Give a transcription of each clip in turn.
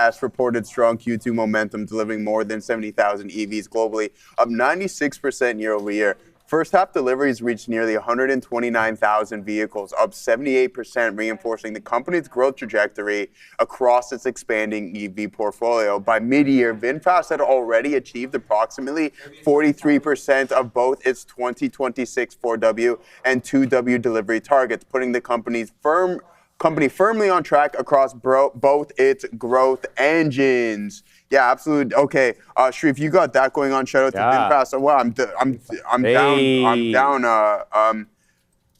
UPS reported strong Q2 momentum, delivering more than 70,000 EVs globally, up 96% year over year. First half deliveries reached nearly 129,000 vehicles, up 78%, reinforcing the company's growth trajectory across its expanding EV portfolio. By mid-year, VinFast had already achieved approximately 43% of both its 2026 4W and 2W delivery targets, putting the company firmly on track across both its growth engines. Yeah, absolutely. Okay, Sharif, you got that going on. Shout out to VinFast. Well,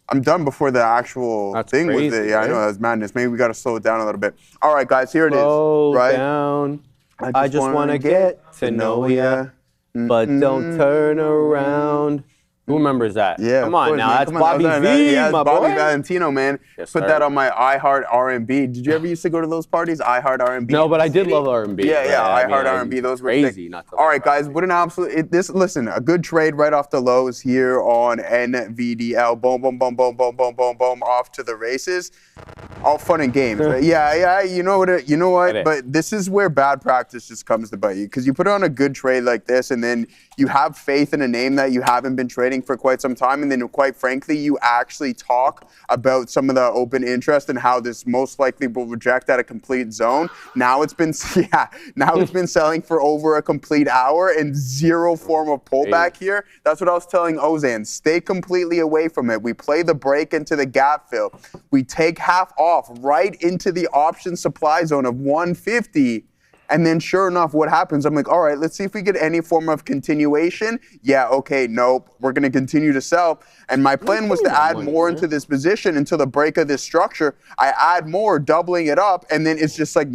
I'm done before the actual thing with it. Yeah, right? I know that's madness. Maybe we got to slow it down a little bit. All right, guys, here it is. Slow down. I just want to get to know ya, but don't turn around. Who remembers that? Yeah, come on now, that's Bobby V, yeah, my Bobby boy. Valentino, man. Yes, Put that on my iHeart R&B. Did you ever used to go to those parties? iHeart R&B. No, but I did love R&B. Yeah, iHeart R&B. Those were crazy. All right, guys, what an absolute listen, a good trade right off the lows here on NVDL. Boom, boom, boom, boom, boom, boom, boom, boom, off to the races. All fun and games, right? Yeah, you know what? But this is where bad practice just comes to bite you, because you put on a good trade like this, and then you have faith in a name that you haven't been trading for quite some time, and then quite frankly, you actually talk about some of the open interest and how this most likely will reject at a complete zone. Now it's been selling for over a complete hour and zero form of pullback here. That's what I was telling Ozan. Stay completely away from it. We play the break into the gap fill. We take half off right into the option supply zone of 150. And then sure enough, what happens? I'm like, all right, let's see if we get any form of continuation. Yeah, okay, nope. We're going to continue to sell. And my plan was to add more into this position until the break of this structure. I add more, doubling it up, and then it's just like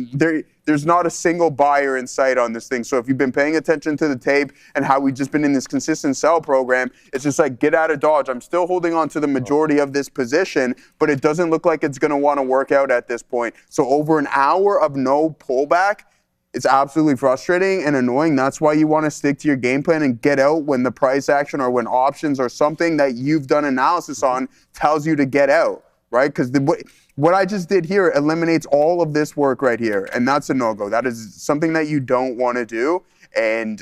there's not a single buyer in sight on this thing. So if you've been paying attention to the tape and how we've just been in this consistent sell program, it's just like, get out of Dodge. I'm still holding on to the majority of this position, but it doesn't look like it's going to want to work out at this point. So over an hour of no pullback, it's absolutely frustrating and annoying. That's why you want to stick to your game plan and get out when the price action or when options or something that you've done analysis on tells you to get out, right? Because what I just did here eliminates all of this work right here, and that's a no-go. That is something that you don't want to do, and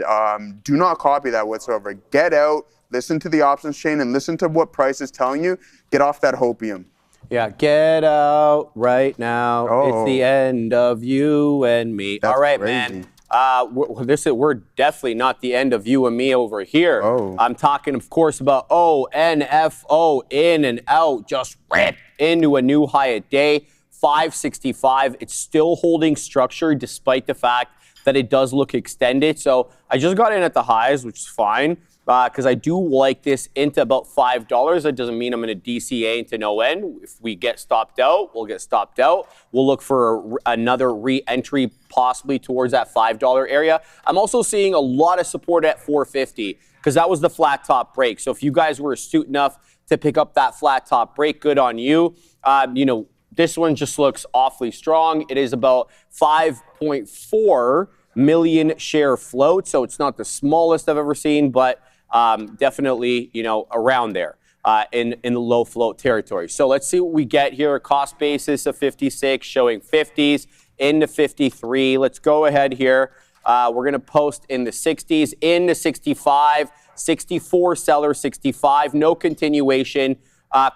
do not copy that whatsoever. Get out, listen to the options chain, and listen to what price is telling you. Get off that hopium. Yeah, get out right now. It's the end of you and me. All right, crazy. Man. We're definitely not the end of you and me over here. I'm talking, of course, about NFO, in and out, just rip into a new high at day 565. It's still holding structure despite the fact that it does look extended. So I just got in at the highs, which is fine. Because I do like this into about $5. That doesn't mean I'm going to DCA into no end. If we get stopped out, we'll get stopped out. We'll look for another re-entry possibly towards that $5 area. I'm also seeing a lot of support at 450 because that was the flat top break. So if you guys were astute enough to pick up that flat top break, good on you. This one just looks awfully strong. It is about 5.4 million share float. So it's not the smallest I've ever seen, but definitely, around there in the low float territory. So let's see what we get here. A cost basis of 56, showing 50s into 53. Let's go ahead here. We're going to post in the 60s, into 65, 64 seller, 65. No continuation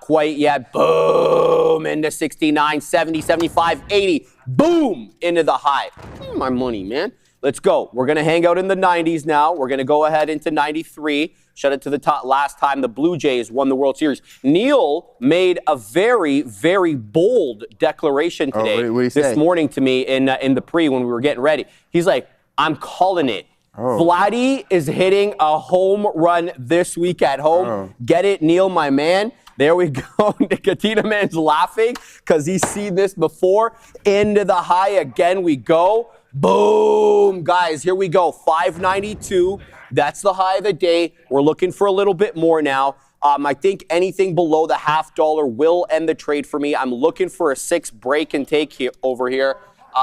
quite yet. Boom, into 69, 70, 75, 80. Boom, into the high. My money, man. Let's go. We're going to hang out in the 90s now. We're going to go ahead into 93. Shut it to the top. Last time the Blue Jays won the World Series. Neil made a very, very bold declaration today, this morning to me in the pre when we were getting ready. He's like, I'm calling it. Vladdy is hitting a home run this week at home. Get it, Neil, my man? There we go. Katina Man's laughing because he's seen this before. Into the high again we go. Boom, guys, here we go. 592. That's the high of the day. We're looking for a little bit more now. I think anything below the $0.50 will end the trade for me. I'm looking for a 6 break and take here over here.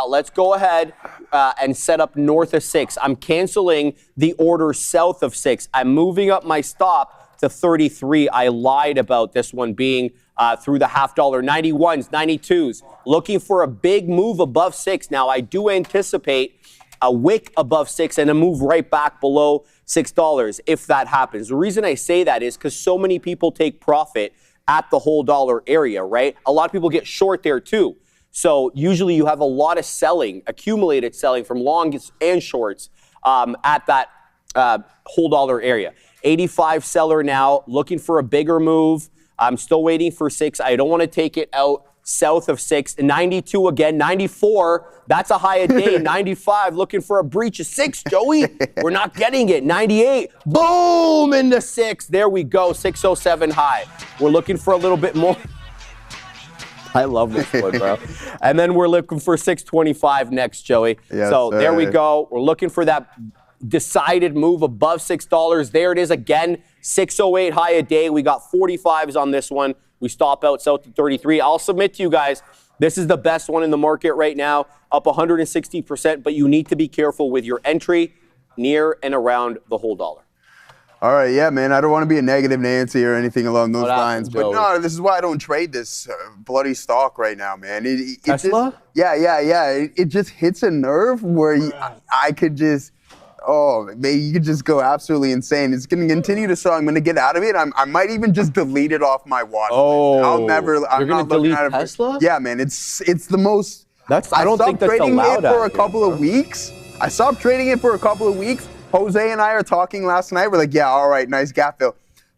Let's go ahead and set up north of 6. I'm canceling the order south of 6. I'm moving up my stop to 33. I lied about this one being through the half dollar, 91s, 92s, looking for a big move above 6. Now, I do anticipate a wick above 6 and a move right back below $6 if that happens. The reason I say that is because so many people take profit at the whole dollar area, right? A lot of people get short there too. So usually you have a lot of selling, accumulated selling from longs and shorts at that whole dollar area. 85 seller now, looking for a bigger move. I'm still waiting for 6. I don't want to take it out south of 6. 92 again, 94. That's a high a day. 95, looking for a breach of 6, Joey. We're not getting it. 98, boom, into 6. There we go, 607 high. We're looking for a little bit more. I love this one, bro. And then we're looking for 625 next, Joey. Yes, so there we go. We're looking for that decided move above $6. There it is again, 608 high a day. We got 45s on this one. We stop out south to 33. I'll submit to you guys, this is the best one in the market right now, up 160%, but you need to be careful with your entry near and around the whole dollar. All right, yeah, man. I don't want to be a negative Nancy or anything along those lines, but no, this is why I don't trade this bloody stock right now, man. Tesla? It just hits a nerve where I could just, man, you could just go absolutely insane. It's going to continue to sell. I'm going to get out of it. I might even just delete it off my watch list. I'll never. You're going to delete Tesla? Yeah, man. It's the most. I don't think that's allowed. I stopped trading it for a couple of weeks. I stopped trading it for a couple of weeks. Jose and I are talking last night. We're like, yeah, all right, nice gap fill.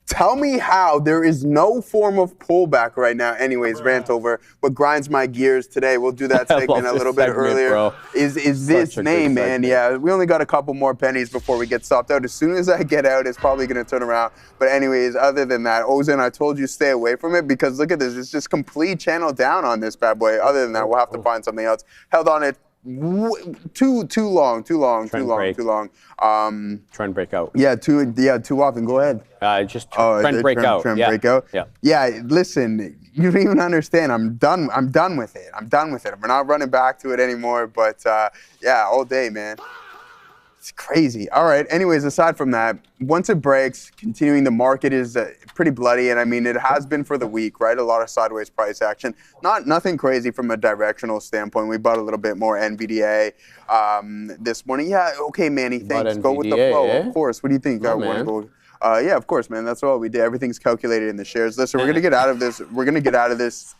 Tell me how there is no form of pullback right now. Anyways, rant over what grinds my gears today. We'll do that segment a little bit earlier. Bro. Is this name, man? Yeah, we only got a couple more pennies before we get stopped out. As soon as I get out, it's probably going to turn around. But anyways, other than that, Jose and I told you stay away from it because look at this. It's just complete channel down on this bad boy. Other than that, we'll have to find something else. Held on it too long. Trend breakout. Yeah, too often. Go ahead. Trend breakout. Trend breakout. Yeah. Listen, you don't even understand. I'm done with it. We're not running back to it anymore. But yeah, all day, man. It's crazy. All right. Anyways, aside from that, once it breaks, continuing, the market is pretty bloody, and I mean it has been for the week, right? A lot of sideways price action. Nothing crazy from a directional standpoint. We bought a little bit more NVDA this morning. Yeah. Okay, Manny. Thanks. Go with the flow. Of course. What do you think? I want to go. Yeah, of course, man. That's all we did. Everything's calculated in the shares. Listen, we're gonna get out of this. We're gonna get out of this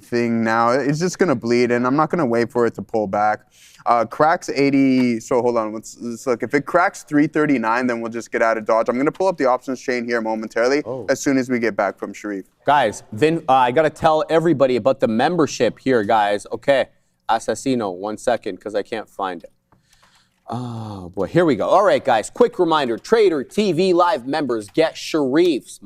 thing now. It's just gonna bleed, and I'm not gonna wait for it to pull back. Cracks 80. So hold on. Let's look. If it cracks 339, then we'll just get out of Dodge. I'm gonna pull up the options chain here momentarily as soon as we get back from Sharif. Guys, I gotta tell everybody about the membership here, guys. Okay, Assassino. 1 second, because I can't find it. Oh, boy. Here we go. All right, guys. Quick reminder. Trader TV Live members get Sharif's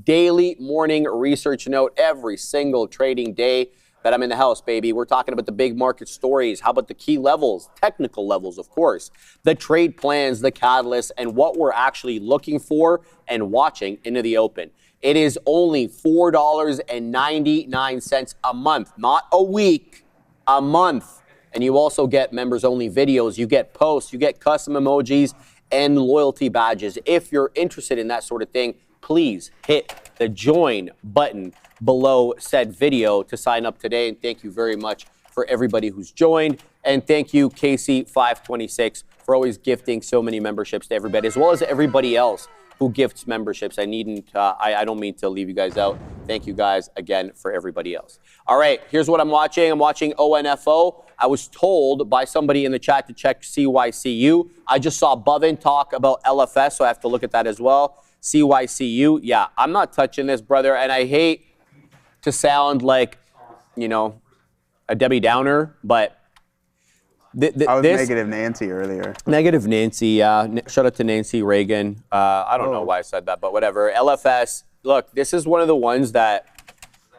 daily morning research note every single trading day that I'm in the house, baby. We're talking about the big market stories. How about the key levels, technical levels, of course, the trade plans, the catalysts, and what we're actually looking for and watching into the open. It is only $4.99 a month, not a week, a month. And you also get members-only videos, you get posts, you get custom emojis, and loyalty badges. If you're interested in that sort of thing, please hit the join button below said video to sign up today. And thank you very much for everybody who's joined. And thank you, Casey526, for always gifting so many memberships to everybody, as well as everybody else who gifts memberships. I don't mean to leave you guys out. Thank you guys again for everybody else. All right, here's what I'm watching. I'm watching ONFO. I was told by somebody in the chat to check CYCU. I just saw Bovin talk about LFS, so I have to look at that as well. CYCU, yeah, I'm not touching this, brother, and I hate to sound like, a Debbie Downer, but I was negative Nancy earlier. Negative Nancy, yeah. Shout out to Nancy Reagan. I don't know why I said that, but whatever. LFS, look, this is one of the ones that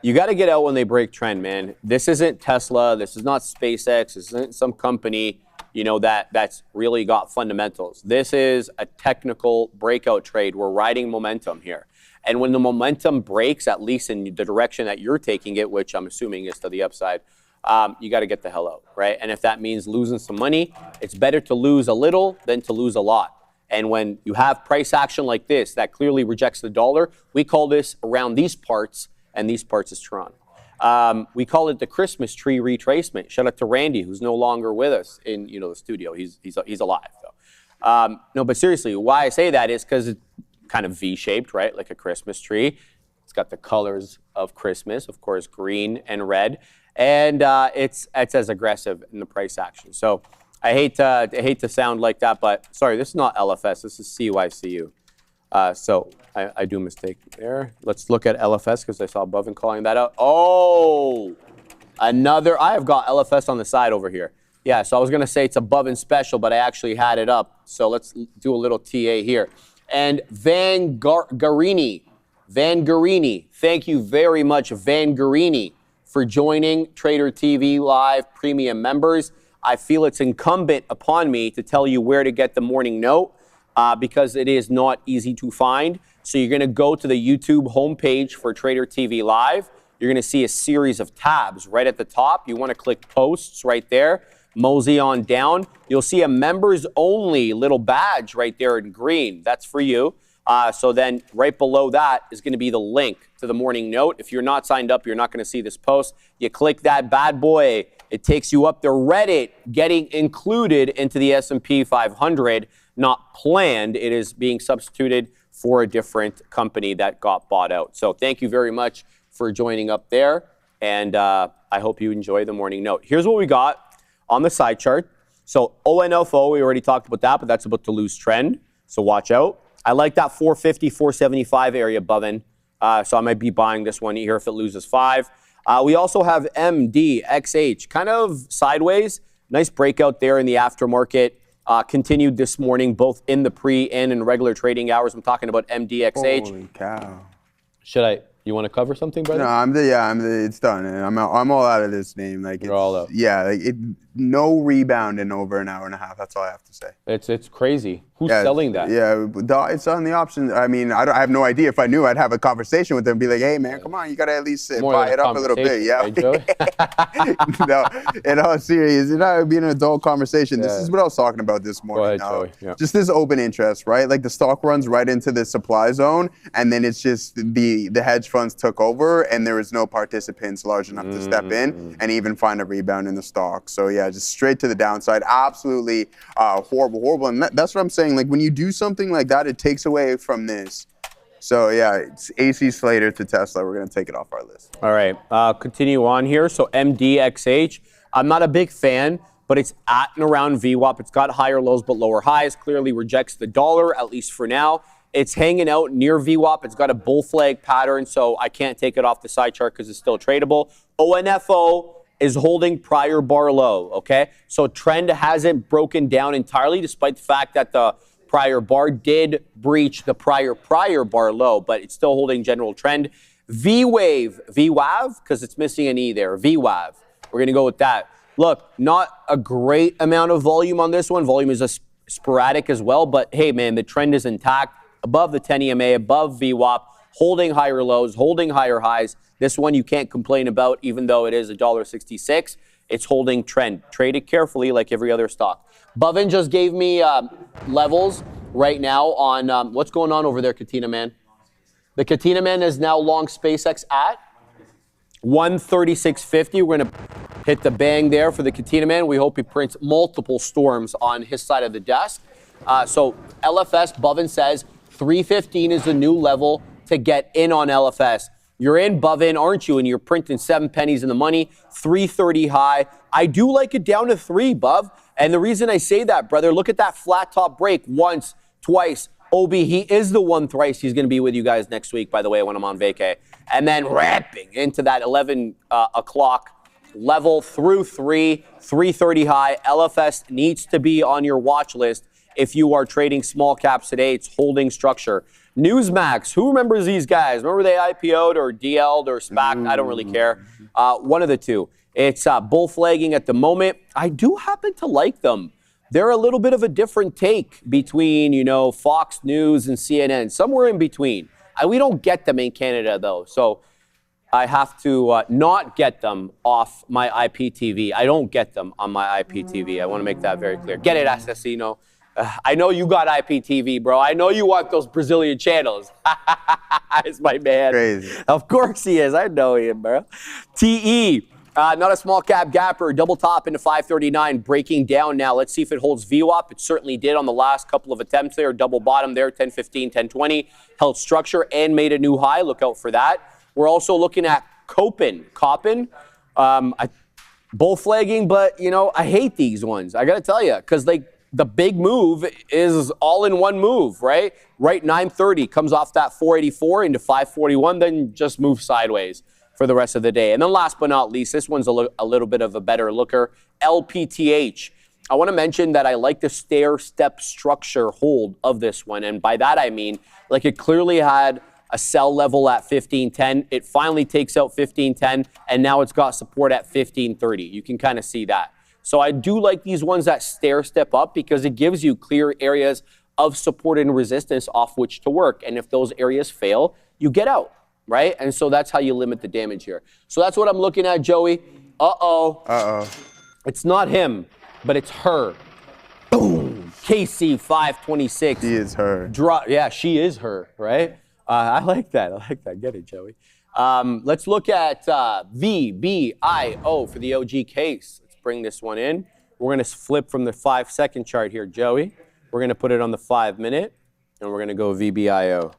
you got to get out when they break trend, man. This isn't Tesla. This is not SpaceX. This isn't some company, that's really got fundamentals. This is a technical breakout trade. We're riding momentum here. And when the momentum breaks, at least in the direction that you're taking it, which I'm assuming is to the upside, you got to get the hell out, right? And if that means losing some money, it's better to lose a little than to lose a lot. And when you have price action like this that clearly rejects the dollar, we call this around these parts, and these parts is Toronto. We call it the Christmas tree retracement. Shout out to Randy, who's no longer with us in the studio. He's alive though. No, but seriously, why I say that is because it's kind of V-shaped, right, like a Christmas tree. It's got the colors of Christmas, of course, green and red, and it's as aggressive in the price action. So I hate to sound like that, but sorry, this is not LFS. This is CYCU. So I do mistake there. Let's look at LFS because I saw Bovin calling that out. Oh, I have got LFS on the side over here. Yeah, so I was going to say it's a Bovin special, but I actually had it up. So let's do a little TA here. And Van Garini, thank you very much, Van Garini, for joining Trader TV Live Premium members. I feel it's incumbent upon me to tell you where to get the morning note because it is not easy to find. So you're going to go to the YouTube homepage for Trader TV Live. You're going to see a series of tabs right at the top. You want to click posts right there. Mosey on down. You'll see a members only little badge right there in green. That's for you. So then right below that is going to be the link to the morning note. If you're not signed up, you're not going to see this post. You click that bad boy. It takes you up to Reddit, getting included into the S&P 500, not planned. It is being substituted for a different company that got bought out. So thank you very much for joining up there. And I hope you enjoy the morning note. Here's what we got on the side chart. So ONFO, we already talked about that, but that's about to lose trend. So watch out. I like that 450, 475 area Bovin. So I might be buying this one here if it loses 5. We also have MDXH, kind of sideways. Nice breakout there in the aftermarket. Continued this morning, both in the pre and in regular trading hours. I'm talking about MDXH. Holy cow. You want to cover something, brother? No, it's done. I'm all out of this name. Like, you're all out. Yeah, no rebound in over an hour and a half. That's all I have to say. It's crazy. Who's selling that? Yeah, it's on the option. I mean, I have no idea. If I knew, I'd have a conversation with them and be like, hey, man, come on, you got to at least buy it up a little bit. Yeah. Right, No, in all seriousness, it'd be an adult conversation. Yeah. This is what I was talking about this morning. Go ahead, Joey. Yeah. Just this open interest, right? Like the stock runs right into the supply zone, and then it's just the hedge funds took over, and there was no participants large enough to step in and even find a rebound in the stock. So yeah, just straight to the downside. Absolutely horrible. And that's what I'm saying. Like when you do something like that, it takes away from this. So yeah, it's AC Slater to Tesla. We're gonna take it off our list. All right, continue on here. So MDXH, I'm not a big fan, but it's at and around VWAP. It's got higher lows but lower highs. Clearly rejects the dollar, at least for now. It's hanging out near VWAP. It's got a bull flag pattern, so I can't take it off the side chart because it's still tradable. ONFO is holding prior bar low, okay? So trend hasn't broken down entirely, despite the fact that the prior bar did breach the prior bar low, but it's still holding general trend. VWAV, because it's missing an E there, VWAV. We're going to go with that. Look, not a great amount of volume on this one. Volume is sporadic as well, but hey, man, the trend is intact. Above the 10 EMA, above VWAP, holding higher lows, holding higher highs. This one you can't complain about, even though it is $1.66. It's holding trend. Trade it carefully like every other stock. Bovin just gave me levels right now on what's going on over there, Katina Man. The Katina Man is now long SpaceX at 136.50. We're going to hit the bang there for the Katina Man. We hope he prints multiple storms on his side of the desk. So LFS, Bovin says, 315 is the new level to get in on LFS. You're in Bovin, aren't you? And you're printing 7 pennies in the money, 330 high. I do like it down to 3, Bov. And the reason I say that, brother, look at that flat top break once, twice. OB, he is the one thrice. He's going to be with you guys next week, by the way, when I'm on vacay. And then ramping into that 11 o'clock level through 330 high. LFS needs to be on your watch list. If you are trading small caps today, it's holding structure. Newsmax, who remembers these guys? Remember they IPO'd or DL'd or SPAC'd? I don't really care. One of the two. It's bull flagging at the moment. I do happen to like them. They're a little bit of a different take between, Fox News and CNN, somewhere in between. We don't get them in Canada, though. So I have to not get them off my IPTV. I don't get them on my IPTV. I want to make that very clear. Get it, Assassino. I know you got IPTV, bro. I know you want those Brazilian channels. It's my man. Crazy. Of course he is. I know him, bro. TE. Not a small cap gapper, double top into 539, breaking down now. Let's see if it holds VWAP. It certainly did on the last couple of attempts there. Double bottom there, 1015, 1020. Held structure and made a new high. Look out for that. We're also looking at Copen. Bull flagging, but, you know, I hate these ones. I got to tell you, because like the big move is all in one move, right? Right 930 comes off that 484 into 541, then just moves sideways for the rest of the day. And then last but not least, this one's a little bit of a better looker, LPTH. I want to mention that I like the stair-step structure hold of this one. And by that I mean, like it clearly had a sell level at 1510. It finally takes out 1510, and now it's got support at 1530. You can kind of see that. So I do like these ones that stair-step up because it gives you clear areas of support and resistance off which to work. And if those areas fail, you get out. Right? And so that's how you limit the damage here. So that's what I'm looking at, Joey. Uh-oh. It's not him, but it's her. Boom. KC 526. She is her. Yeah, she is her, right? I like that. Get it, Joey. Let's look at VBIO for the OG case. Let's bring this one in. We're going to flip from the 5-second chart here, Joey. We're going to put it on the 5-minute, and we're going to go VBIO.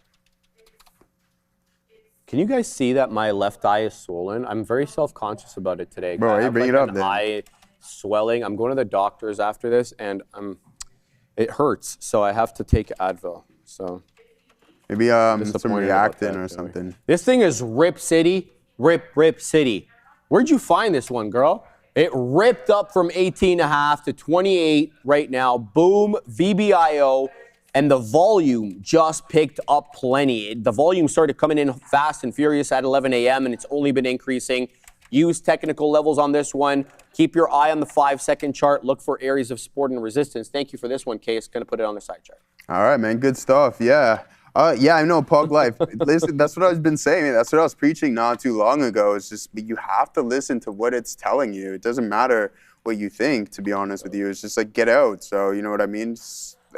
Can you guys see that my left eye is swollen? I'm very self-conscious about it today. Bro, you bring it up then. Eye swelling. I'm going to the doctors after this, and it hurts, so I have to take Advil. So maybe some Reactin or something. This thing is Rip City. Rip City. Where'd you find this one, girl? It ripped up from 18.5 to 28 right now. Boom, VBIO. And the volume just picked up plenty. The volume started coming in fast and furious at 11 a.m. and it's only been increasing. Use technical levels on this one. Keep your eye on the 5-second chart. Look for areas of support and resistance. Thank you for this one, Case. Going to put it on the side chart. All right, man. Good stuff. Yeah. Yeah, I know, Pug Life. Listen, that's what I've been saying. That's what I was preaching not too long ago. It's just you have to listen to what it's telling you. It doesn't matter what you think, to be honest with you. It's just like get out. So, you know what I mean?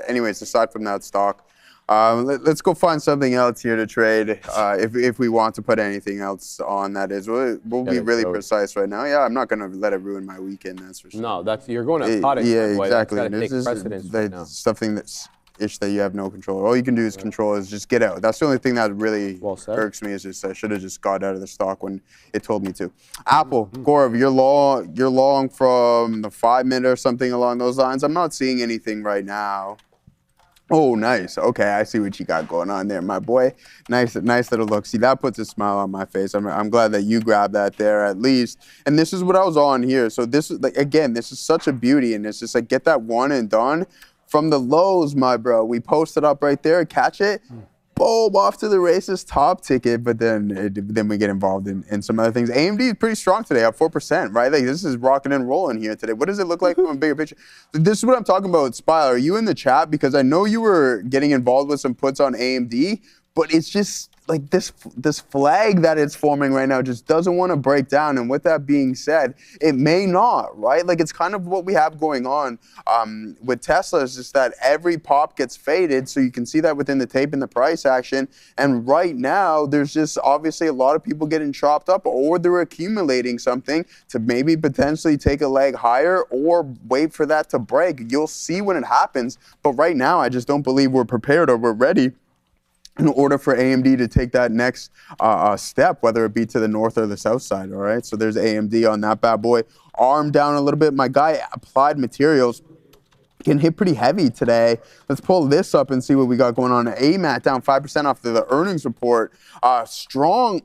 Anyways, aside from that stock, let's go find something else here to trade. If we want to put anything else on, that is, we'll be really precise right now. Yeah, I'm not gonna let it ruin my weekend. That's for sure. No, you're going to pot it. Yeah, exactly. This is something that's that you have no control. All you can do is control is just get out. That's the only thing that really irks me is just I should have just got out of the stock when it told me to. Apple, Gaurav, you're long from the 5-minute or something along those lines. I'm not seeing anything right now. Oh, nice. Okay, I see what you got going on there, my boy. Nice little look. See, that puts a smile on my face. I'm glad that you grabbed that there at least. And this is what I was on here. So this is, like, again, this is such a beauty. And it's just like, get that one and done. From the lows, my bro, we posted up right there, catch it. Boom, off to the races, top ticket, but then we get involved in some other things. AMD is pretty strong today, up 4%, right? Like this is rocking and rolling here today. What does it look like from a bigger picture? This is what I'm talking about, Spile. Are you in the chat? Because I know you were getting involved with some puts on AMD, but it's just like this flag that it's forming right now just doesn't want to break down. And with that being said, it may not, right? Like it's kind of what we have going on with Tesla is just that every pop gets faded. So you can see that within the tape and the price action. And right now, there's just obviously a lot of people getting chopped up or they're accumulating something to maybe potentially take a leg higher or wait for that to break. You'll see when it happens. But right now, I just don't believe we're prepared or we're ready in order for AMD to take that next step, whether it be to the north or the south side, all right? So there's AMD on that bad boy. ARM down a little bit. My guy, Applied Materials, getting hit pretty heavy today. Let's pull this up and see what we got going on. AMAT down 5% off the earnings report. Strong...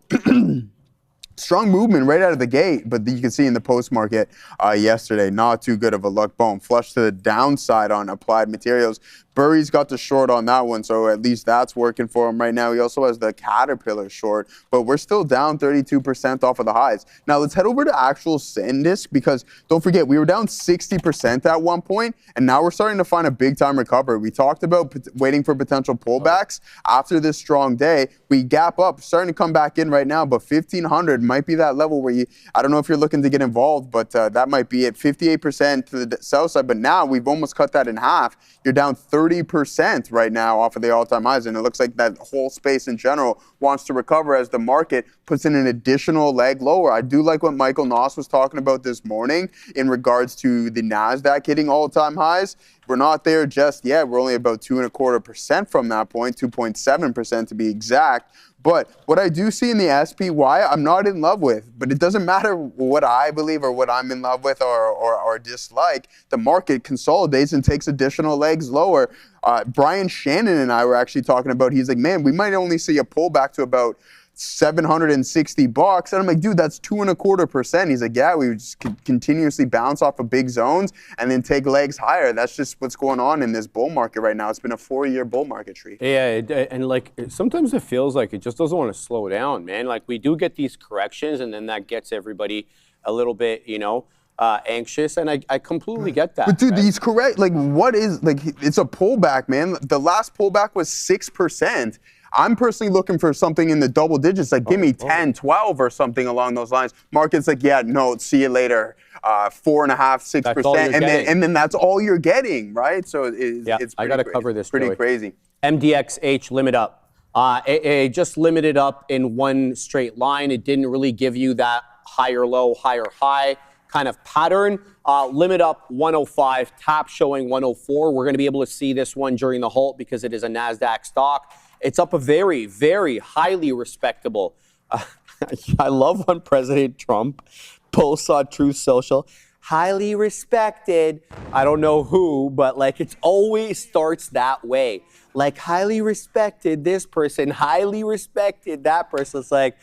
Strong movement right out of the gate, but you can see in the post market yesterday, not too good of a look. Boom, flush to the downside on Applied Materials. Burry's got the short on that one, so at least that's working for him right now. He also has the Caterpillar short, but we're still down 32% off of the highs. Now let's head over to actual SanDisk, because don't forget, we were down 60% at one point, and now we're starting to find a big time recovery. We talked about waiting for potential pullbacks after this strong day. We gap up, starting to come back in right now, but 1500 might be that level where I don't know if you're looking to get involved, but that might be it. 58% to the sell side, but now we've almost cut that in half. You're down 30% right now off of the all-time highs, and it looks like that whole space in general wants to recover as the market puts in an additional leg lower. I do like what Michael Noss was talking about this morning in regards to the NASDAQ hitting all-time highs. We're not there just yet. We're only about 2.25% from that point, 2.7% to be exact. But what I do see in the SPY, I'm not in love with. But it doesn't matter what I believe or what I'm in love with or dislike. The market consolidates and takes additional legs lower. Brian Shannon and I were actually talking about, he's like, man, we might only see a pullback to about $760. And I'm like, dude, that's 2.25%. He's like, yeah, we would just continuously bounce off of big zones and then take legs higher. That's just what's going on in this bull market right now. It's been a 4-year bull market tree. Yeah, and like sometimes it feels like it just doesn't want to slow down, man. Like we do get these corrections, and then that gets everybody a little bit, anxious, and I completely get that. But dude, he's correct. Like, what is, like, it's a pullback, man. The last pullback was 6%. I'm personally looking for something in the double digits, like give me 10, 12 or something along those lines. Market's like, yeah, no, see you later. 4.5%, 6%, and then that's all you're getting, right? So it's I gotta cover this. Pretty crazy. MDXH limit up. It just limited up in one straight line. It didn't really give you that higher low, higher high kind of pattern. Limit up 105, top showing 104. We're going to be able to see this one during the halt because it is a NASDAQ stock. It's up a very, very highly respectable. I love when President Trump posts on Truth Social, highly respected. I don't know who, but like it always starts that way. Like highly respected this person, highly respected that person. It's like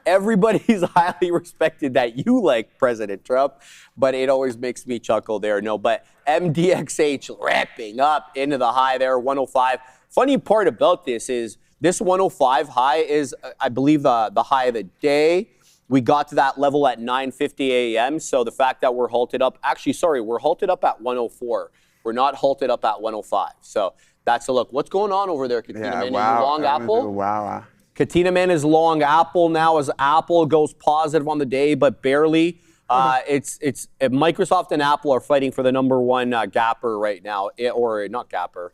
everybody's highly respected that you like President Trump, but it always makes me chuckle there. No, but MDXH wrapping up into the high there, 105. Funny part about this is this 105 high is, I believe, the high of the day. We got to that level at 9:50 a.m. So the fact that we're halted up, we're halted up at 104. We're not halted up at 105. So that's a look. What's going on over there, Katina Man? Wow. Long Apple? Wow. Katina Man is long Apple now as Apple goes positive on the day, but barely. It's Microsoft and Apple are fighting for the number one gapper right now, or not gapper.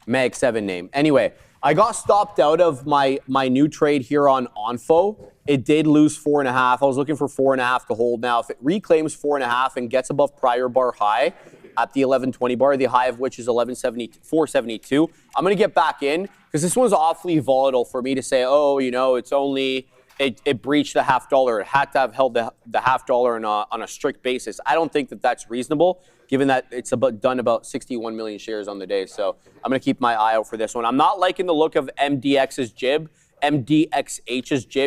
Mag 7 name. Anyway, I got stopped out of my new trade here on Onfo. It did lose 4.5. I was looking for 4.5 to hold. Now, if it reclaims 4.5 and gets above prior bar high at the 1120 bar, the high of which is 472, I'm going to get back in because this one's awfully volatile for me to say, it's only, it breached the $0.50. It had to have held the $0.50 on a strict basis. I don't think that that's reasonable, given that it's done about 61 million shares on the day. So I'm going to keep my eye out for this one. I'm not liking the look of MDXH's jib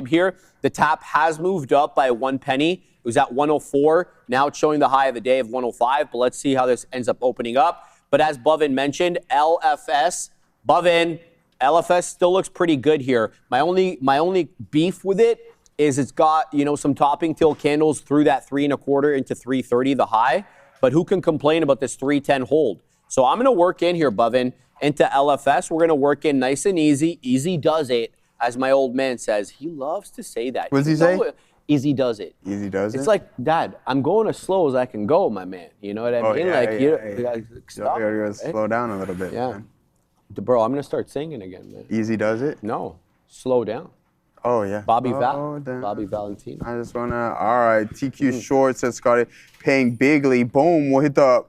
here. The tap has moved up by 1 penny. It was at 104. Now it's showing the high of the day of 105. But let's see how this ends up opening up. But as Bovin mentioned, LFS still looks pretty good here. My only beef with it is it's got some topping till candles through that 3.25 into 330, the high. But who can complain about this 310 hold? So I'm going to work in here, Bovin, into LFS. We're going to work in nice and easy. Easy does it, as my old man says. He loves to say that. What does he say? Easy does it. Easy does it? It's like, Dad, I'm going as slow as I can go, my man. You know what I mean? You gotta stop. You gotta slow down a little bit. Yeah. Man. Bro, I'm going to start singing again, man. Easy does it? No. Slow down. Oh, yeah. Bobby Valentino. I just want to, all right, TQ Short says Scotty, paying bigly. Boom, we'll hit the,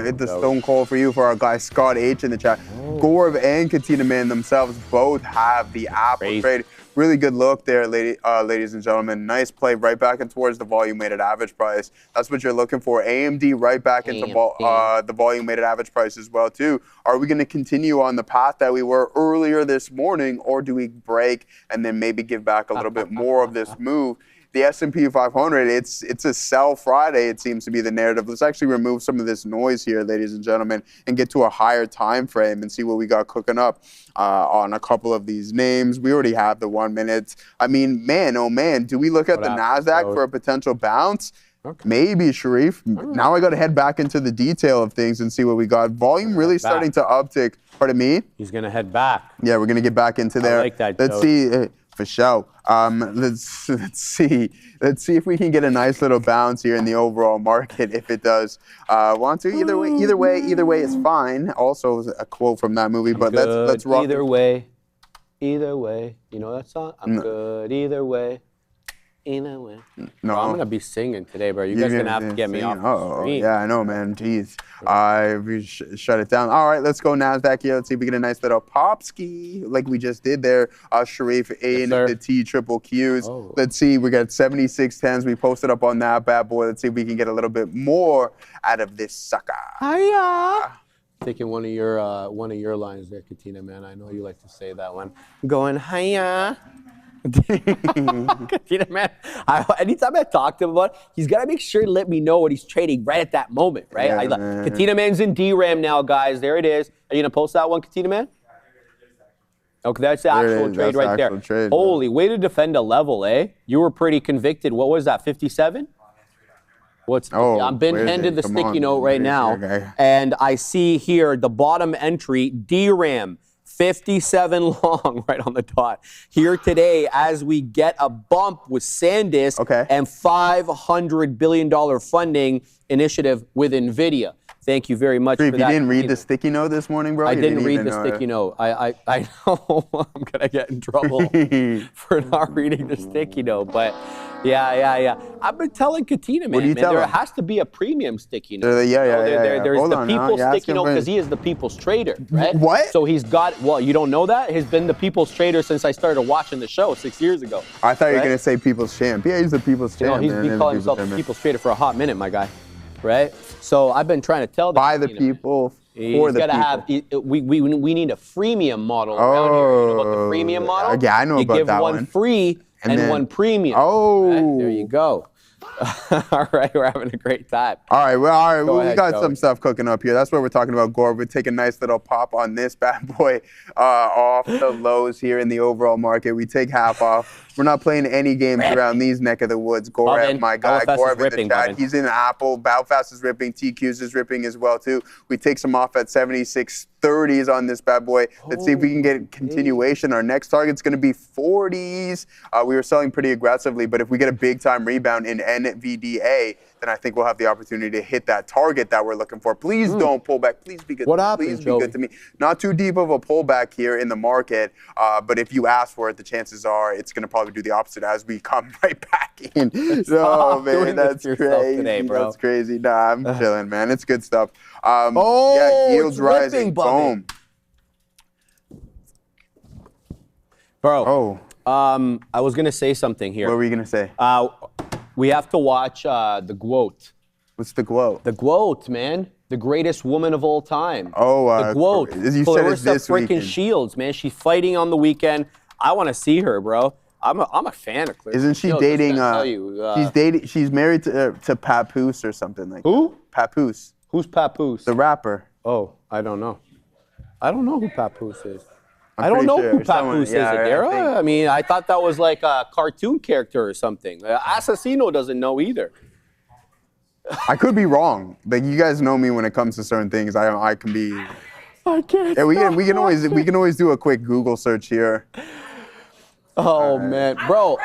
hit the stone cold for you for our guy Scott H in the chat. Gorv and Katina Man themselves both have the Apple trade. Really good look there, ladies and gentlemen. Nice play right back in towards the volume-weighted average price. That's what you're looking for. AMD right back into the volume-weighted average price as well, too. Are we going to continue on the path that we were earlier this morning, or do we break and then maybe give back a little bit more of this move? the S&P 500, it's a sell Friday, it seems to be the narrative. Let's actually remove some of this noise here, ladies and gentlemen, and get to a higher time frame and see what we got cooking up on a couple of these names. We already have the 1 minute. I mean, man, oh man, do we look at the NASDAQ for a potential bounce? Okay. Maybe, Sharif. Now I got to head back into the detail of things and see what we got. Volume really starting to uptick. Pardon me? He's going to head back. Yeah, we're going to get back into there. I like that. Let's see. For sure. Let's see if we can get a nice little bounce here in the overall market. If it does, want to either way is fine. Also a quote from that movie, but let's rock. Either way. You know that song? I'm good either way. Either way. No, bro, I'm gonna be singing today, bro. You guys are gonna have to get me off the screen. Yeah, I know, man. Jeez. We shut it down. All right, let's go NASDAQ here. Let's see if we get a nice little pop ski like we just did there. Sharif in the T triple Qs. Oh. Let's see. We got 76.10s. We posted up on that bad boy. Let's see if we can get a little bit more out of this sucker. Hiya. Taking one of your lines there, Katina, man. I know you like to say that one. Going hiya. Katina, man, anytime I talk to him about it, he's got to make sure to let me know what he's trading right at that moment, right? Yeah, Katina Man's in DRAM now, guys. There it is. Are you going to post that one, Katina Man? Okay, that's the actual trade right there. Trade, holy, way to defend a level, eh? You were pretty convicted. What was that, 57? I'm been handed the sticky note right now, and I see here the bottom entry, DRAM. 57 long right on the dot. Here today as we get a bump with SanDisk and $500 billion funding initiative with NVIDIA. Thank you very much for that. You didn't read the sticky note this morning, bro? I didn't read the sticky note. I know I'm going to get in trouble for not reading the sticky note, but yeah. I've been telling Katina, man, there has to be a premium sticky note. There's the people's sticky note because he is the people's trader, right? What? So he's got, well, you don't know that? He's been the people's trader since I started watching the show 6 years ago. I thought you were going to say people's champ. Yeah, he's the people's champ. He's been calling himself the people's trader for a hot minute, my guy. Right? So I've been trying to tell them. By the people, for the people. We need a freemium model around here. You know about the freemium model? Yeah, I know about that one. You give one free and one premium. Oh. Right? There you go. All right, we're having a great time. All right, we got some stuff cooking up here. That's what we're talking about, Gore. We take a nice little pop on this bad boy off the lows here in the overall market. We take half off. We're not playing any games around these neck of the woods. Gore, my guy, Gore in the chat. He's in Apple. Bowfast is ripping. TQs is ripping as well, too. We take some off at 76.30s on this bad boy. Let's see if we can get continuation. Our next target's going to be 40s. We were selling pretty aggressively, but if we get a big-time rebound in NVDA, then I think we'll have the opportunity to hit that target that we're looking for. Please don't pull back. Please be good. Please be good to me. Not too deep of a pullback here in the market, but if you ask for it, the chances are it's going to probably do the opposite as we come right back in. Oh man, that's crazy. Today, bro. That's crazy. Nah, I'm chilling, man. It's good stuff. Yeah, yields rising. Boom. Bro. I was gonna say something here. What were you gonna say? We have to watch the GWOT. What's the GWOT? The GWOT, man. The greatest woman of all time. Oh, the GWOT. Clarissa freaking Shields, man. She's fighting on the weekend. I want to see her, bro. I'm a fan of Clarissa. Isn't she dating? She's married to Papoose or something like that. Who? Papoose. Who's Papoose? The rapper. Oh, I don't know. I don't know who Papoose is. I don't know who Papoose is, Adara. I mean, I thought that was like a cartoon character or something. Assassino doesn't know either. I could be wrong. Like, you guys know me when it comes to certain things. I can be. I can't. Yeah, we can always do a quick Google search here. Oh man, bro.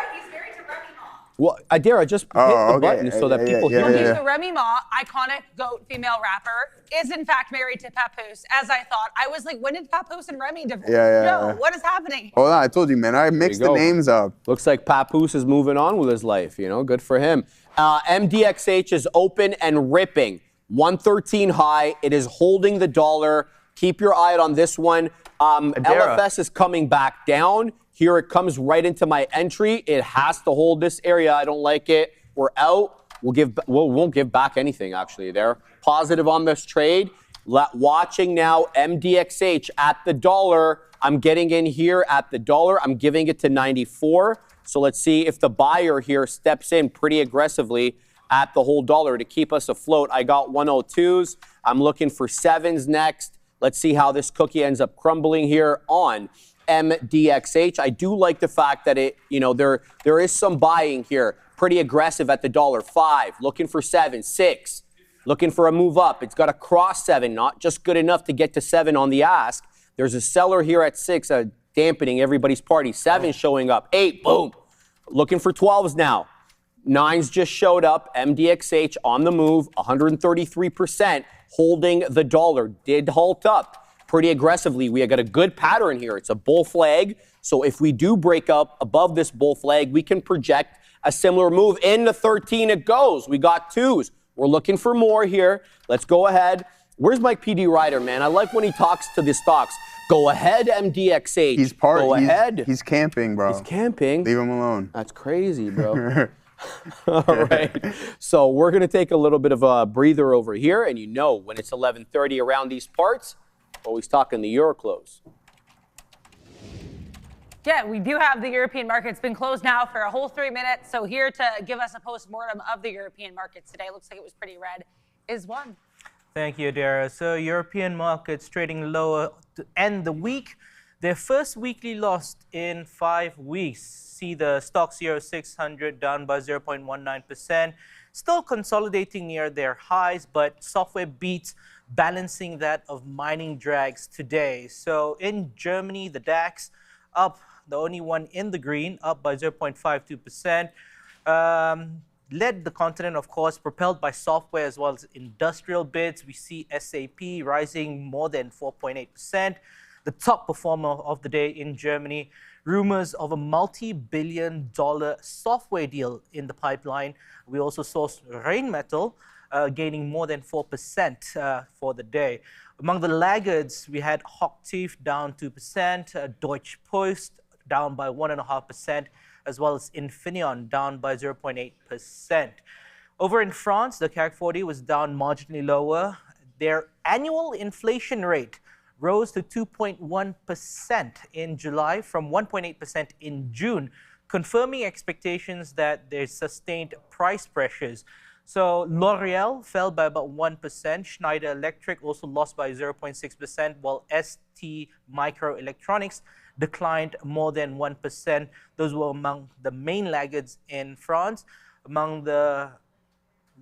Well, Adara, just hit the button so that people hear me. So Remy Ma, iconic GOAT female rapper, is in fact married to Papoose, as I thought. I was like, when did Papoose and Remy divorce? No, what is happening? Hold on, I told you, man. I mixed the names up. Looks like Papoose is moving on with his life, good for him. MDXH is open and ripping. 113 high. It is holding the dollar. Keep your eye on this one. LFS is coming back down. Here it comes right into my entry. It has to hold this area. I don't like it. We're out. We won't give back anything, actually. They're positive on this trade. Watching now MDXH at the dollar. I'm getting in here at the dollar. I'm giving it to 94. So let's see if the buyer here steps in pretty aggressively at the whole dollar to keep us afloat. I got 102s. I'm looking for 7s next. Let's see how this cookie ends up crumbling here on MDXH. I do like the fact that there is some buying here. Pretty aggressive at the $5. Looking for 7, 6. Looking for a move up. It's got a cross 7, not just good enough to get to 7 on the ask. There's a seller here at 6, dampening everybody's party. 7 showing up. 8, boom. Looking for 12s now. 9s just showed up. MDXH on the move, 133%, holding the dollar. Did halt up pretty aggressively. We got a good pattern here. It's a bull flag. So if we do break up above this bull flag, we can project a similar move. Into 13 it goes. We got 2s. We're looking for more here. Let's go ahead. Where's my PD Ryder, man? I like when he talks to the stocks. Go ahead, MDXH. Go ahead. He's camping, bro. He's camping. Leave him alone. That's crazy, bro. All right. So we're going to take a little bit of a breather over here. And when it's 11:30 around these parts, always talking the euro close. Yeah, we do have the European markets been closed now for a whole 3 minutes. So here to give us a post-mortem of the European markets today, looks like it was pretty red, is Juan. Thank you, Dara. So European markets trading lower to end the week. Their first weekly loss in 5 weeks. See the Stoxx 0600 down by 0.19%. Still consolidating near their highs, but software beats balancing that of mining drags today. So in Germany, the DAX up, the only one in the green, up by 0.52%. Led the continent, of course, propelled by software as well as industrial bids. We see SAP rising more than 4.8%. The top performer of the day in Germany. Rumors of a multi-billion-dollar software deal in the pipeline. We also saw Rheinmetall gaining more than 4% for the day. Among the laggards, we had Hochtief down 2%, Deutsche Post down by 1.5%, as well as Infineon down by 0.8%. Over in France, the CAC 40 was down marginally lower. Their annual inflation rate rose to 2.1% in July from 1.8% in June, confirming expectations that there's sustained price pressures. So L'Oreal fell by about 1%. Schneider Electric also lost by 0.6%, while ST Microelectronics declined more than 1%. Those were among the main laggards in France. Among the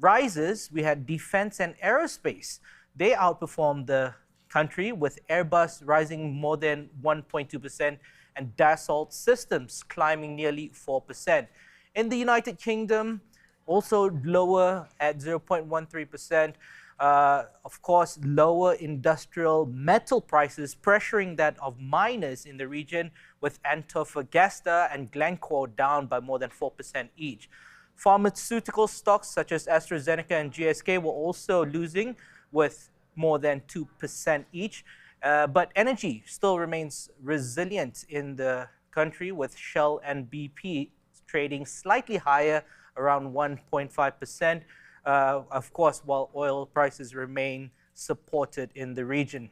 rises, we had defense and aerospace. They outperformed the country, with Airbus rising more than 1.2% and Dassault Systems climbing nearly 4%. In the United Kingdom, also lower at 0.13%. Of course, lower industrial metal prices pressuring that of miners in the region, with Antofagasta and Glencore down by more than 4% each. Pharmaceutical stocks such as AstraZeneca and GSK were also losing with more than 2% each. But energy still remains resilient in the country, with Shell and BP trading slightly higher, around 1.5%. Of course, while oil prices remain supported in the region.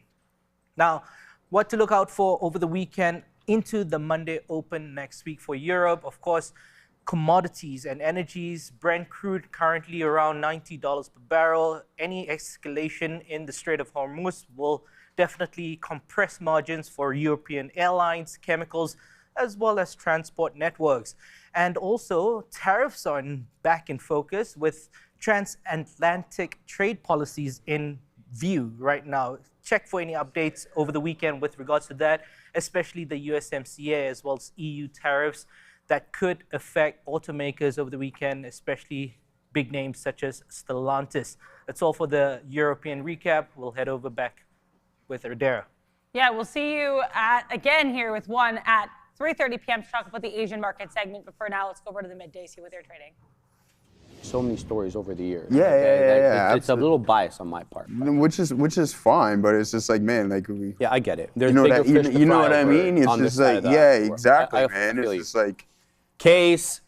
Now, what to look out for over the weekend into the Monday open next week for Europe? Of course, commodities and energies. Brent crude currently around $90 per barrel. Any escalation in the Strait of Hormuz will definitely compress margins for European airlines, chemicals, as well as transport networks. And also, tariffs are back in focus, with transatlantic trade policies in view right now. Check for any updates over the weekend with regards to that, especially the USMCA as well as EU tariffs that could affect automakers over the weekend, especially big names such as Stellantis. That's all for the European recap. We'll head over back with Erdera. Yeah, we'll see you again here with Juan at 3:30 p.m. to talk about the Asian market segment. But for now, let's go over to the midday, see what they're trading. So many stories over the years. Yeah. It's a little bias on my part. Which is fine, but it's just like, man, like yeah, I get it. There's you know what I mean? It's just like, yeah, exactly, man. It's just like. Case,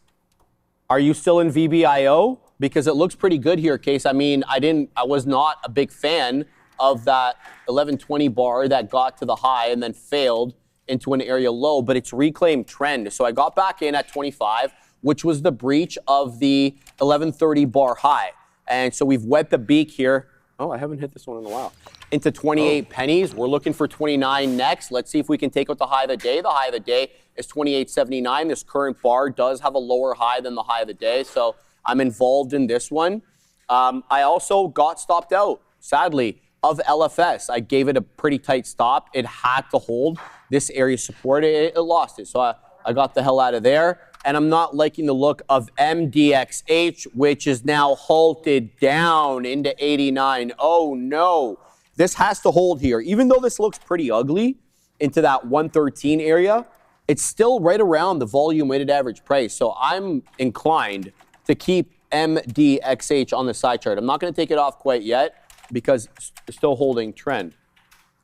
are you still in VBIO? Because it looks pretty good here, Case. I mean, I was not a big fan of that 1120 bar that got to the high and then failed into an area low, but it's reclaimed trend. So I got back in at 25, which was the breach of the 1130 bar high. And so we've wet the beak here. Oh, I haven't hit this one in a while. Into 28 pennies. We're looking for 29 next. Let's see if we can take out the high of the day. The high of the day is 28.79. This current bar does have a lower high than the high of the day, so I'm involved in this one. I also got stopped out, sadly, of LFS. I gave it a pretty tight stop. It had to hold this area support. It lost it, so I got the hell out of there. And I'm not liking the look of MDXH, which is now halted down into 89. Oh no, this has to hold here. Even though this looks pretty ugly into that 113 area, it's still right around the volume weighted average price. So I'm inclined to keep MDXH on the side chart. I'm not going to take it off quite yet because it's still holding trend.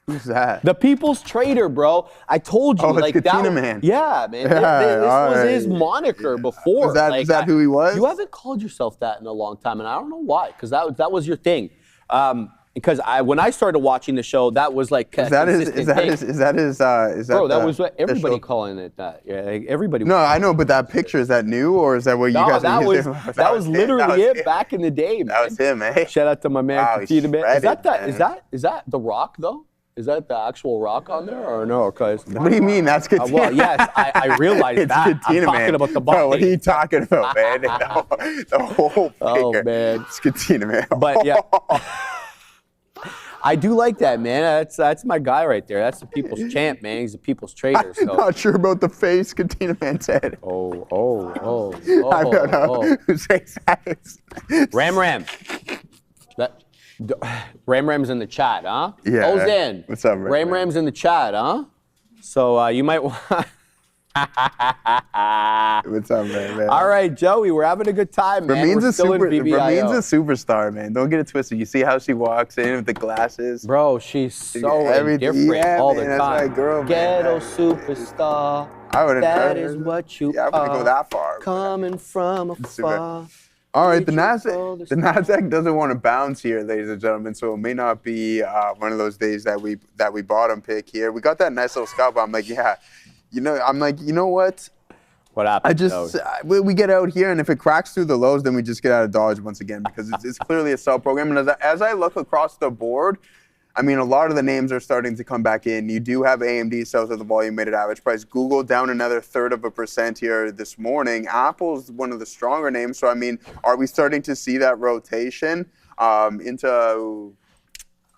Who's that? The People's Trader, bro. I told you. Oh, like Katina that. Man. Yeah, man. This was his moniker before. Is that who he was? You haven't called yourself that in a long time, and I don't know why, because that was your thing. Because when I started watching the show, that was like Is that bro, that was what everybody calling it that. Yeah, like everybody. No, I know, but that picture, is that new, or is that what you guys that were was using? that was literally it back in the day, man. That was him, eh? Shout out to my man, Wow, Katina Man. Is that The Rock though? Is that the actual Rock on there or no? Because what do you mean? That's Katina. Well, yes, I realized it's that. Katina, I'm talking man. about the body. Bro, what are you talking about, man? The whole figure. Oh man, it's Katina, man. But yeah, I do like that, man. That's my guy right there. That's the people's champ, man. He's the people's trader. I'm not sure about the face Katina Man said. Oh. I don't know who says that. Ram. Ram's in the chat, huh? Yeah. Ozan. What's up, Ram? Ram's in the chat, huh? So you might want. What's up, man? All right, Joey, we're having a good time, man. Ramin's we're still in VBIO. Ramin's a superstar, man. Don't get it twisted. You see how she walks in with the glasses? Bro, she's so indifferent all the time. That's my girl, Ghetto man. superstar. I wouldn't. That is what you I wouldn't go that far. Coming from afar. All right, the Nasdaq doesn't want to bounce here, ladies and gentlemen. So it may not be one of those days that we bottom pick here. We got that nice little scalp. I'm like, yeah, you know what? What happened? We get out here, and if it cracks through the lows, then we just get out of Dodge once again because it's clearly a sell program. And as I look across the board, I mean, a lot of the names are starting to come back in. You do have AMD south of the volume weighted average price. Google down another 1/3% here this morning. Apple's one of the stronger names. So, I mean, are we starting to see that rotation into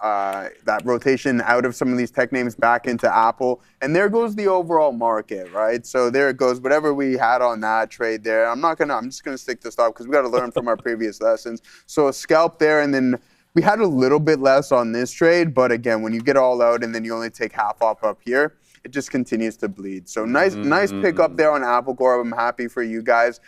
that rotation out of some of these tech names back into Apple? And there goes the overall market, right? So there it goes. Whatever we had on that trade there, I'm just gonna stick to stop because we got to learn from our previous lessons. So a scalp there, and then we had a little bit less on this trade, but again, when you get all out and then you only take half off up here, it just continues to bleed. So nice pick up there on Apple Core. I'm happy for you guys.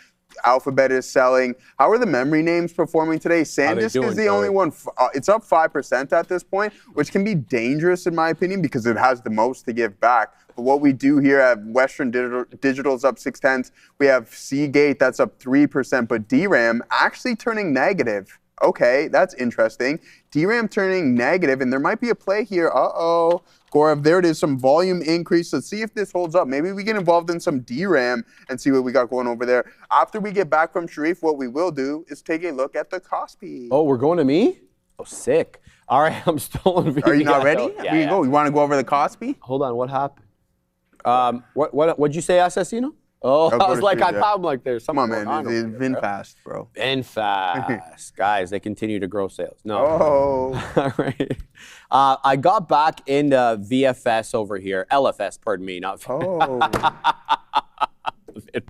Alphabet is selling. How are the memory names performing today? SanDisk is the only one. It's up 5% at this point, which can be dangerous in my opinion because it has the most to give back. But what we do here at Western Digital's up 0.6. We have Seagate that's up 3%, but DRAM actually turning negative. Okay, that's interesting. DRAM turning negative, and there might be a play here. Uh-oh. Gaurav, there it is, some volume increase. Let's see if this holds up. Maybe we get involved in some DRAM and see what we got going over there. After we get back from Sharif, what we will do is take a look at the Kospi. Oh, we're going to me? Oh, sick. All right, I'm still in VBIO. Are you not ready? Yeah, You go. You want to go over the Kospi? Hold on, what happened? What'd you say, Assassino? Oh, I was like, I'm like, there's something going on. Come on, man. It's been fast, bro. Been fast. Guys, they continue to grow sales. No. Oh. All right. I got back into VFS over here. LFS, pardon me, not Oh. It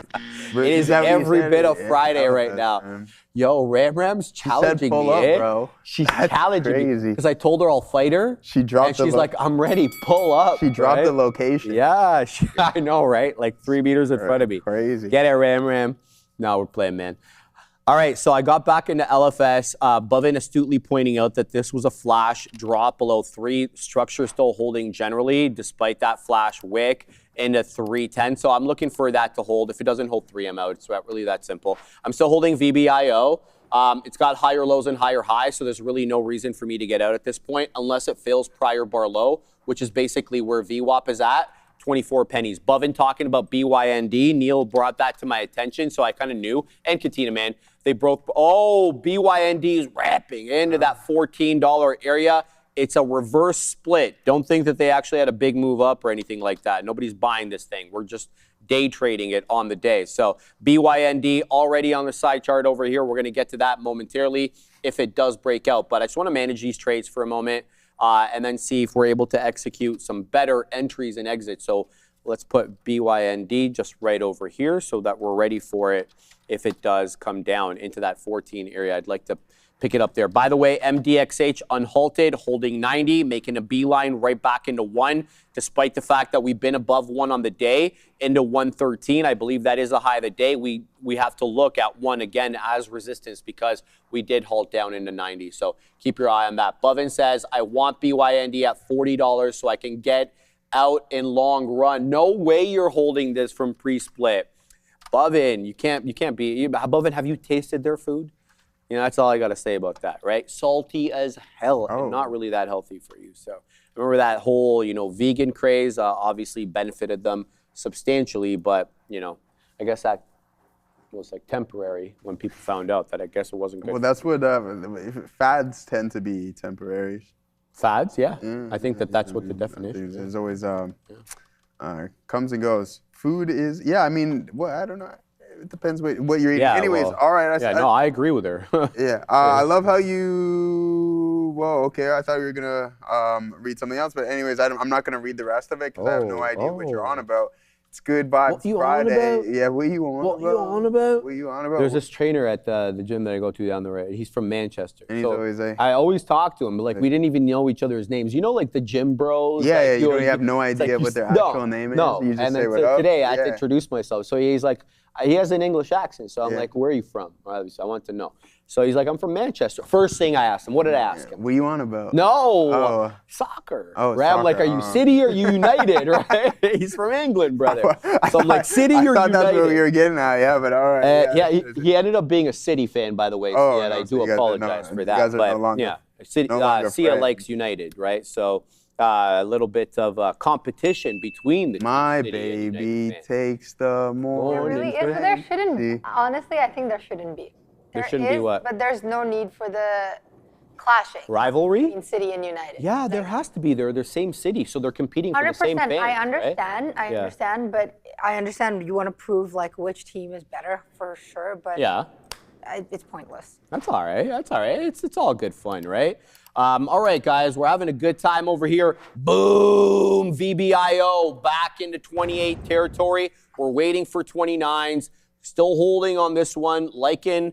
is every bit of Friday right now. Man. Yo, Ram's challenging pull me. up, bro. She's That's challenging crazy. me because I told her I'll fight her. She dropped and she's like, I'm ready, pull up. She dropped the location. Yeah, I know, right? Like 3 meters in front of me. Crazy. Get it, Ram. No, we're playing, man. All right, so I got back into LFS. Bhavin astutely pointing out that this was a flash drop below 3. Structure still holding generally, despite that flash wick into 310. So I'm looking for that to hold. If it doesn't hold 3, I'm out. It's not really that simple. I'm still holding VBIO. It's got higher lows and higher highs, so there's really no reason for me to get out at this point unless it fails prior bar low, which is basically where VWAP is at. 24 pennies. Bovin talking about BYND. Neil brought that to my attention, so I kind of knew. And Katina, man, they broke. Oh, BYND is wrapping into that $14 area. It's a reverse split. Don't think that they actually had a big move up or anything like that. Nobody's buying this thing. We're just day trading it on the day. So BYND already on the side chart over here. We're going to get to that momentarily if it does break out. But I just want to manage these trades for a moment and then see if we're able to execute some better entries and exits. So let's put BYND just right over here so that we're ready for it if it does come down into that 14 area. I'd like to pick it up there. By the way, MDXH unhalted, holding 90, making a beeline right back into 1, despite the fact that we've been above 1 on the day, into 113. I believe that is the high of the day. We have to look at 1 again as resistance because we did halt down into 90. So keep your eye on that. Bovin says, I want BYND at $40 so I can get out in long run. No way you're holding this from pre-split. Bovin, you can't be. Bovin, have you tasted their food? You know, that's all I got to say about that, right? Salty as hell and not really that healthy for you. So remember that whole, vegan craze obviously benefited them substantially, but, I guess that was like temporary when people found out that I guess it wasn't good. Well, that's what fads tend to be temporary. Fads, yeah. I think that's what the definition is. There's always comes and goes. Food is, I don't know. It depends what you're eating. Yeah, Anyways, well, all right. I agree with her. I love how you. Whoa, okay. I thought you were gonna read something else, but anyways, I'm not gonna read the rest of it because I have no idea what you're on about. It's Good Vibes Friday. Yeah, what you on about? What you on about? What you on about? There's this trainer at the gym that I go to down the road. He's from Manchester. And he's always I always talk to him, but we didn't even know each other's names. like the gym bros. Yeah, you have no idea what their actual name is. No, you just and say then what up. today I had to introduce myself. So he's like, he has an English accent. So I'm like, where are you from? So I want to know. So he's like, I'm from Manchester. First thing I asked him, what did I ask him? What are you on about? No, soccer. Oh, right? I'm like, are you City or United? Right? He's from England, brother. So I'm like, City or United? I thought that's what you were getting at. Yeah, but all right. He ended up being a City fan, by the way. So I do apologize for that. Guys are no longer, Sia likes United, right? So a little bit of competition between the two. My baby takes the morning. There really is, but there shouldn't be. Honestly, I think there shouldn't be. There shouldn't be what? But there's no need for the clashing. Rivalry? Between City and United. Yeah, there has to be. They're the same city, so they're competing for the same fans. I understand. Right? I understand, but I understand you want to prove which team is better for sure, but it's pointless. That's all right. It's all good fun, right? All right, guys, we're having a good time over here. Boom, VBIO back into 28 territory. We're waiting for 29s. Still holding on this one, liking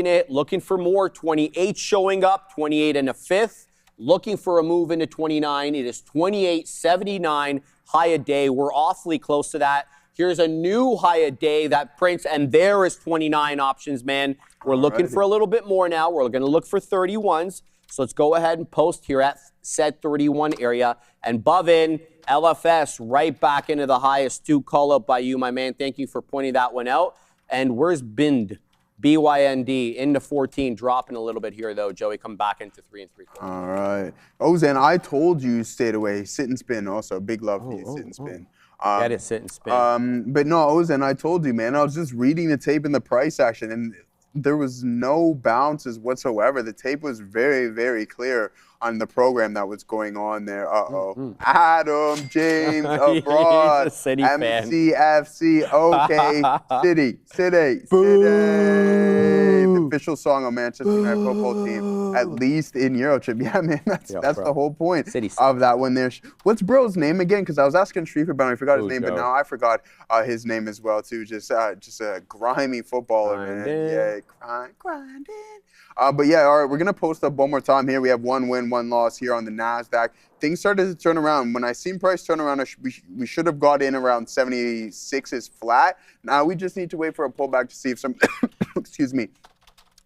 it, looking for more. 28 showing up, 28 and a fifth. Looking for a move into 29. It is 28.79 high a day. We're awfully close to that. Here's a new high a day that prints, and there is 29 options, man. We're looking for a little bit more now. We're going to look for 31s. So let's go ahead and post here at said 31 area. And Bovin, LFS, right back into the highest two. Call out by you, my man. Thank you for pointing that one out. And where's BYND? BYND into 14, dropping a little bit here, though. Joey, come back into 3 3/4. All right. Ozan, I told you stayed away. Sit and spin also. Big love to you, sit and spin. Get it, sit and spin. But no, Ozan, I told you, man. I was just reading the tape in the price action, and there was no bounces whatsoever. The tape was very, very clear on the program that was going on there. Adam James abroad. He's a City fan. MCFC. Okay. City. The official song of Manchester United football team, at least in Eurotrip. Yeah, man, that's the whole point of that one there. What's bro's name again? Because I was asking Shriefer about him. I forgot his name, but now I forgot his name as well too. Just a grimy footballer, man. Yeah, grinding. But yeah, all right, we're gonna post up one more time here. We have 1 win, 1 loss here on the NASDAQ. Things started to turn around. When I seen price turn around, we should have got in around 76 is flat. Now we just need to wait for a pullback to see if some, excuse me,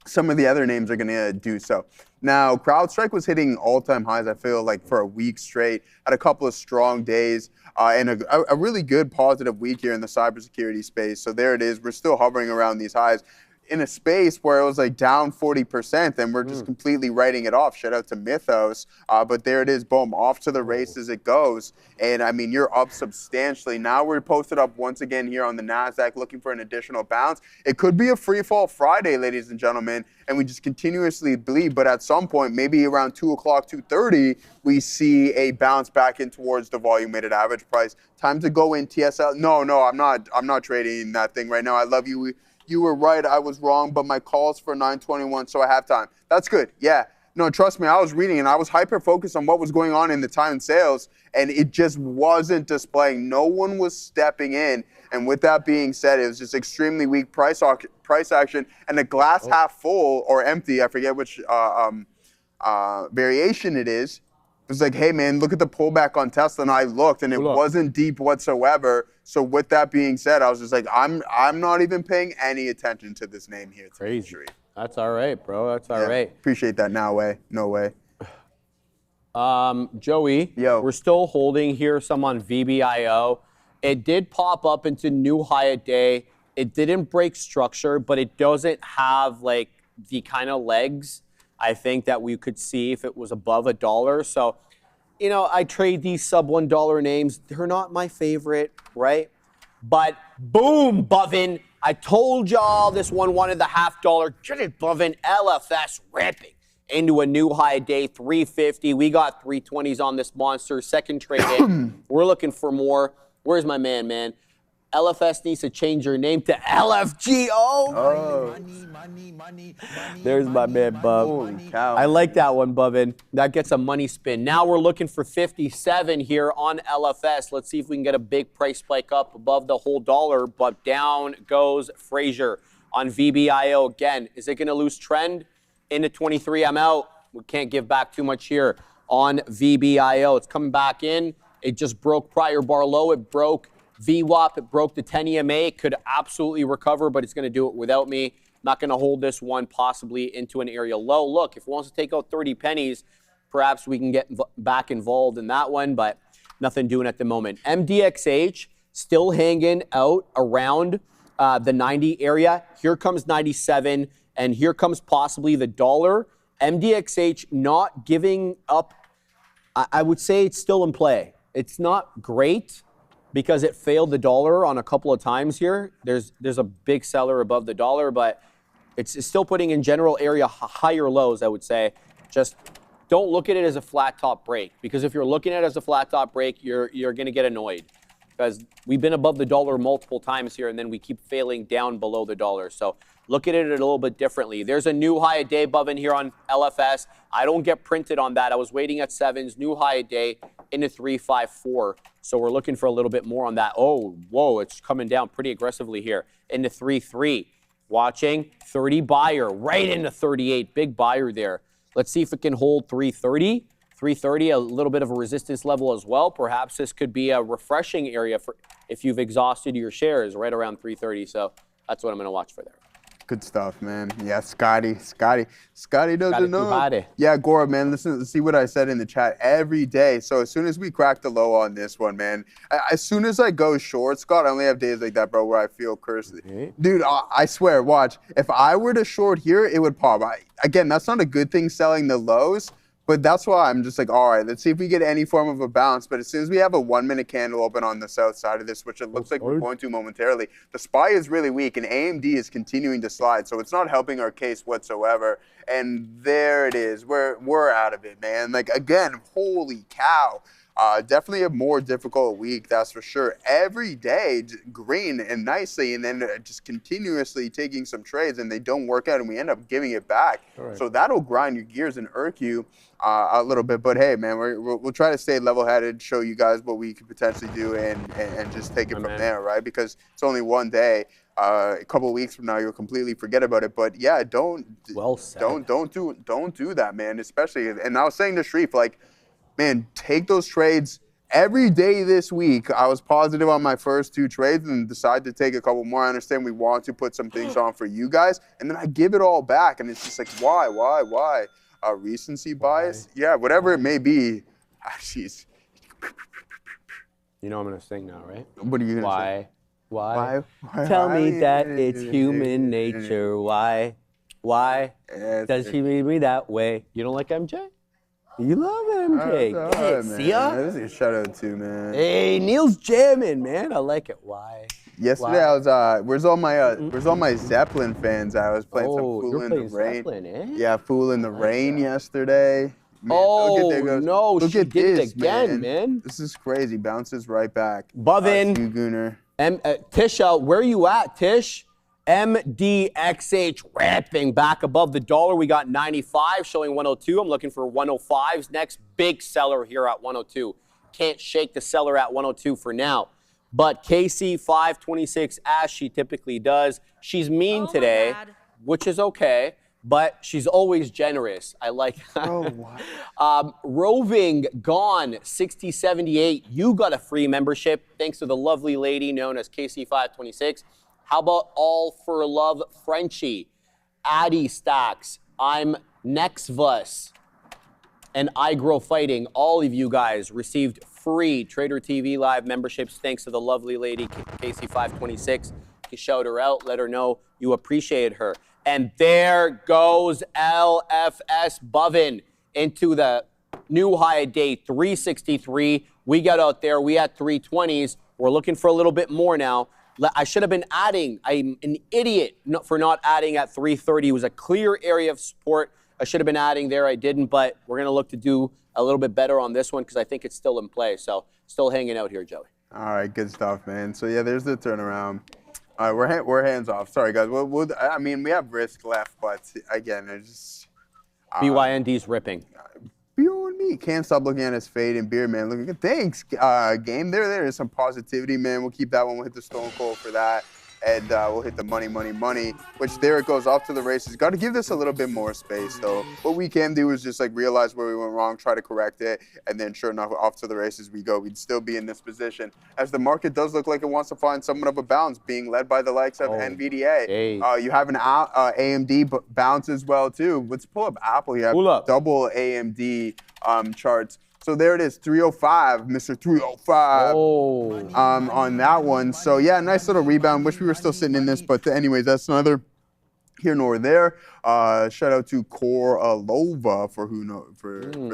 some of the other names are gonna do so. Now, CrowdStrike was hitting all-time highs, I feel like, for a week straight. Had a couple of strong days and a really good positive week here in the cybersecurity space. So there it is. We're still hovering around these highs. in a space where it was like down 40%, and we're just completely writing it off. Shout out to Mythos. But there it is, boom, off to the races it goes. And I mean, you're up substantially. Now we're posted up once again here on the NASDAQ looking for an additional bounce. It could be a free fall Friday, ladies and gentlemen, and we just continuously bleed. But at some point, maybe around 2 o'clock, 2:30, we see a bounce back in towards the volume weighted average price. Time to go in TSL. No, I'm not trading that thing right now. I love you. You were right, I was wrong, but my call's for 9:21, so I have time. That's good, yeah. No, trust me, I was reading and I was hyper-focused on what was going on in the time sales, and it just wasn't displaying. No one was stepping in, and with that being said, it was just extremely weak price action, and the glass half full or empty, I forget which variation it is. It was like, hey man, look at the pullback on Tesla, and I looked, and it wasn't deep whatsoever. So with that being said, I was just like, I'm not even paying any attention to this name here. Crazy. That's all right, bro. That's all right. Appreciate that. No way. Joey, we're still holding here some on VBIO. It did pop up into new high a day. It didn't break structure, but it doesn't have like the kind of legs I think that we could see if it was above $1. So, you know, I trade these sub $1 names. They're not my favorite, right? But boom, Bovin. I told y'all this one wanted the $0.50. Get it, Bovin. LFS ripping into a new high day, 350. We got 320s on this monster. Second trade in. We're looking for more. Where's my man? LFS needs to change your name to LFGO. Money. There's my man, Bub. Holy cow. I like that one, Bubin. That gets a money spin. Now we're looking for 57 here on LFS. Let's see if we can get a big price spike up above the whole dollar, but down goes Frazier on VBIO again. Is it going to lose trend into 23? I'm out. We can't give back too much here on VBIO. It's coming back in. It just broke prior bar low. It broke VWAP, it broke the 10 EMA. It could absolutely recover, but it's going to do it without me. Not going to hold this one possibly into an area low. Look, if it wants to take out 30 pennies, perhaps we can get back involved in that one, but nothing doing at the moment. MDXH still hanging out around the 90 area. Here comes 97, and here comes possibly the dollar. MDXH not giving up. I would say it's still in play. It's not great, because it failed the dollar on a couple of times here. There's a big seller above the dollar, but it's still putting in general area higher lows, I would say. Just don't look at it as a flat top break, because if you're looking at it as a flat top break, you're going to get annoyed, because we've been above the dollar multiple times here, and then we keep failing down below the dollar. So look at it a little bit differently. There's a new high a day above in here on LFS. I don't get printed on that. I was waiting at 7s, new high a day into 354. So we're looking for a little bit more on that. Oh, whoa, it's coming down pretty aggressively here into 3.3. Watching 30 buyer right into 38. Big buyer there. Let's see if it can hold 330. 330, a little bit of a resistance level as well. Perhaps this could be a refreshing area for if you've exhausted your shares right around 330. So that's what I'm going to watch for there. Good stuff, man. Yeah, Scotty doesn't know. Yeah, Gora, man, listen, see what I said in the chat every day. So as soon as we crack the low on this one, man, as soon as I go short, Scott, I only have days like that, bro, where I feel cursed. Dude, I swear, watch. If I were to short here, it would pop. Again, that's not a good thing selling the lows, but that's why I'm just like, all right, let's see if we get any form of a bounce. But as soon as we have a 1 minute candle open on the south side of this, which it looks like we're going to momentarily, the SPY is really weak and AMD is continuing to slide. So it's not helping our case whatsoever. And there it is. We're out of it, man. Like, again, holy cow. Definitely a more difficult week, that's for sure. Every day, green and nicely, and then just continuously taking some trades, and they don't work out, and we end up giving it back. Right. So that'll grind your gears and irk you a little bit. But hey, man, we'll try to stay level-headed, show you guys what we could potentially do, and just take it from there, right? Because it's only one day. A couple of weeks from now, you'll completely forget about it. But yeah, don't do that, man. Especially, and I was saying to Shreve, like, man, take those trades every day this week. I was positive on my first 2 trades and decided to take a couple more. I understand we want to put some things on for you guys, and then I give it all back, and it's just like, why? Recency bias? Yeah, whatever it may be. Jeez. You know I'm going to sing now, right? What are you going to say? Why? Tell me that it's human nature. Why? Does she leave me that way? You don't like MJ? You love MJ. Right, See ya? This is a shout out too, man. Hey, Neil's jamming, man. I like it. Why? Yesterday I was where's all my Zeppelin fans? I was playing some Fool in the Rain. Zeppelin, eh? Yeah, Fool in the Rain yesterday. Man, no, look she at did this, it again, man. This is crazy. Bounces right back. Bovin. Gooner. Tisha, where are you at, Tish? MDXH ramping back above the dollar. We got 95 showing 102. I'm looking for 105s. Next big seller here at 102. Can't shake the seller at 102 for now. But KC 526, as she typically does. She's mean today, which is okay, but she's always generous. I like that. Oh, wow. Roving gone 6078. You got a free membership thanks to the lovely lady known as KC 526. How about All for Love Frenchie, Addy Stacks, I'm Nexvus, and I Grow Fighting. All of you guys received free Trader TV Live memberships thanks to the lovely lady KC526. You shout her out, let her know you appreciate her. And there goes LFS Bovin into the new high of day 363. We got out there, we had 320s. We're looking for a little bit more now. I should have been adding. I'm an idiot for not adding at 330. It was a clear area of support. I should have been adding there. I didn't, but we're going to look to do a little bit better on this one because I think it's still in play. So still hanging out here, Joey. All right, good stuff, man. So, yeah, there's the turnaround. All right, we're hands off. Sorry, guys. I mean, we have risk left, but, again, it's just... BYND's ripping. Beyond me. Can't stop looking at his fade and beard, man. Look at thanks, game. There is some positivity, man. We'll keep that one. We'll hit the Stone Cold for that. And we'll hit the money, which there it goes off to the races. Got to give this a little bit more space, though. What we can do is just like realize where we went wrong, try to correct it, and then sure enough, off to the races we go. We'd still be in this position as the market does look like it wants to find somewhat of a bounce, being led by the likes of NVDA. Hey. You have an AMD bounce as well, too. Let's pull up Apple. You have double AMD charts. So there it is, 305, Mr. 305 on that one. So yeah, nice little rebound. Wish we were still sitting in this, but anyways, that's neither here nor there. Shout out to Korolova for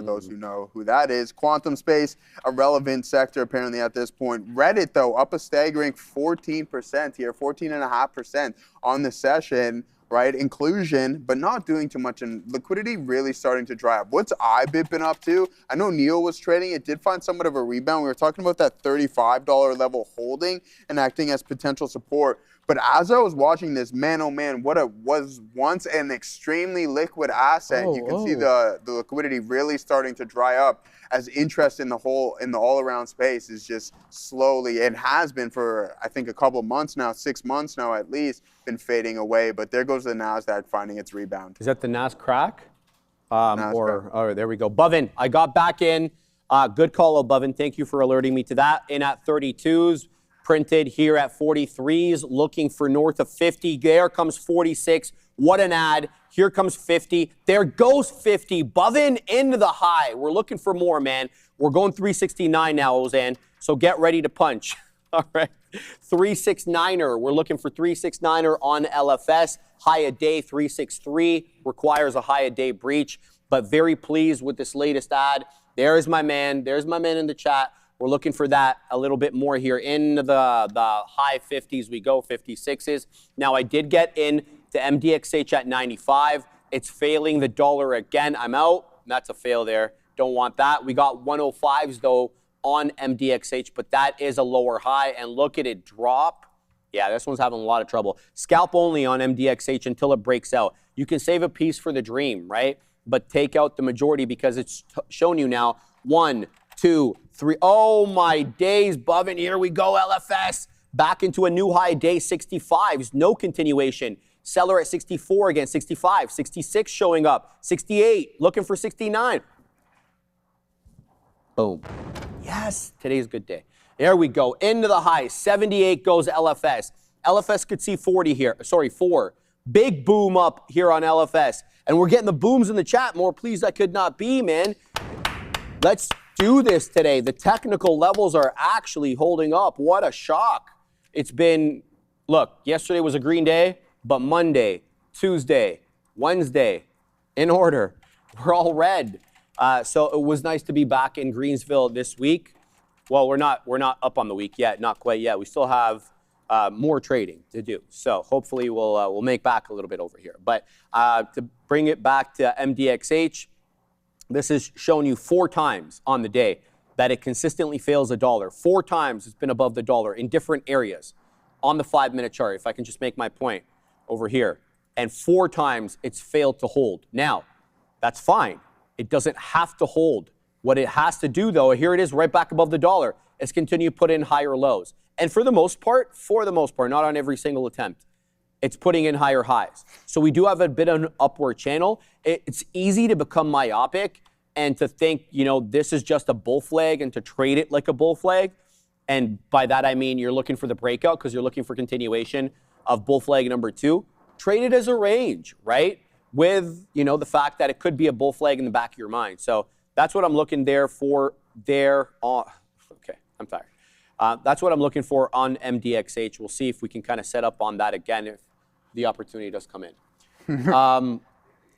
those who know who that is. Quantum space, a relevant sector apparently at this point. Reddit though, up a staggering 14% here, 14.5% on the session. Right, inclusion, but not doing too much, and liquidity really starting to dry up. What's IBIT been up to? I know Neil was trading. It did find somewhat of a rebound. We were talking about that $35 level holding and acting as potential support. But as I was watching this, man, oh man, what it was once an extremely liquid asset. You can see the liquidity really starting to dry up as interest in the all-around space is just slowly, and has been for, I think, a couple of months now, 6 months now at least, been fading away. But there goes the NASDAQ finding its rebound. Is that the NAS crack? There we go. Bovin, I got back in. Good call, Bovin. Thank you for alerting me to that. In at 32s. Printed here at 43s, looking for north of 50. There comes 46. What an ad. Here comes 50. There goes 50. Bovin into the high. We're looking for more, man. We're going 369 now, Ozan. So get ready to punch. All right. 369er. We're looking for 369er on LFS. High a day 363 requires a high a day breach. But very pleased with this latest ad. There's my man. There's my man in the chat. We're looking for that a little bit more here. In the high 50s we go, 56s. Now, I did get in to MDXH at 95. It's failing the dollar again. I'm out. That's a fail there. Don't want that. We got 105s, though, on MDXH, but that is a lower high. And look at it drop. Yeah, this one's having a lot of trouble. Scalp only on MDXH until it breaks out. You can save a piece for the dream, right? But take out the majority because it's shown you now 1, 2, 3. Oh my days, Bovin. Here we go, LFS. Back into a new high day, 65s. No continuation. Seller at 64 again, 65. 66 showing up. 68, looking for 69. Boom. Yes, today's a good day. There we go. Into the high. 78 goes LFS. LFS could see 40 here. Sorry, 4. Big boom up here on LFS. And we're getting the booms in the chat. More pleased I could not be, man. Let's do this today. The technical levels are actually holding up. What a shock. It's been, look, yesterday was a green day, but Monday, Tuesday, Wednesday, in order, we're all red. So it was nice to be back in Greensville this week. Well, we're not up on the week yet, not quite yet. We still have more trading to do. So hopefully we'll make back a little bit over here. But to bring it back to MDXH, this has shown you 4 times on the day that it consistently fails $1. 4 times it's been above the dollar in different areas on the 5-minute chart, if I can just make my point over here. And 4 times it's failed to hold. Now, that's fine. It doesn't have to hold. What it has to do, though, here it is right back above the dollar, is continue to put in higher lows. And for the most part, not on every single attempt, it's putting in higher highs. So we do have a bit of an upward channel. It's easy to become myopic and to think, this is just a bull flag and to trade it like a bull flag. And by that, I mean you're looking for the breakout because you're looking for continuation of bull flag number 2. Trade it as a range, right? With, the fact that it could be a bull flag in the back of your mind. So that's what I'm looking for there. Okay, I'm tired. That's what I'm looking for on MDXH. We'll see if we can kind of set up on that again if the opportunity does come in.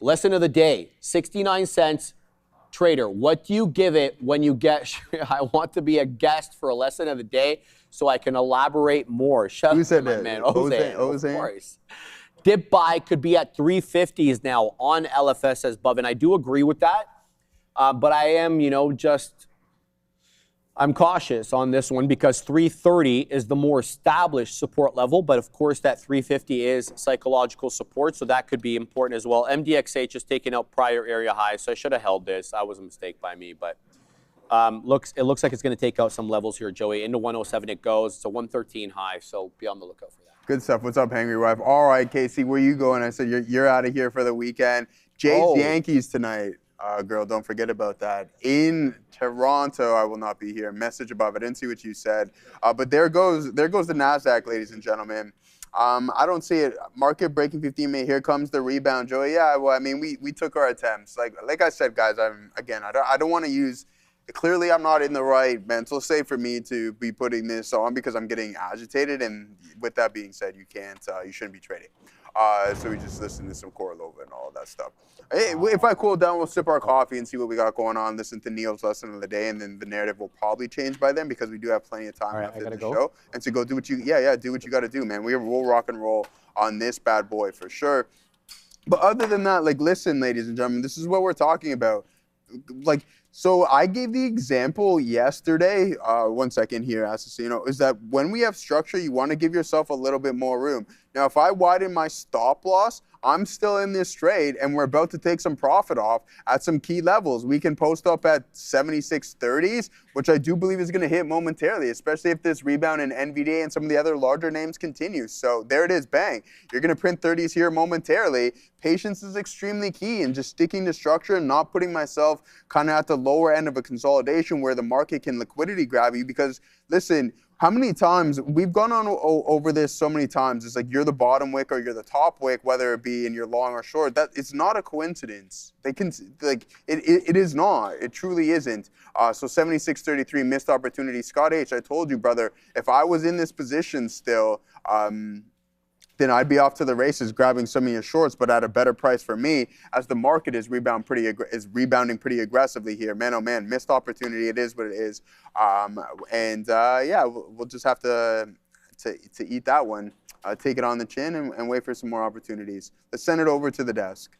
Lesson of the day, 69 cents. Trader, what do you give it when you get, I want to be a guest for a lesson of the day so I can elaborate more. Who said that? Man, Jose. Of course. Dip buy could be at 350s now on LFS as above, and I do agree with that. But I am, I'm cautious on this one because 330 is the more established support level, but of course that 350 is psychological support, so that could be important as well. MDXH has taken out prior area highs, so I should have held this. That was a mistake by me, but it looks like it's going to take out some levels here, Joey. Into 107 it goes. It's a 113 high, so be on the lookout for that. Good stuff. What's up, Hangry Wife? All right, Casey, where you going? I said you're out of here for the weekend. Jays Yankees tonight. Girl, don't forget about that. In Toronto, I will not be here. Message above. I didn't see what you said. But there goes the NASDAQ, ladies and gentlemen. I don't see it. Market breaking 15-minute. Here comes the rebound, Joey. Yeah, well, I mean, we took our attempts. Like I said, guys, I don't want to use. Clearly, I'm not in the right mental state for me to be putting this on because I'm getting agitated. And with that being said, you shouldn't be trading. So we just listen to some Corlova and all that stuff. Hey, if I cool down, we'll sip our coffee and see what we got going on. Listen to Neil's lesson of the day, and then the narrative will probably change by then because we do have plenty of time left in the show. And to go do what you, do what you got to do, man. We'll rock and roll on this bad boy for sure. But other than that, listen, ladies and gentlemen, this is what we're talking about. So I gave the example yesterday, 1 second here, Assassino, is that when we have structure, you want to give yourself a little bit more room. Now, if I widen my stop loss, I'm still in this trade, and we're about to take some profit off at some key levels. We can post up at 76.30s, which I do believe is going to hit momentarily, especially if this rebound in NVDA and some of the other larger names continues. So there it is, bang. You're going to print 30s here momentarily. Patience is extremely key, and just sticking to structure and not putting myself kind of at the lower end of a consolidation where the market can liquidity grab you. Because, listen, how many times we've gone on over this so many times. It's like you're the bottom wick or you're the top wick, whether it be in your long or short. That it's not a coincidence. They can it is not. It truly isn't. So 76.33 missed opportunity. Scott H, I told you, brother, if I was in this position still, then I'd be off to the races grabbing some of your shorts, but at a better price for me, as the market is rebounding pretty aggressively here. Man, oh man, missed opportunity. It is what it is. We'll just have to eat that one, take it on the chin, and wait for some more opportunities. Let's send it over to the desk.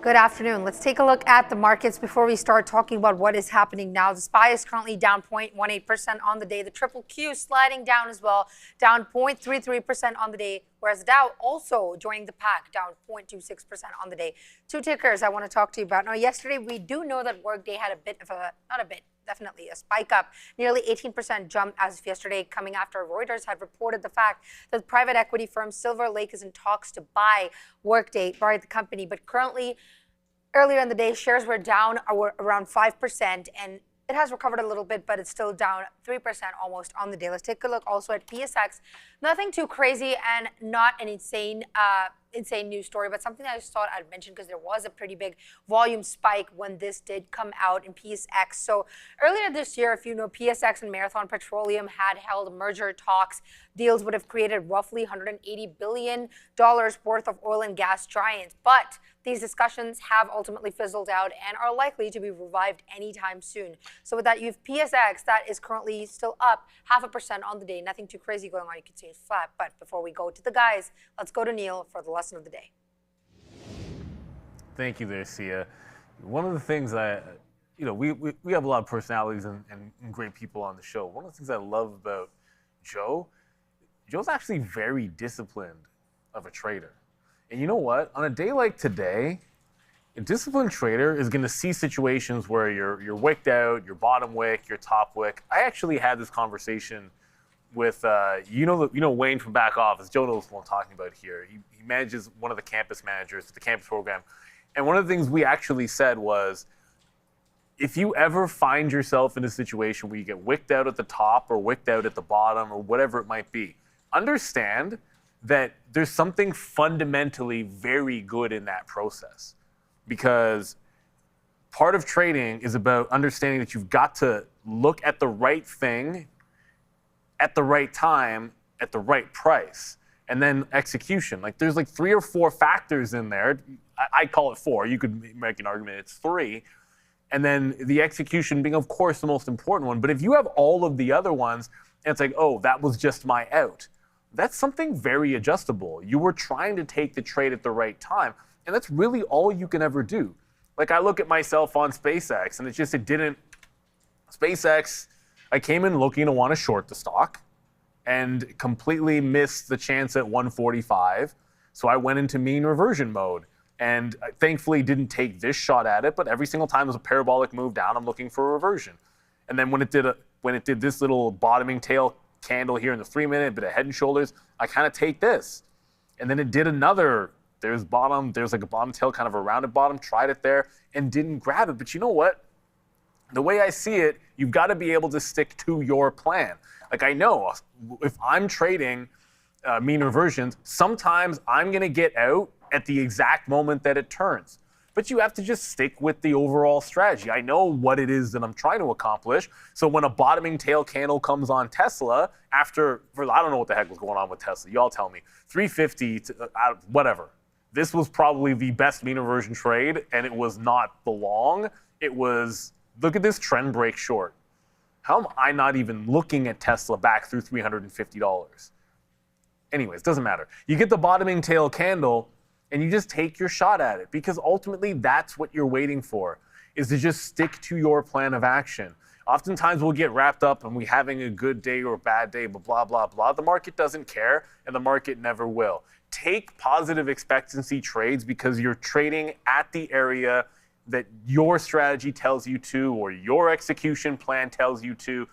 Good afternoon. Let's take a look at the markets before we start talking about what is happening now. The SPY is currently down 0.18% on the day. The triple Q sliding down as well, down 0.33% on the day, whereas the Dow also joining the pack, down 0.26% on the day. 2 tickers I want to talk to you about. Now, yesterday, we do know that Workday had a bit of a, not a bit, definitely a spike up, nearly 18% jump as of yesterday, coming after Reuters had reported the fact that private equity firm Silver Lake is in talks to buy Workday, buy the company. But currently, earlier in the day, shares were down around 5%, and it has recovered a little bit, but it's still down 3% almost on the day. Let's take a look also at PSX. Nothing too crazy and not an insane news story, but something I just thought I'd mention because there was a pretty big volume spike when this did come out in PSX. So earlier this year, if you know, PSX and Marathon Petroleum had held merger talks. Deals would have created roughly $180 billion worth of oil and gas giants. But these discussions have ultimately fizzled out and are likely to be revived anytime soon. So with that, you have PSX that is currently still up 0.5% on the day. Nothing too crazy going on. You can see it's flat. But before we go to the guys, let's go to Neil for the lesson of the day. Thank you there, Sia. One of the things we have a lot of personalities and great people on the show. One of the things I love about Joe's actually very disciplined of a trader. And you know what? On a day like today, a disciplined trader is going to see situations where you're wicked out, you're bottom wick, you're top wick. I actually had this conversation with Wayne from back office. Joe knows what I'm talking about here. He manages one of the campus managers, the campus program. And one of the things we actually said was, if you ever find yourself in a situation where you get wicked out at the top or wicked out at the bottom or whatever it might be, understand that there's something fundamentally very good in that process. Because part of trading is about understanding that you've got to look at the right thing at the right time at the right price. And then execution. Like there's like 3 or 4 factors in there. I call it 4. You could make an argument it's 3. And then the execution being, of course, the most important one. But if you have all of the other ones, and it's like, oh, that was just my out. That's something very adjustable. You were trying to take the trade at the right time. And that's really all you can ever do. Like I look at myself on SpaceX, and SpaceX, I came in looking to want to short the stock and completely missed the chance at 145. So I went into mean reversion mode. And I thankfully didn't take this shot at it, but every single time there's a parabolic move down, I'm looking for a reversion. And then when it did this little bottoming tail candle here in the 3-minute, bit of head and shoulders, I kind of take this. And then it did another, there's like a bottom tail, kind of a rounded bottom, tried it there and didn't grab it. But you know what? The way I see it, you've got to be able to stick to your plan. Like I know if I'm trading mean reversions, sometimes I'm going to get out at the exact moment that it turns. But you have to just stick with the overall strategy. I know what it is that I'm trying to accomplish. So when a bottoming tail candle comes on Tesla, I don't know what the heck was going on with Tesla. Y'all tell me. 350 to whatever. This was probably the best mean reversion trade, and it was not the long. It was, look at this trend break short. How am I not even looking at Tesla back through $350? Anyways, doesn't matter. You get the bottoming tail candle, and you just take your shot at it, because ultimately that's what you're waiting for, is to just stick to your plan of action. Oftentimes we'll get wrapped up and we having a good day or a bad day, but blah, blah, blah. The market doesn't care, and the market never will. Take positive expectancy trades because you're trading at the area that your strategy tells you to, or your execution plan tells you to,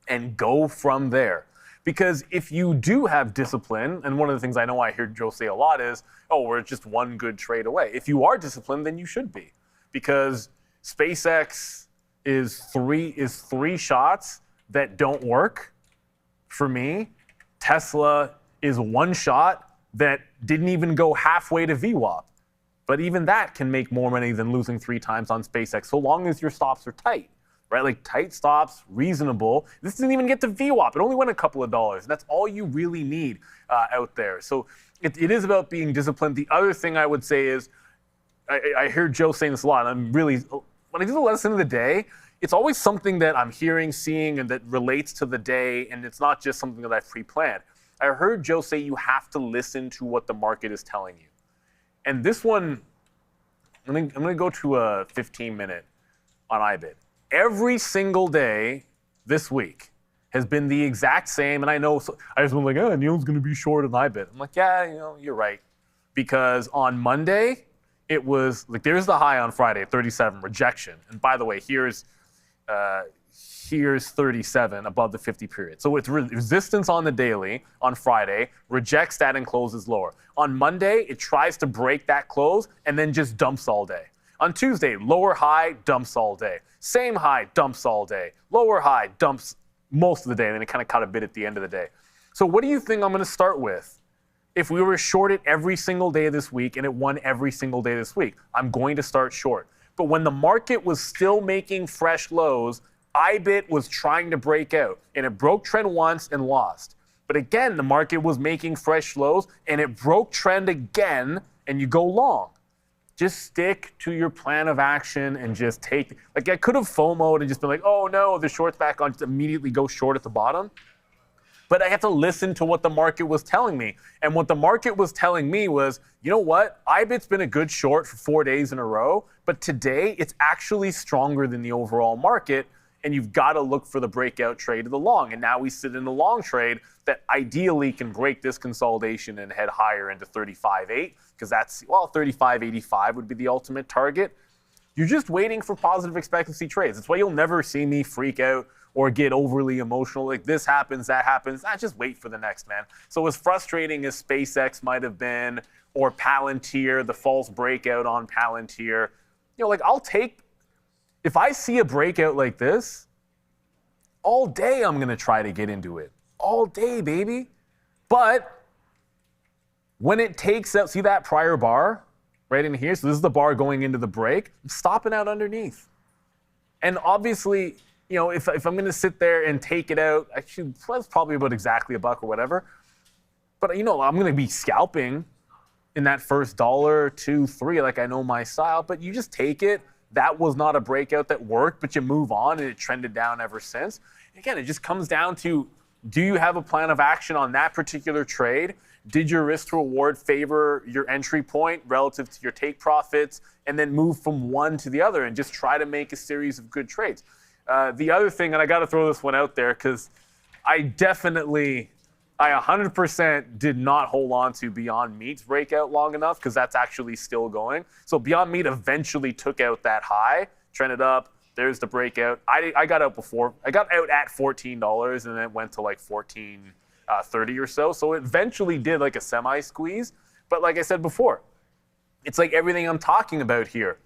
and go from there. Because if you do have discipline, and one of the things I know I hear Joe say a lot is, oh, we're just one good trade away. If you are disciplined, then you should be. Because SpaceX is three shots that don't work for me. Tesla is 1 shot that didn't even go halfway to VWAP. But even that can make more money than losing 3 times on SpaceX, so long as your stops are tight. Right, like tight stops, reasonable. This didn't even get to VWAP. It only went a couple of dollars. And that's all you really need out there. So it is about being disciplined. The other thing I would say is, I hear Joe saying this a lot. When I do the lesson of the day, it's always something that I'm hearing, seeing, and that relates to the day. And it's not just something that I've pre-planned. I heard Joe say you have to listen to what the market is telling you. And this one, I'm going to go to a 15-minute on IBIT. Every single day this week has been the exact same. And I know, I just went like, oh, Neil's going to be short on IBIT. I'm like, yeah, you're right. Because on Monday, it was, like, there's the high on Friday, 37, rejection. And by the way, here's 37 above the 50 period. So it's resistance on the daily on Friday, rejects that and closes lower. On Monday, it tries to break that close and then just dumps all day. On Tuesday, lower high, dumps all day. Same high, dumps all day. Lower high, dumps most of the day, and then it kind of caught a bit at the end of the day. So what do you think I'm going to start with? If we were short it every single day this week and it won every single day this week, I'm going to start short. But when the market was still making fresh lows, IBIT was trying to break out, and it broke trend once and lost. But again, the market was making fresh lows, and it broke trend again, and you go long. Just stick to your plan of action and just take, like I could have FOMO'd and just been like, oh no, the short's back on, just immediately go short at the bottom. But I have to listen to what the market was telling me. And what the market was telling me was, you know what? IBIT's been a good short for 4 days in a row, but today it's actually stronger than the overall market, and you've got to look for the breakout trade to the long. And now we sit in the long trade that ideally can break this consolidation and head higher into 35.8, because that's, well, 35.85 would be the ultimate target. You're just waiting for positive expectancy trades. That's why you'll never see me freak out or get overly emotional, like this happens, that happens. Just wait for the next, man. So as frustrating as SpaceX might have been, or Palantir, the false breakout on Palantir, like I'll take, if I see a breakout like this, all day I'm gonna try to get into it. All day, baby. But when it takes out, see that prior bar right in here? So this is the bar going into the break. I'm stopping out underneath. And obviously, if I'm going to sit there and take it out, actually, that's probably about exactly $1 or whatever. But, I'm going to be scalping in that first $1, $2, $3, like I know my style. But you just take it. That was not a breakout that worked, but you move on, and it trended down ever since. Again, it just comes down to, do you have a plan of action on that particular trade? Did your risk to reward favor your entry point relative to your take profits, and then move from one to the other and just try to make a series of good trades? The other thing, and I got to throw this one out there because I 100% did not hold on to Beyond Meat's breakout long enough, because that's actually still going. So Beyond Meat eventually took out that high, trended up. There's the breakout. I got out before. I got out at $14, and then it went to like $14.30 or so. So it eventually did like a semi-squeeze. But like I said before, it's like everything I'm talking about here.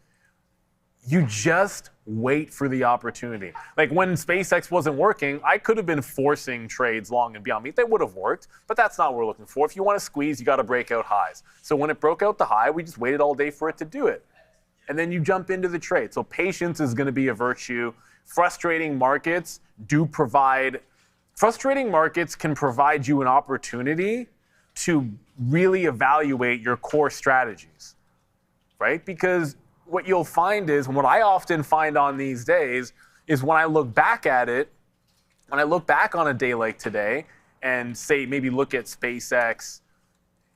You just wait for the opportunity. Like when SpaceX wasn't working, I could have been forcing trades long and Beyond Meat. They would have worked, but that's not what we're looking for. If you want to squeeze, you got to break out highs. So when it broke out the high, we just waited all day for it to do it. And then you jump into the trade. So patience is going to be a virtue. Frustrating markets can provide you an opportunity to really evaluate your core strategies, right? Because what you'll find is, and what I often find on these days, is when I look back at it, when I look back on a day like today and say, maybe look at SpaceX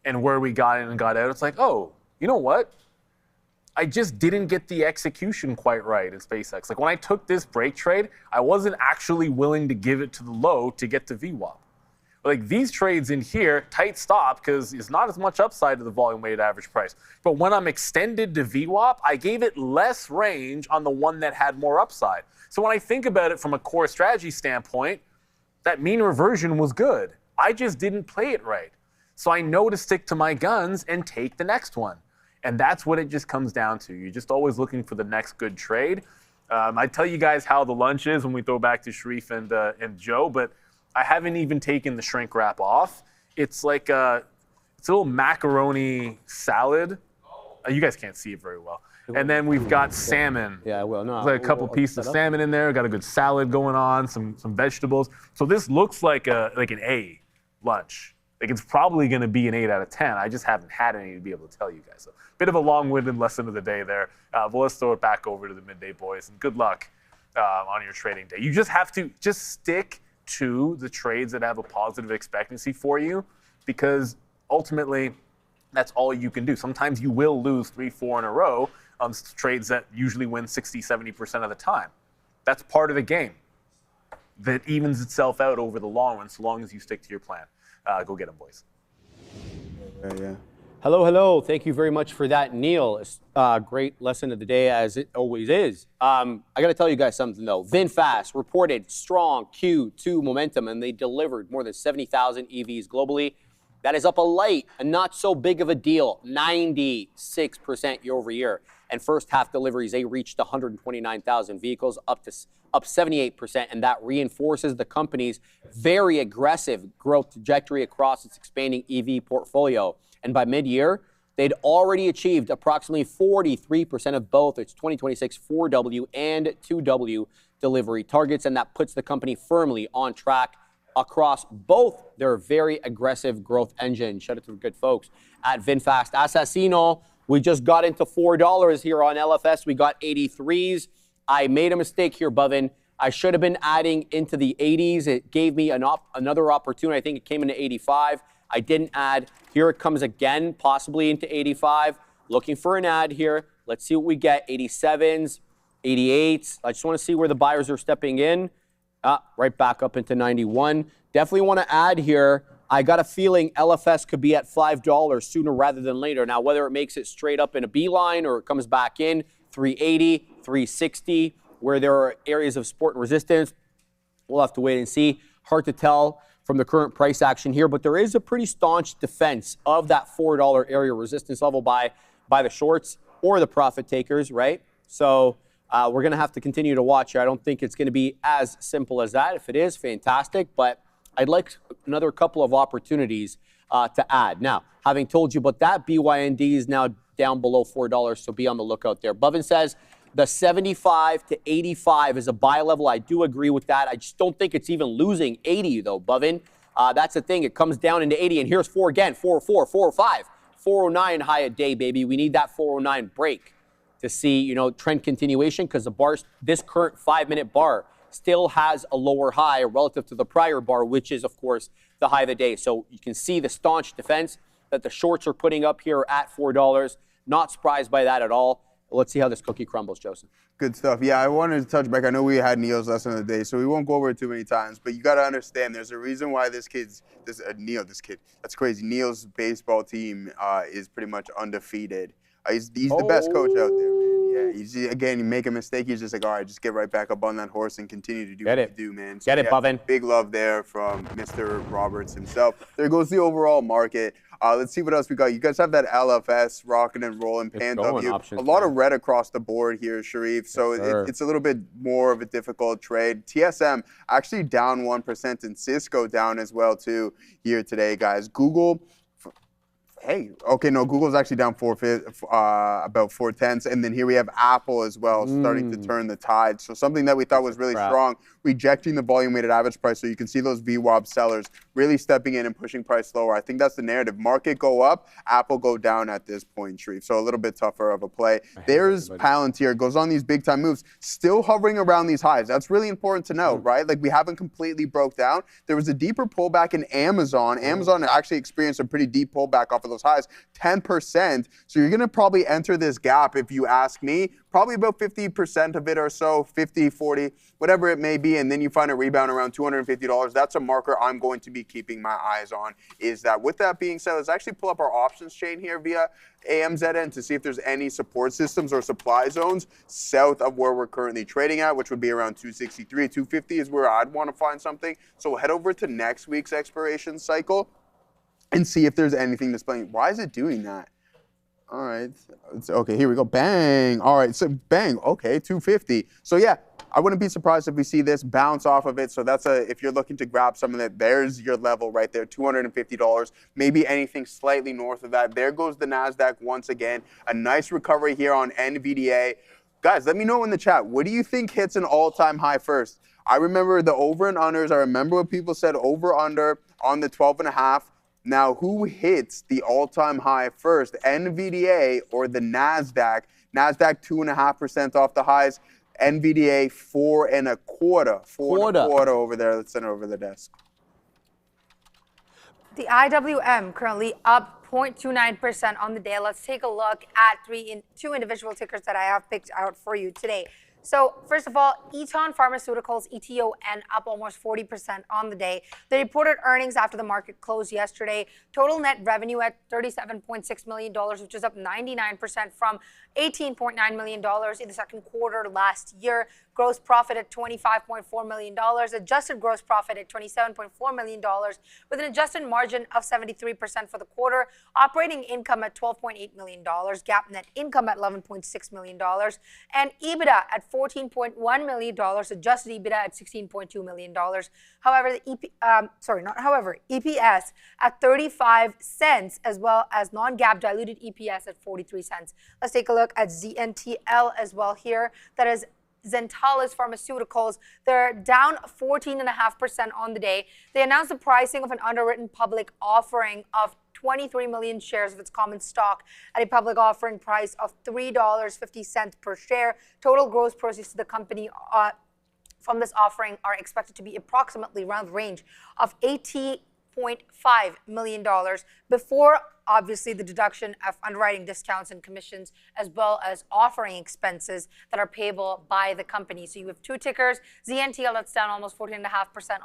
and where we got in and got out, it's like, oh, you know what? I just didn't get the execution quite right in SpaceX. Like when I took this break trade, I wasn't actually willing to give it to the low to get to VWAP. Like these trades in here, tight stop, because it's not as much upside to the volume weighted average price. But when I'm extended to VWAP, I gave it less range on the one that had more upside. So when I think about it from a core strategy standpoint, that mean reversion was good. I just didn't play it right. So I know to stick to my guns and take the next one. And that's what it just comes down to. You're just always looking for the next good trade. I tell you guys how the lunch is when we throw back to Sharif and Joe, but I haven't even taken the shrink wrap off. It's like it's a little macaroni salad. You guys can't see it very well. And then we've got salmon. Yeah, well, no. There's like a couple pieces of salmon in there. Got a good salad going on, some vegetables. So this looks like an A lunch. Like it's probably going to be an 8 out of 10. I just haven't had any to be able to tell you guys. So bit of a long-winded lesson of the day there. But let's throw it back over to the Midday boys, and good luck on your trading day. You just have to stick to the trades that have a positive expectancy for you, because ultimately that's all you can do. Sometimes you will lose 3-4 in a row on trades that usually win 60-70% of the time. That's part of the game that evens itself out over the long run, so long as you stick to your plan. Go get them, boys. Yeah. Hello. Thank you very much for that, Neil. Great lesson of the day, as it always is. I got to tell you guys something, though. VinFast reported strong Q2 momentum, and they delivered more than 70,000 EVs globally. That is up a light, and not so big of a deal, 96% year over year. And first half deliveries, they reached 129,000 vehicles, up 78%, and that reinforces the company's very aggressive growth trajectory across its expanding EV portfolio. And by mid-year, they'd already achieved approximately 43% of both its 2026 4W and 2W delivery targets, and that puts the company firmly on track across both their very aggressive growth engine. Shout out to the good folks at VinFast Assassino. We just got into $4 here on LFS. We got 83s. I made a mistake here, Bovin. I should have been adding into the 80s. It gave me another opportunity. I think it came into 85. I didn't add. Here it comes again, possibly into 85. Looking for an add here. Let's see what we get. 87s, 88s. I just want to see where the buyers are stepping in. Right back up into 91. Definitely want to add here. I got a feeling LFS could be at $5 sooner rather than later. Now, whether it makes it straight up in a beeline or it comes back in, 380, 360, where there are areas of support and resistance, we'll have to wait and see. Hard to tell from the current price action here, but there is a pretty staunch defense of that $4 area resistance level by the shorts or the profit takers, right? So we're going to have to continue to watch here. I don't think it's going to be as simple as that. If it is, fantastic, but I'd like another couple of opportunities to add. Now, having told you about that, BYND is now down below $4, so be on the lookout there. Bovin says the 75 to 85 is a buy level. I do agree with that. I just don't think it's even losing 80, though, Bovin. That's the thing. It comes down into 80, and here's 4 again, 404, 405, 409 high a day, baby. We need that 409 break to see, trend continuation, because the bar, this current 5-minute bar still has a lower high relative to the prior bar, which is, of course, the high of the day. So you can see the staunch defense that the shorts are putting up here at $4. Not surprised by that at all. Let's see how this cookie crumbles, Joseph. Good stuff. Yeah, I wanted to touch back. I know we had Neil's lesson of the day, so we won't go over it too many times, but you got to understand there's a reason why this kid, that's crazy. Neil's baseball team is pretty much undefeated. He's the best coach out there, man. Yeah, again, you make a mistake, he's just like, all right, just get right back up on that horse and continue to do what you do, man. So, Get it, Bovin. Big love there from Mr. Roberts himself. There goes the overall market. Let's see what else we got. You guys have that LFS rocking and rolling, Pan W. A lot of red across the board here, Sharif. So it's a little bit more of a difficult trade. TSM actually down 1%, and Cisco down as well too here today, guys. Google. Google's actually down about 4/10, and then here we have Apple as well, starting to turn the tide. So something that we thought was really strong, rejecting the volume-weighted average price. So you can see those VWAP sellers really stepping in and pushing price lower. I think that's the narrative. Market go up, Apple go down at this point, Sharif. So a little bit tougher of a play. There's Palantir, goes on these big-time moves, still hovering around these highs. That's really important to note, right? Like, we haven't completely broke down. There was a deeper pullback in Amazon. Amazon actually experienced a pretty deep pullback off of those highs, 10%. So you're going to probably enter this gap, if you ask me, probably about 50% of it or so, 50, 40, whatever it may be, and then you find a rebound around $250. That's a marker I'm going to be keeping my eyes on. Is that, with that being said, let's actually pull up our options chain here via AMZN to see if there's any support systems or supply zones south of where we're currently trading at, which would be around 263, 250 is where I'd want to find something. So we'll head over to next week's expiration cycle and see if there's anything displaying. Why is it doing that? All right. Okay, here we go. Bang. All right, so bang. Okay, 250. So yeah, I wouldn't be surprised if we see this bounce off of it. So that's if you're looking to grab some of that, there's your level right there, $250. Maybe anything slightly north of that. There goes the NASDAQ once again. A nice recovery here on NVDA. Guys, let me know in the chat. What do you think hits an all-time high first? I remember the over and unders. I remember what people said over under on the 12.5. Now, who hits the all-time high first, NVDA or the NASDAQ? NASDAQ 2.5% off the highs. NVDA 4.25. 4.25 over there. Let's send it over the desk. The IWM currently up 0.29% on the day. Let's take a look at two individual tickers that I have picked out for you today. So first of all, Eton Pharmaceuticals, ETON, up almost 40% on the day. They reported earnings after the market closed yesterday. Total net revenue at $37.6 million, which is up 99% from $18.9 million in the second quarter last year. gross profit at $25.4 million, adjusted gross profit at $27.4 million, with an adjusted margin of 73% for the quarter, operating income at $12.8 million, GAAP net income at $11.6 million, and EBITDA at $14.1 million, adjusted EBITDA at $16.2 million. However, EPS at 35 cents, as well as non-GAAP diluted EPS at 43 cents. Let's take a look at ZNTL as well here. That is Zentalis Pharmaceuticals. They're down 14.5% on the day. They announced the pricing of an underwritten public offering of 23 million shares of its common stock at a public offering price of $3.50 per share. Total gross proceeds to the company from this offering are expected to be approximately around the range of $80.5 million before obviously the deduction of underwriting discounts and commissions, as well as offering expenses that are payable by the company. So you have two tickers, ZNTL that's down almost 14.5%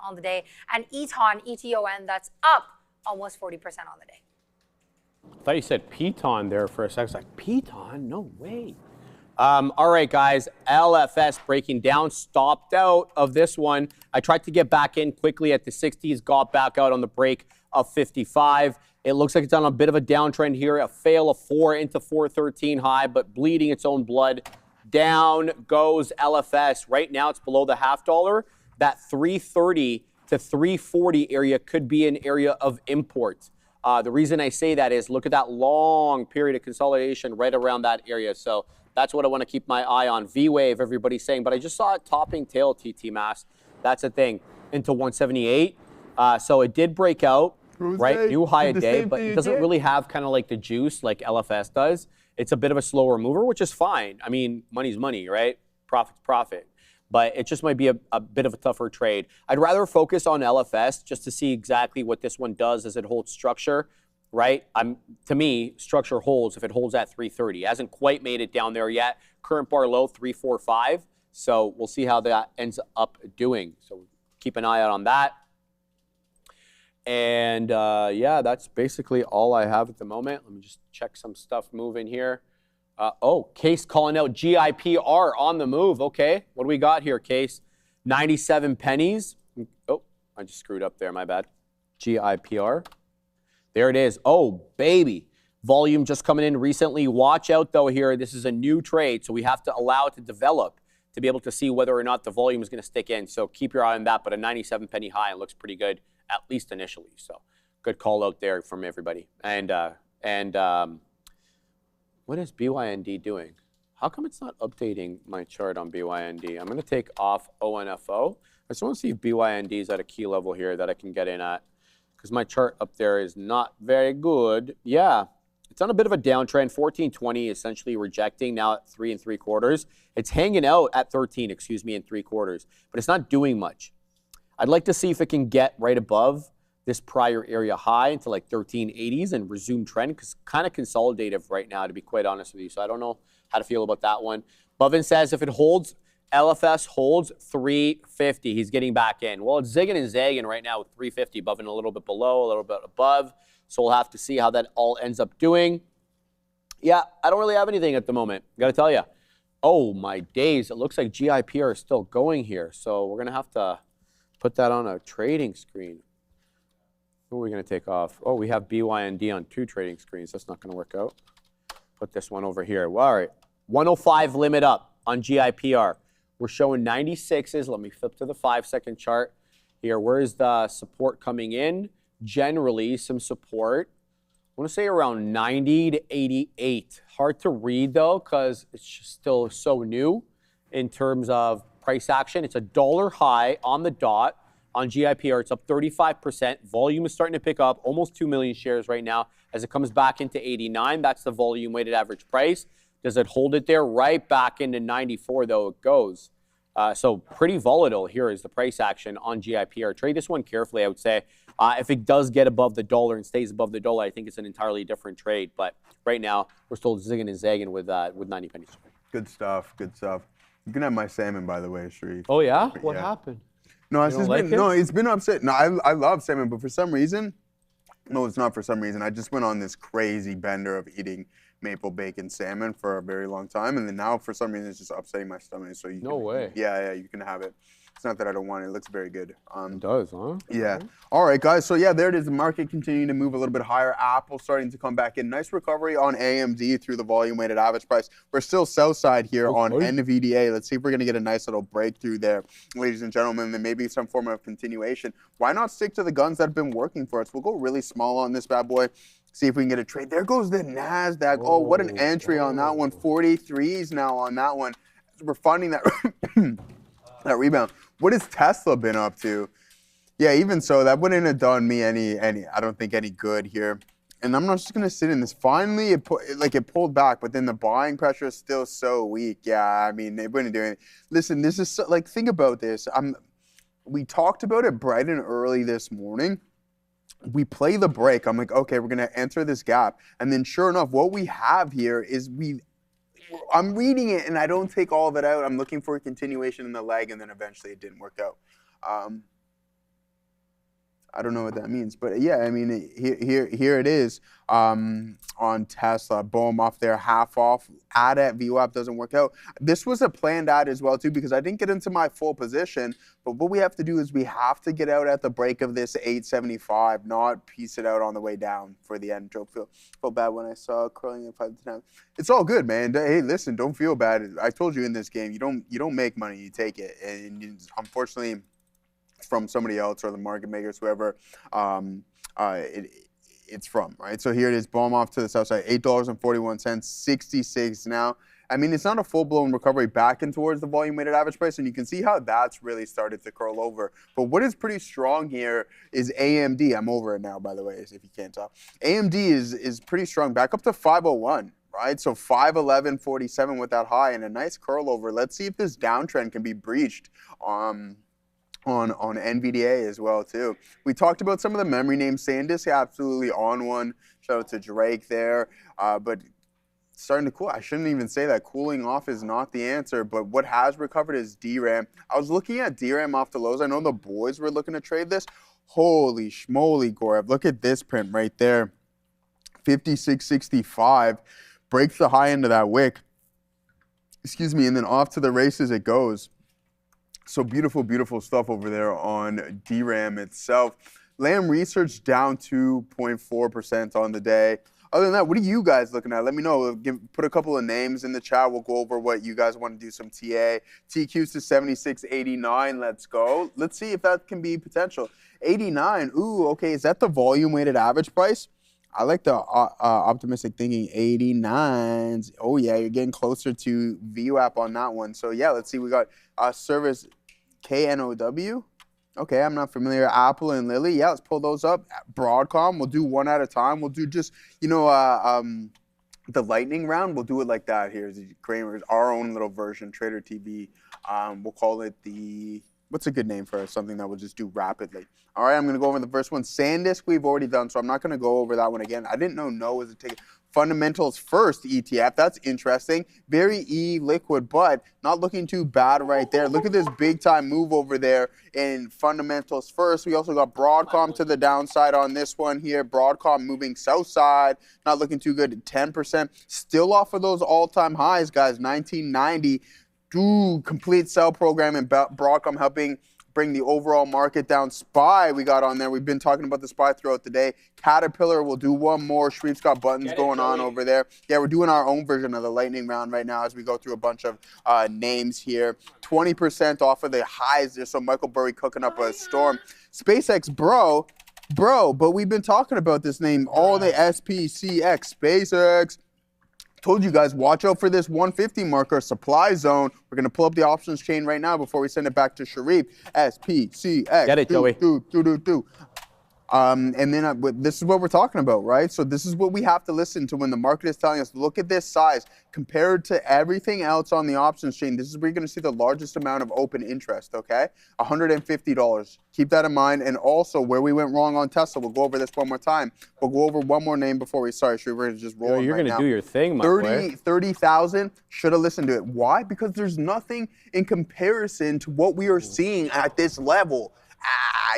on the day, and ETON, ETON, that's up almost 40% on the day. I thought you said Piton there for a second. I was like, Piton? No way. All right, guys, LFS breaking down, stopped out of this one. I tried to get back in quickly at the 60s, got back out on the break of 55. It looks like it's on a bit of a downtrend here, a fail of 4 into 413 high, but bleeding its own blood. Down goes LFS. Right now, it's below the $0.5. That 330 to 340 area could be an area of import. The reason I say that is look at that long period of consolidation right around that area. So that's what I want to keep my eye on. V-wave, everybody's saying, but I just saw it topping tail TT mass. That's a thing into 178. So it did break out, right? New high a day, but it doesn't really have kind of like the juice like LFS does. It's a bit of a slower mover, which is fine. I mean, money's money, right? Profit's profit. But it just might be a bit of a tougher trade. I'd rather focus on LFS just to see exactly what this one does as it holds structure, right? To me, structure holds if it holds at 330. It hasn't quite made it down there yet. Current bar low, 345. So we'll see how that ends up doing. So keep an eye out on that. And yeah, that's basically all I have at the moment. Let me just check some stuff moving here. Case calling out GIPR on the move. Okay, what do we got here, Case? 97 pennies. Oh, I just screwed up there, my bad. GIPR. There it is. Oh, baby. Volume just coming in recently. Watch out, though, here. This is a new trade, so we have to allow it to develop to be able to see whether or not the volume is going to stick in. So keep your eye on that, but a 97 penny high, it looks pretty good, at least initially. So good call out there from everybody. And what is BYND doing? How come it's not updating my chart on BYND? I'm going to take off ONFO. I just want to see if BYND is at a key level here that I can get in at, because my chart up there is not very good. Yeah, it's on a bit of a downtrend. 1420 essentially rejecting now at 3 3/4. It's hanging out at 13, and 3/4, but it's not doing much. I'd like to see if it can get right above this prior area high into like 1380s and resume trend, because kind of consolidative right now, to be quite honest with you. So I don't know how to feel about that one. Bovin says if it holds, LFS holds 350. He's getting back in. Well, it's zigging and zagging right now with 350. Bovin a little bit below, a little bit above. So we'll have to see how that all ends up doing. Yeah, I don't really have anything at the moment. Got to tell you. Oh, my days. It looks like GIPR is still going here. So we're going to have to put that on a trading screen. What are we going to take off? Oh, we have BYND on 2 trading screens. That's not going to work out. Put this one over here. Well, all right. 105 limit up on GIPR. We're showing 96s. Let me flip to the 5-second chart here. Where is the support coming in? Generally, some support. I want to say around 90 to 88. Hard to read, though, because it's just still so new in terms of price action. It's $1 high on the dot. On GIPR, it's up 35%. Volume is starting to pick up, almost 2 million shares right now. As it comes back into 89, that's the volume weighted average price. Does it hold it there? Right back into 94, though, it goes. So pretty volatile here is the price action on GIPR. Trade this one carefully, I would say. If it does get above the dollar and stays above the dollar, I think it's an entirely different trade. But right now, we're still zigging and zagging with 90 pennies. Good stuff, good stuff. You can have my salmon, by the way, Sharif. Oh, yeah? What happened? No, it's been upset. No, I love salmon, but for some reason, no, it's not for some reason. I just went on this crazy bender of eating maple bacon salmon for a very long time, and then now for some reason it's just upsetting my stomach. So you way. Yeah, you can have it. It's not that I don't want it. It looks very good. It does, huh? Yeah. Okay. All right, guys. So yeah, there it is. The market continuing to move a little bit higher. Apple starting to come back in. Nice recovery on AMD through the volume-weighted average price. We're still sell side here on NVDA. Let's see if we're going to get a nice little breakthrough there, ladies and gentlemen, and maybe some form of continuation. Why not stick to the guns that have been working for us? We'll go really small on this bad boy. See if we can get a trade. There goes the NASDAQ. Oh, what an entry on that one. 43s now on that one. We're finding that that rebound. What has Tesla been up to? Yeah, even so, that wouldn't have done me any I don't think any good here. And I'm not just gonna sit in this. Finally, it pulled back, but then the buying pressure is still so weak. Yeah, I mean, it wouldn't do anything. Listen, this is so, think about this. We talked about it bright and early this morning. We play the break. I'm like, okay, we're gonna enter this gap, and then sure enough, what we have here is I'm reading it and I don't take all of it out. I'm looking for a continuation in the leg, and then eventually it didn't work out. I don't know what that means, but yeah, I mean, here it is on Tesla. Boom, off there, half off. Add at VWAP doesn't work out. This was a planned ad as well too, because I didn't get into my full position. But what we have to do is we have to get out at the break of this 875, not piece it out on the way down for the end. Don't feel bad when I saw curling at 5 to 10. It's all good, man. Hey, listen, don't feel bad. I told you in this game, you don't make money, you take it, and unfortunately, from somebody else or the market makers, whoever it's from, right? So here it is, bomb off to the south side, $8.41, 66 now. I mean, it's not a full-blown recovery back in towards the volume-weighted average price, and you can see how that's really started to curl over. But what is pretty strong here is AMD. I'm over it now, by the way, if you can't tell. AMD is pretty strong, back up to 501. Right, so 511.47 with that high and a nice curl over. Let's see if this downtrend can be breached on NVDA as well too. We talked about some of the memory names. SanDisk absolutely on one. Shout out to Drake there. But starting to cool. I shouldn't even say that. Cooling off is not the answer, but what has recovered is DRAM. I was looking at DRAM off the lows. I know the boys were looking to trade this. Holy schmoly, Gorev. Look at this print right there. 56.65. Breaks the high end of that wick. Excuse me, and then off to the races it goes. So beautiful, beautiful stuff over there on DRAM itself. Lam Research down 2.4% on the day. Other than that, what are you guys looking at? Let me know. Put a couple of names in the chat. We'll go over what you guys want to do some TA. TQs to 76.89. Let's go. Let's see if that can be potential. 89. Ooh, okay. Is that the volume weighted average price? I like the optimistic thinking. 89s. Oh, yeah. You're getting closer to VWAP on that one. So, yeah, let's see. We got service KNOW. Okay, I'm not familiar. Apple and Lily. Yeah, let's pull those up. Broadcom, we'll do one at a time. We'll do just, the lightning round. We'll do it like that. Here's Kramer's, our own little version, Trader TV. We'll call it what's a good name for something that we'll just do rapidly? All right, I'm going to go over the first one. SanDisk we've already done, so I'm not going to go over that one again. I didn't know no was a ticket. Fundamentals first ETF. That's interesting. Very liquid, but not looking too bad right there. Look at this big time move over there in fundamentals first. We also got Broadcom to the downside on this one here. Broadcom moving south side. Not looking too good. 10%. Still off of those all-time highs, guys. 1990. Complete sell program and Broadcom helping bring the overall market down. SPY we got on there. We've been talking about the SPY throughout the day. Caterpillar, we'll do one more. Shreve's got buttons going on over there. Yeah, we're doing our own version of the lightning round right now as we go through a bunch of names here. 20% off of the highs there. So Michael Burry cooking up a storm. SpaceX, bro, but we've been talking about this name all the SPCX, SpaceX. Told you guys, watch out for this 150 marker, supply zone. We're going to pull up the options chain right now before we send it back to Sharif. SPCX. Get it, Joey. And then this is what we're talking about, right? So this is what we have to listen to when the market is telling us, look at this size. Compared to everything else on the options chain, this is where you're going to see the largest amount of open interest, okay? $150. Keep that in mind. And also, where we went wrong on Tesla, we'll go over this one more time. We'll go over one more name before we start. We're going to just roll You're right going to do your thing, my boy. 30,000. Should have listened to it. Why? Because there's nothing in comparison to what we are seeing at this level.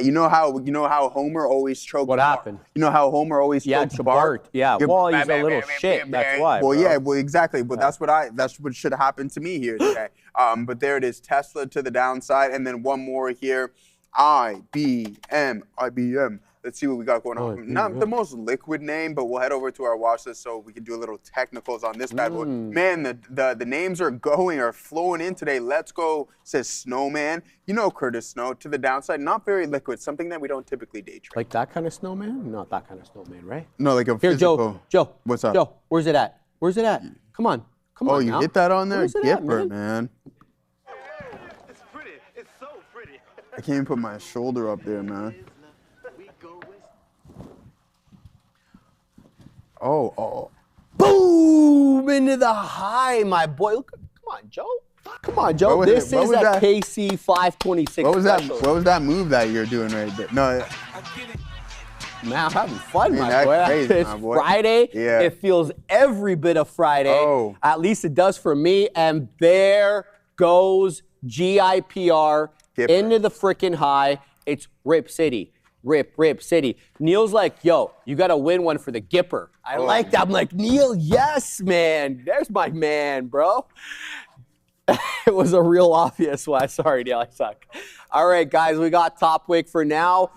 You know how Homer always choked. What happened? You know how Homer always choked Bart? Yeah. Well, he's a little shit. That's why. Well, bro. yeah. Well, exactly. But that's what should have happened to me here today. But there it is. Tesla to the downside, and then one more here. IBM. Let's see what we got going on. Not the most liquid name, but we'll head over to our watch list so we can do a little technicals on this bad boy. Man, the names are flowing in today. Let's go, says Snowman. You know Curtis Snow to the downside. Not very liquid, something that we don't typically day trade. Like that kind of snowman? Not that kind of snowman, right? No, like a Here, physical. Joe. What's up? Joe, where's it at? Where's it at? Come on. Oh, you now. hit that on there? Where's it at, Gipper, man. It's pretty. It's so pretty. I can't even put my shoulder up there, man. Oh. Boom! Into the high, my boy. Look, come on, Joe. Come on, Joe. This is a KC 526 What was that? special. What was that move that you're doing right there? No. Man, I'm having fun, my that's boy. crazy, It's my boy. Friday. Yeah. It feels every bit of Friday. Oh. At least it does for me. And there goes GIPR Gipper. into the freaking high. It's Rip City. Rip City. Neil's like, yo, you got to win one for the Gipper. I like that. I'm like, Neil, yes, man. There's my man, bro. It was a real obvious one. Sorry, Neil, I suck. All right, guys, we got top wick for now.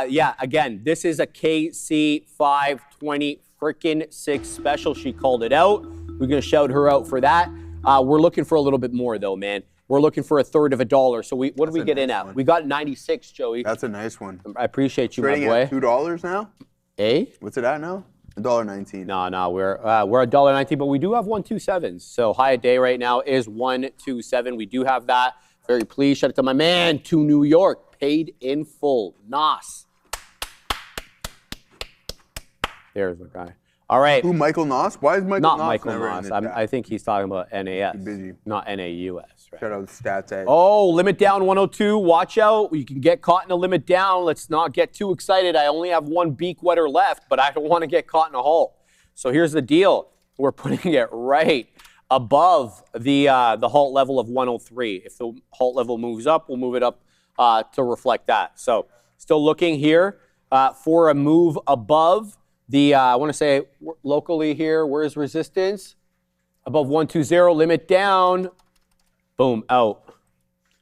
Yeah, again, this is a KC 520 freaking 6 special. She called it out. We're going to shout her out for that. We're looking for a little bit more, though, man. We're looking for $0.33. So what did we get in at? We got 96, Joey. That's a nice one. I appreciate you, Trading my boy. at $2 now? What's it at now? $1.19. No, we're $1.19, but we do have 127s. So high a day right now is 127. We do have that. Very pleased. Shout out to my man to New York. Paid in full. Nos. There's the guy. All right. Who, Michael Noss? Why is Michael Not Noss Michael never in Noss. the chat? I think he's talking about NAS. He's busy. Not NAUS. Right? Shout out to Stats Edge. Oh, limit down 102. Watch out. You can get caught in a limit down. Let's not get too excited. I only have one beak wetter left, but I don't want to get caught in a halt. So here's the deal. We're putting it right above the halt level of 103. If the halt level moves up, we'll move it up to reflect that. So still looking here for a move above the, I want to say locally here, where's resistance? Above 120, limit down. Boom, out.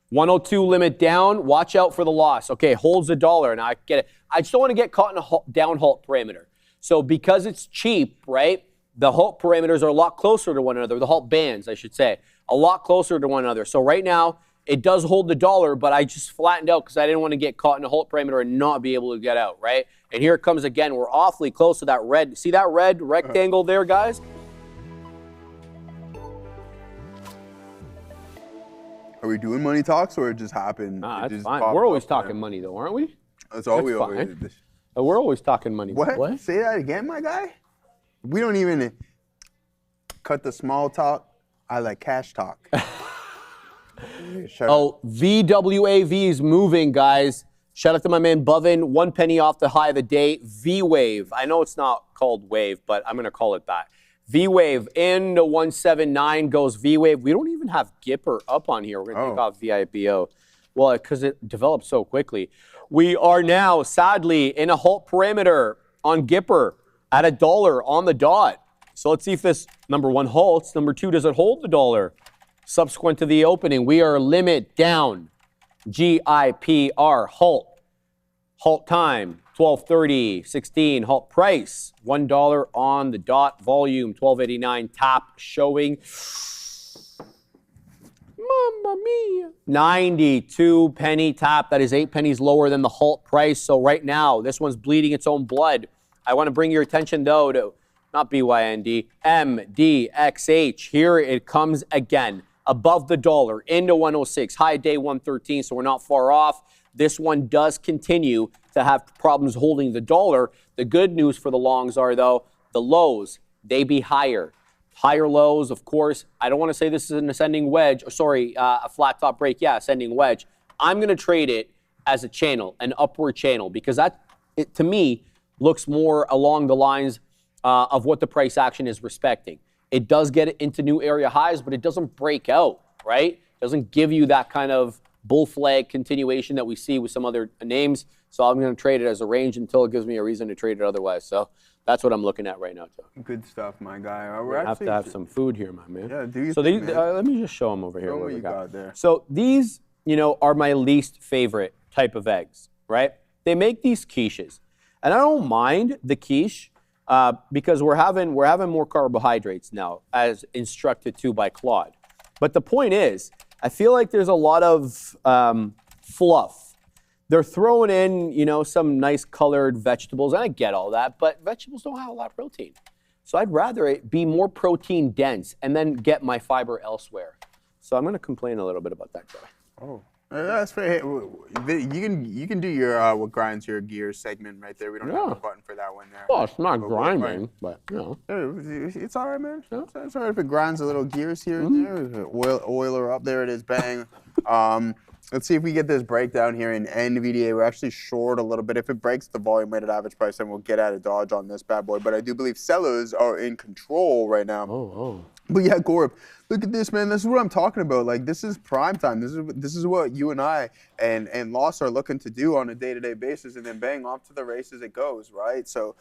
102 limit down. Watch out for the loss. Okay, holds the dollar. Now I get it. I just don't want to get caught in a down halt parameter. So because it's cheap, right, the halt parameters are a lot closer to one another. The halt bands, I should say, a lot closer to one another. So right now, it does hold the dollar, but I just flattened out because I didn't want to get caught in a halt parameter and not be able to get out, right? And here it comes again. We're awfully close to that red. See that red rectangle there, guys? Are we doing money talks or it just happened? Nah, it that's just fine. popped We're always up talking there? money, though, aren't we? That's all That's we always fine. do. We're always talking money. What? Say that again, my guy? We don't even cut the small talk. I like cash talk. Oh, VWAV is moving, guys. Shout out to my man Bovin. 1 penny off the high of the day. V-Wave. I know it's not called Wave, but I'm going to call it that. V-Wave into 179 goes V-Wave. We don't even have Gipper up on here. We're going to take off VIPO. Well, because it developed so quickly. We are now, sadly, in a halt parameter on Gipper at $1 on the dot. So let's see if this, number one, halts. Number two, does it hold the dollar? Subsequent to the opening, we are limit down. GIPR, halt. Halt time, 12:30, 16. Halt price, $1 on the dot. Volume, 1289. Tap showing. Mamma mia. 92 penny tap. That is 8 pennies lower than the halt price. So right now, this one's bleeding its own blood. I want to bring your attention, though, to not BYND, MDXH. Here it comes again. Above the dollar, into 106, high day 113, so we're not far off. This one does continue to have problems holding the dollar. The good news for the longs are, though, the lows, they be higher. Higher lows, of course. I don't want to say this is an ascending wedge, or sorry, a flat top break. Yeah, ascending wedge. I'm going to trade it as a channel, an upward channel, because that, to me, looks more along the lines of what the price action is respecting. It does get it into new area highs, but it doesn't break out, right? It doesn't give you that kind of bull flag continuation that we see with some other names. So I'm going to trade it as a range until it gives me a reason to trade it otherwise. So that's what I'm looking at right now, too. Good stuff, my guy. I have to have some food here, my man. Yeah, do you so think, these, let me just show them over here. Show what you got there. So these, are my least favorite type of eggs, right? They make these quiches. And I don't mind the quiche because we're having more carbohydrates now, as instructed to by Claude. But the point is, I feel like there's a lot of fluff. They're throwing in, some nice colored vegetables, and I get all that, but vegetables don't have a lot of protein. So I'd rather it be more protein dense and then get my fiber elsewhere. So I'm going to complain a little bit about that, Joey. Oh, that's fair. You can do your what grinds your gears segment right there. We don't have a button for that one there. Well, it's not grinding, but it's all right, man. Yeah. It's all right if it grinds a little gears here and there. Oiler up, there it is, bang. Let's see if we get this breakdown here in NVDA. We're actually short a little bit. If it breaks the volume weighted average price, then we'll get out of dodge on this bad boy. But I do believe sellers are in control right now. But yeah, Gorb, look at this, man. This is what I'm talking about. Like, this is prime time. This is what you and I and Loss are looking to do on a day-to-day basis, and then bang, off to the races it goes, right? So,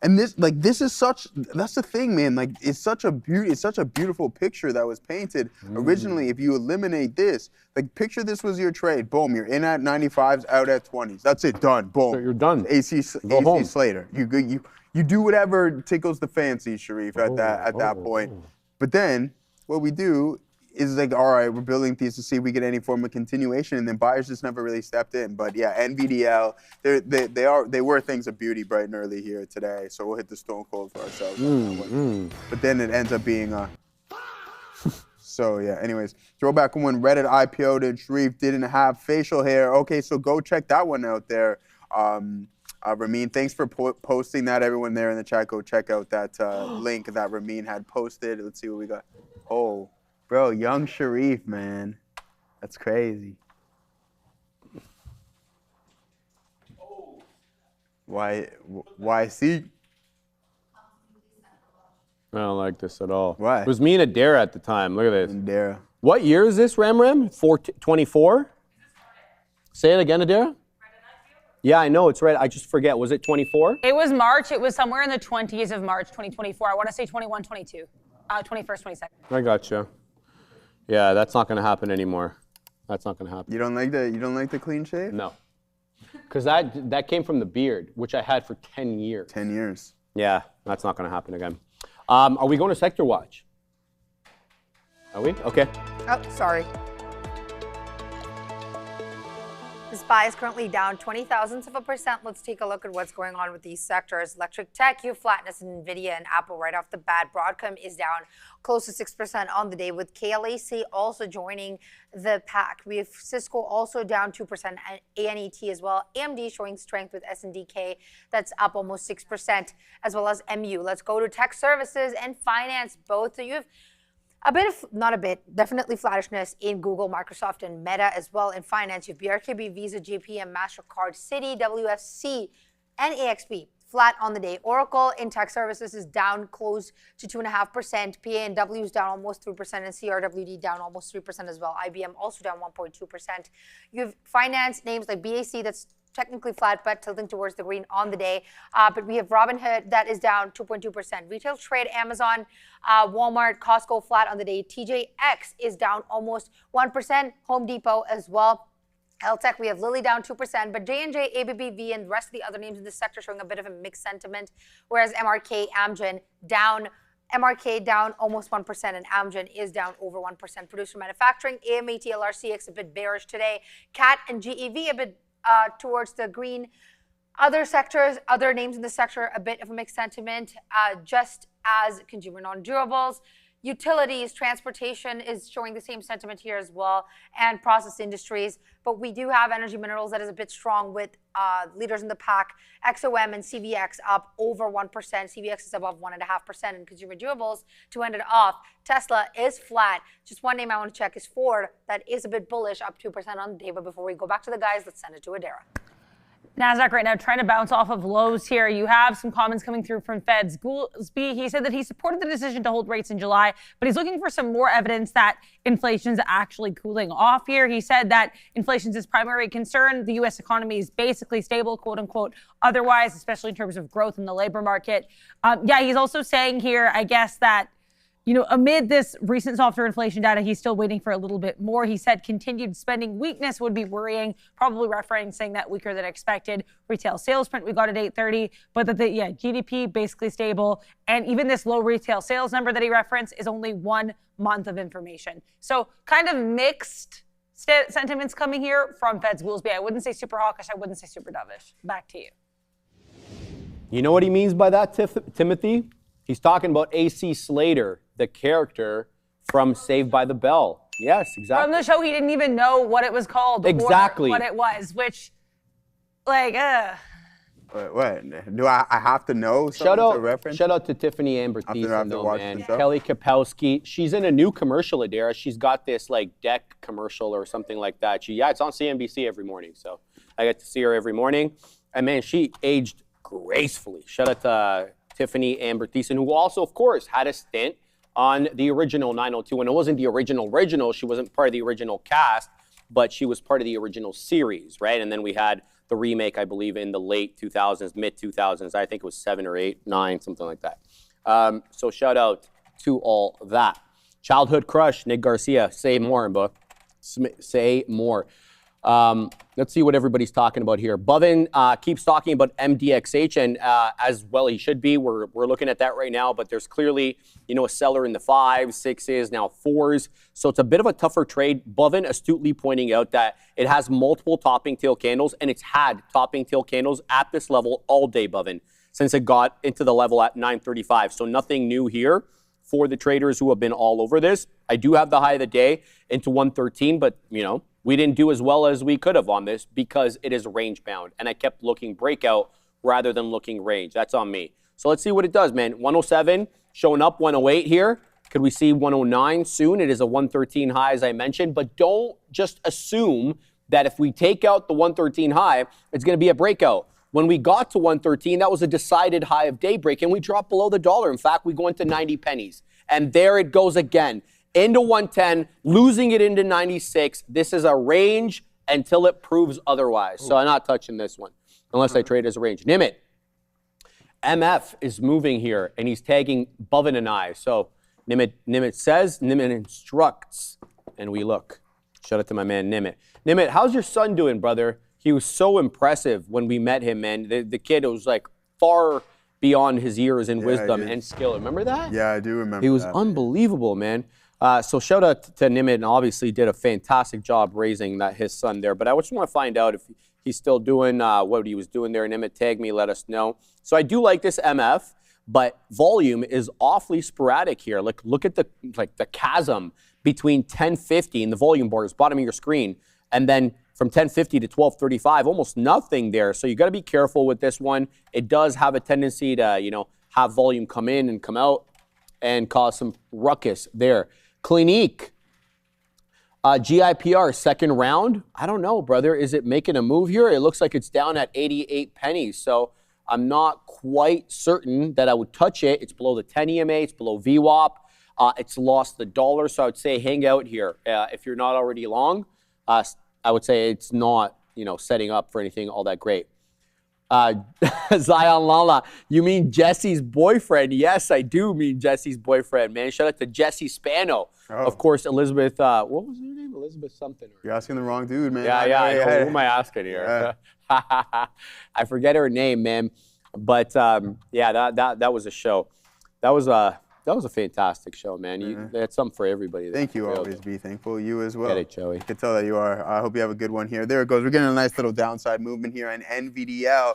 and this is such, that's the thing, man. Like, it's such a beautiful picture that was painted originally. If you eliminate this, like, picture this was your trade. Boom, you're in at 95s, out at 20s. That's it, done. Boom. So you're done. AC Slater. You do whatever tickles the fancy, Sharif, at that point. But then what we do is like, all right, we're building these to see if we get any form of continuation, and then buyers just never really stepped in. But yeah, NVDL, they were things of beauty bright and early here today. So we'll hit the stone cold for ourselves. But then it ends up being So yeah, anyways, Throwback when Reddit IPO'd and Sharif didn't have facial hair. Okay, so go check that one out there. Ramin, thanks for posting that. Everyone there in the chat, go check out that link that Ramin had posted. Let's see what we got. Oh, bro, young Sharif, man. That's crazy. Why see? I don't like this at all. Why? It was me and Adara at the time. Look at this. Adara. What year is this, Ram? 24? Say it again, Adara. Yeah, I know, it's right. I just forget. Was it 24? It was March. It was somewhere in the 20s of March 2024. I want to say 21, 22. 21st, 22nd. I gotcha. Yeah, that's not going to happen anymore. That's not going to happen. You don't like the clean shave? No. Because that came from the beard, which I had for 10 years. 10 years. Yeah, that's not going to happen again. Are we going to Sector Watch? Are we? Okay. Oh, sorry. The SPY is currently down 0.20%. Let's take a look at what's going on with these sectors. Electric tech, you have flatness in NVIDIA and Apple right off the bat. Broadcom is down close to 6% on the day, with KLAC also joining the pack. We have Cisco also down 2%, and ANET as well. AMD showing strength with SNDK, that's up almost 6%, as well as MU. Let's go to tech services and finance. Both of you have definitely flattishness in Google, Microsoft, and Meta as well. In finance, you have BRKB, Visa, JPM, MasterCard, Citi, WFC, and AXP flat on the day. Oracle in tech services is down close to 2.5%. PA&W is down almost 3%, and CRWD down almost 3% as well. IBM also down 1.2%. You have finance names like BAC that's technically flat, but tilting towards the green on the day. But we have Robinhood that is down 2.2%. Retail trade, Amazon, Walmart, Costco flat on the day. TJX is down almost 1%. Home Depot as well. Heltech, we have Lilly down 2%, but J&J, ABBV, and the rest of the other names in this sector showing a bit of a mixed sentiment, whereas MRK, Amgen down. MRK down almost 1%, and Amgen is down over 1%. Producer manufacturing, AMAT, LRCX a bit bearish today. CAT and GEV a bit towards the green. Other sectors, other names in the sector, a bit of a mixed sentiment, just as consumer non-durables. Utilities, transportation is showing the same sentiment here as well, and process industries. But we do have energy minerals that is a bit strong with leaders in the pack. XOM and CVX up over 1%. CVX is above 1.5%, and consumer durables to end it off. Tesla is flat. Just one name I want to check is Ford. That is a bit bullish, up 2% on the day. But before we go back to the guys, let's send it to Adara. NASDAQ right now trying to bounce off of lows here. You have some comments coming through from Fed's Goolsbee. He said that he supported the decision to hold rates in July, but he's looking for some more evidence that inflation's actually cooling off here. He said that inflation's his primary concern. The U.S. economy is basically stable, quote unquote, otherwise, especially in terms of growth in the labor market. Yeah, he's also saying here, I guess, that amid this recent softer inflation data, he's still waiting for a little bit more. He said continued spending weakness would be worrying, probably referencing that weaker than expected retail sales print we got at 8:30, but that GDP basically stable. And even this low retail sales number that he referenced is only 1 month of information. So kind of mixed sentiments coming here from Fed's Goolsbee. I wouldn't say super hawkish. I wouldn't say super dovish. Back to you. You know what he means by that, Timothy? He's talking about AC Slater, the character from Saved by the Bell. Yes, exactly. From the show, he didn't even know what it was called. Exactly. Or what it was, which, What? Do I have to know something to reference? Shout out to Tiffany Amber Thiessen, though, man. Kelly Kapowski. She's in a new commercial, Adara. She's got this, deck commercial or something like that. It's on CNBC every morning, so I get to see her every morning. And, man, she aged gracefully. Shout out to Tiffany Amber Thiessen, who also, of course, had a stint on the original 902. And it wasn't the original. She wasn't part of the original cast, but she was part of the original series, right? And then we had the remake, I believe, in the late 2000s, mid-2000s. I think it was 7 or 8, 9, something like that. So shout out to all that. Childhood crush, Nick Garcia. Say more, bro. Say more. Let's see what everybody's talking about here. Bovin keeps talking about MDXH, and as well he should be. We're looking at that right now, but there's clearly, a seller in the 5s, 6s, now 4s. So it's a bit of a tougher trade. Bovin astutely pointing out that it has multiple topping tail candles, and it's had topping tail candles at this level all day, Bovin, since it got into the level at 935. So nothing new here for the traders who have been all over this. I do have the high of the day into 113, but, we didn't do as well as we could have on this because it is range bound. And I kept looking breakout rather than looking range. That's on me. So let's see what it does, man. 107 showing up, 108 here. Could we see 109 soon? It is a 113 high, as I mentioned. But don't just assume that if we take out the 113 high, it's going to be a breakout. When we got to 113, that was a decided high of daybreak, and we dropped below the dollar. In fact, we go into 90 pennies. And there it goes again. Into 110, losing it into 96. This is a range until it proves otherwise. So I'm not touching this one unless I trade as a range. Nimit. MF is moving here, and he's tagging Bovin and I. So Nimit says, Nimit instructs, and we look. Shout out to my man Nimit. Nimit, how's your son doing, brother? He was so impressive when we met him, man. The kid was far beyond his years in wisdom and skill. Remember that? Yeah, I do remember that. He was unbelievable, man. So shout out to Nimit, and obviously did a fantastic job raising his son there. But I just want to find out if he's still doing what he was doing there. Nimit, tag me, let us know. So I do like this MF, but volume is awfully sporadic here. Look at the chasm between 1050 and the volume bars, bottom of your screen, and then from 1050 to 1235, almost nothing there. So you got to be careful with this one. It does have a tendency to have volume come in and come out and cause some ruckus there. Clinique, GIPR, second round. I don't know, brother. Is it making a move here? It looks like it's down at 88 pennies. So I'm not quite certain that I would touch it. It's below the 10 EMA. It's below VWAP. It's lost the dollar. So I would say hang out here. If you're not already long, I would say it's not, setting up for anything all that great. Zion Lala, you mean Jesse's boyfriend? Yes, I do mean Jesse's boyfriend, man. Shout out to Jesse Spano. Of course, Elizabeth, what was her name? Elizabeth something. You're asking the wrong dude, man. Yeah. Who am I asking here? I forget her name, man. But that was a show. That was a fantastic show, man. They had something for everybody there. Thank you, always be thankful. You as well. Get it, Joey. I can tell that you are. I hope you have a good one here. There it goes. We're getting a nice little downside movement here in NVDL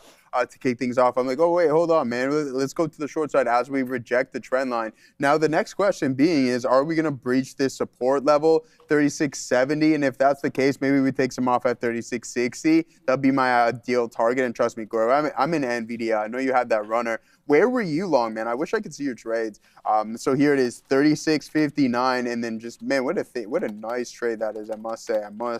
to kick things off. I'm like, oh, wait, hold on, man. Let's go to the short side as we reject the trend line. Now, the next question being is, are we going to breach this support level, 3670? And if that's the case, maybe we take some off at 3660. That'll be my ideal target. And trust me, Gaurav, I'm in NVDL. I know you have that runner. where were you long, man? I wish I could see your trades. So here it is, 36.59, and then just, man, what a nice trade that is, I must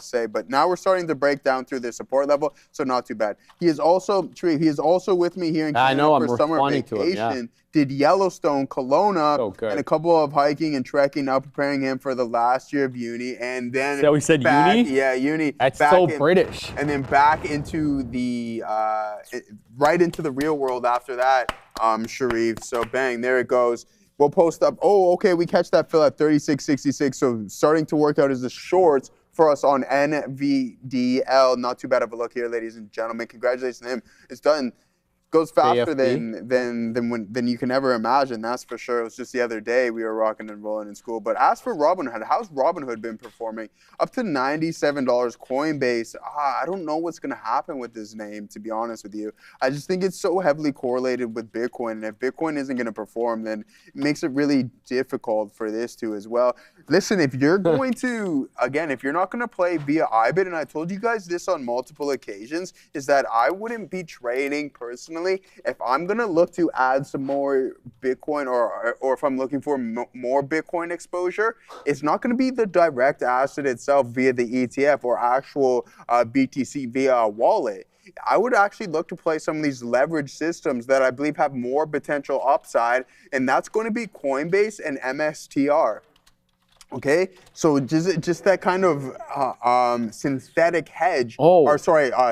say. But now we're starting to break down through the support level, so not too bad. He is also with me here in Canada for summer vacation. Did Yellowstone, Kelowna, and a couple of hiking and trekking, now preparing him for the last year of uni. And then so we said back, uni? Yeah, uni. That's so British. And then back into the, right into the real world after that, Sharif. So bang, there it goes. We'll post up. Oh, okay, we catch that fill at 36.66. So starting to work out as the shorts for us on NVDL. Not too bad of a look here, ladies and gentlemen. Congratulations to him. It's done. Goes faster than you can ever imagine, that's for sure. It was just the other day we were rocking and rolling in school. But as for Robinhood, how's Robinhood been performing? Up to $97. Coinbase, I don't know what's going to happen with this name, to be honest with you. I just think it's so heavily correlated with Bitcoin. And if Bitcoin isn't going to perform, then it makes it really difficult for this to as well. Listen, if you're going to, again, if you're not going to play via IBIT, and I told you guys this on multiple occasions, is that I wouldn't be trading personally if I'm going to look to add some more Bitcoin or if I'm looking for more Bitcoin exposure. It's not going to be the direct asset itself via the ETF or actual BTC via a wallet. I would actually look to play some of these leverage systems that I believe have more potential upside, and that's going to be Coinbase and MSTR. Okay, so just that kind of synthetic hedge,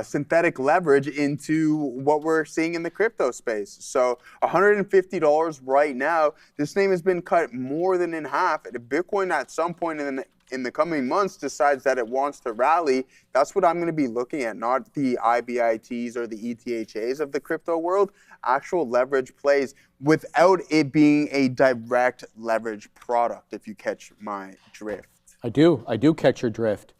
synthetic leverage into what we're seeing in the crypto space. So $150 right now. This name has been cut more than in half. If Bitcoin at some point in the coming months decides that it wants to rally, that's what I'm going to be looking at, not the IBITs or the ETHAs of the crypto world, actual leverage plays without it being a direct leverage product, if you catch my drift. I do catch your drift.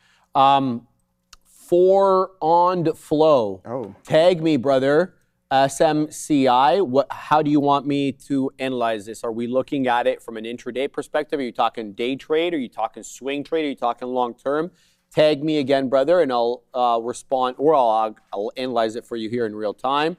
For on flow, tag me, brother. SMCI, how do you want me to analyze this? Are we looking at it from an intraday perspective? Are you talking day trade? Are you talking swing trade? Are you talking long term? Tag me again, brother, and I'll respond, or I'll analyze it for you here in real time.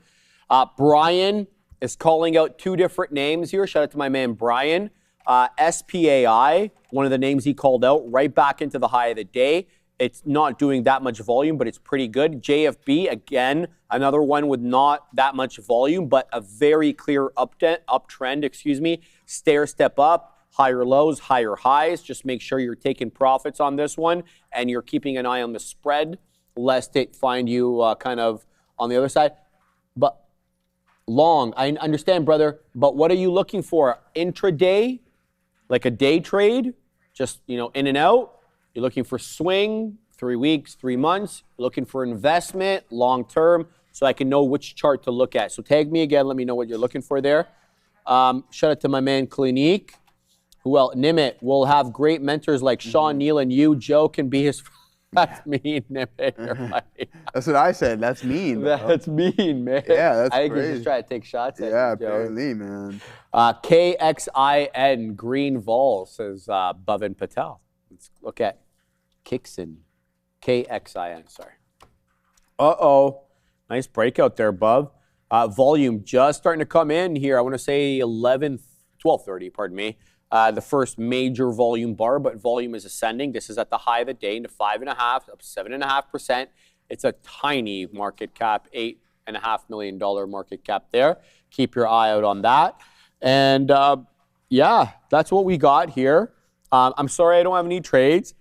Brian is calling out two different names here. Shout out to my man Brian. SPAI, one of the names he called out, right back into the high of the day. It's not doing that much volume, but it's pretty good. JFB, again, another one with not that much volume, but a very clear uptrend, stair step up, higher lows, higher highs. Just make sure you're taking profits on this one and you're keeping an eye on the spread, lest it find you kind of on the other side. But long, I understand, brother, but what are you looking for? Intraday, like a day trade, just, in and out? You're looking for swing, 3 weeks, 3 months, looking for investment, long term, so I can know which chart to look at. So tag me again, let me know what you're looking for there. Shout out to my man Clinique. Who else? Nimit will have great mentors like Sean, Neil, and you. Joe can be his. That's mean, Nimit. Right. That's what I said. That's mean. Bro. That's mean, man. Yeah, that's I think crazy. he's just trying to take shots at you, Yeah, apparently, man. KXIN Green Vol says Bhavin Patel. Let's look at Kixin. KXIN, sorry. Nice breakout there, Bub. Volume just starting to come in here. I want to say 12:30, pardon me. The first major volume bar, but volume is ascending. This is at the high of the day into 5.5, up 7.5%. It's a tiny market cap, $8.5 million market cap there. Keep your eye out on that. And yeah, that's what we got here. I'm sorry I don't have any trades,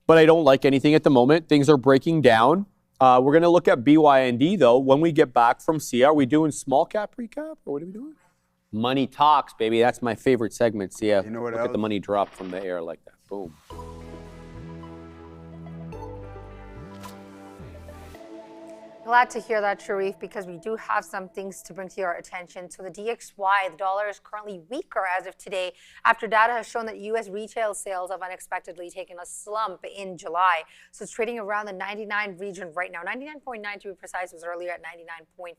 but I don't like anything at the moment. Things are breaking down. We're going to look at BYND, though, when we get back from CR. Are we doing small cap recap, or what are we doing? Money talks, baby. That's my favorite segment. See, you know what look else? At the money drop from the air like that. Boom. Glad to hear that, Sharif, because we do have some things to bring to your attention. So the DXY, the dollar is currently weaker as of today after data has shown that U.S. retail sales have unexpectedly taken a slump in July. So it's trading around the 99 region right now. 99.9 to be precise, was earlier at 99.5.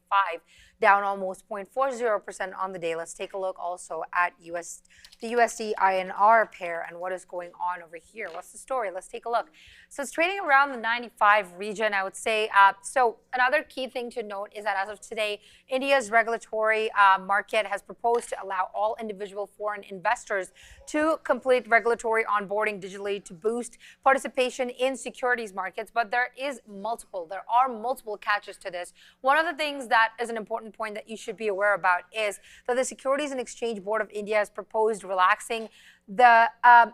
down almost 0.40% on the day. Let's take a look also at the USD INR pair and what is going on over here. What's the story? Let's take a look. So it's trading around the 95 region, I would say. So another key thing to note is that as of today, India's regulatory market has proposed to allow all individual foreign investors to complete regulatory onboarding digitally to boost participation in securities markets. But there are multiple catches to this. One of the things that is an important point that you should be aware about is that the Securities and Exchange Board of India has proposed relaxing the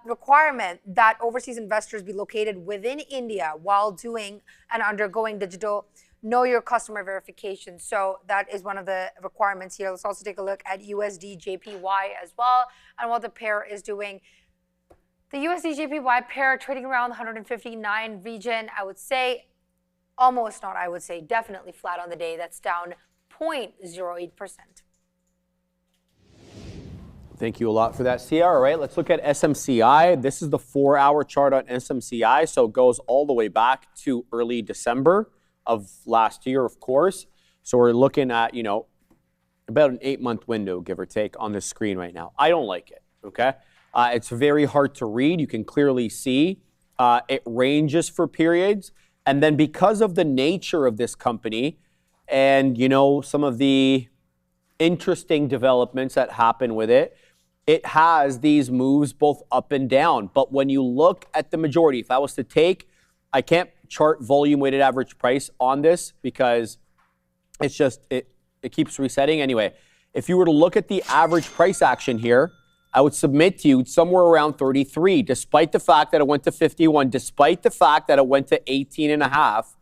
requirement that overseas investors be located within India while doing and undergoing digital know your customer verification. So that is one of the requirements here. Let's also take a look at USD JPY as well and what the pair is doing. The USD JPY pair trading around the 159 region, I would say, almost not, I would say, definitely flat on the day. That's down 0.08%. Thank you a lot for that, CR. All right, let's look at SMCI. This is the 4-hour chart on SMCI, so it goes all the way back to early December of last year, of course. So we're looking at, about an 8-month window, give or take, on the screen right now. I don't like it, okay? It's very hard to read. You can clearly see it ranges for periods. And then because of the nature of this company and, some of the interesting developments that happen with it, it has these moves both up and down. But when you look at the majority, if I was to take, I can't chart volume weighted average price on this because it's just, it keeps resetting. Anyway, if you were to look at the average price action here, I would submit to you somewhere around 33, despite the fact that it went to 51, despite the fact that it went to 18.5,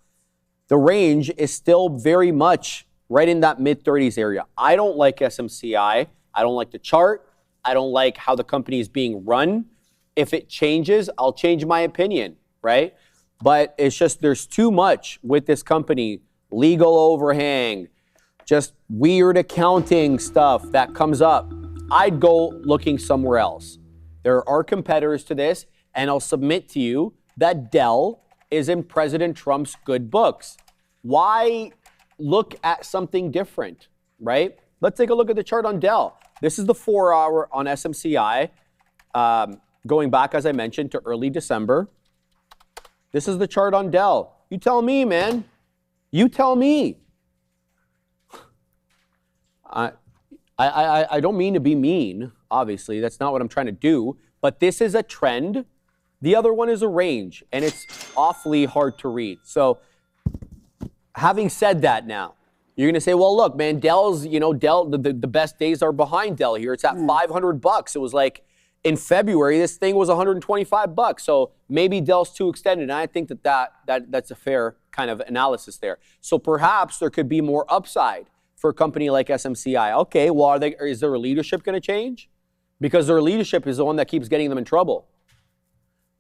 the range is still very much right in that mid-30s area. I don't like SMCI. I don't like the chart. I don't like how the company is being run. If it changes, I'll change my opinion, right? But it's just there's too much with this company. Legal overhang, just weird accounting stuff that comes up. I'd go looking somewhere else. There are competitors to this, and I'll submit to you that Dell is in President Trump's good books. Why look at something different, right? Let's take a look at the chart on Dell. This is the 4-hour on SMCI, going back, as I mentioned, to early December. This is the chart on Dell. You tell me, man. You tell me. I don't mean to be mean, obviously. That's not what I'm trying to do. But this is a trend. The other one is a range, and it's awfully hard to read. So having said that now, you're going to say, well, look, man, Dell's, Dell, the best days are behind Dell here. It's at $500. It was like in February, this thing was $125. So maybe Dell's too extended. And I think that's a fair kind of analysis there. So perhaps there could be more upside for a company like SMCI. Okay, well, is their leadership going to change? Because their leadership is the one that keeps getting them in trouble.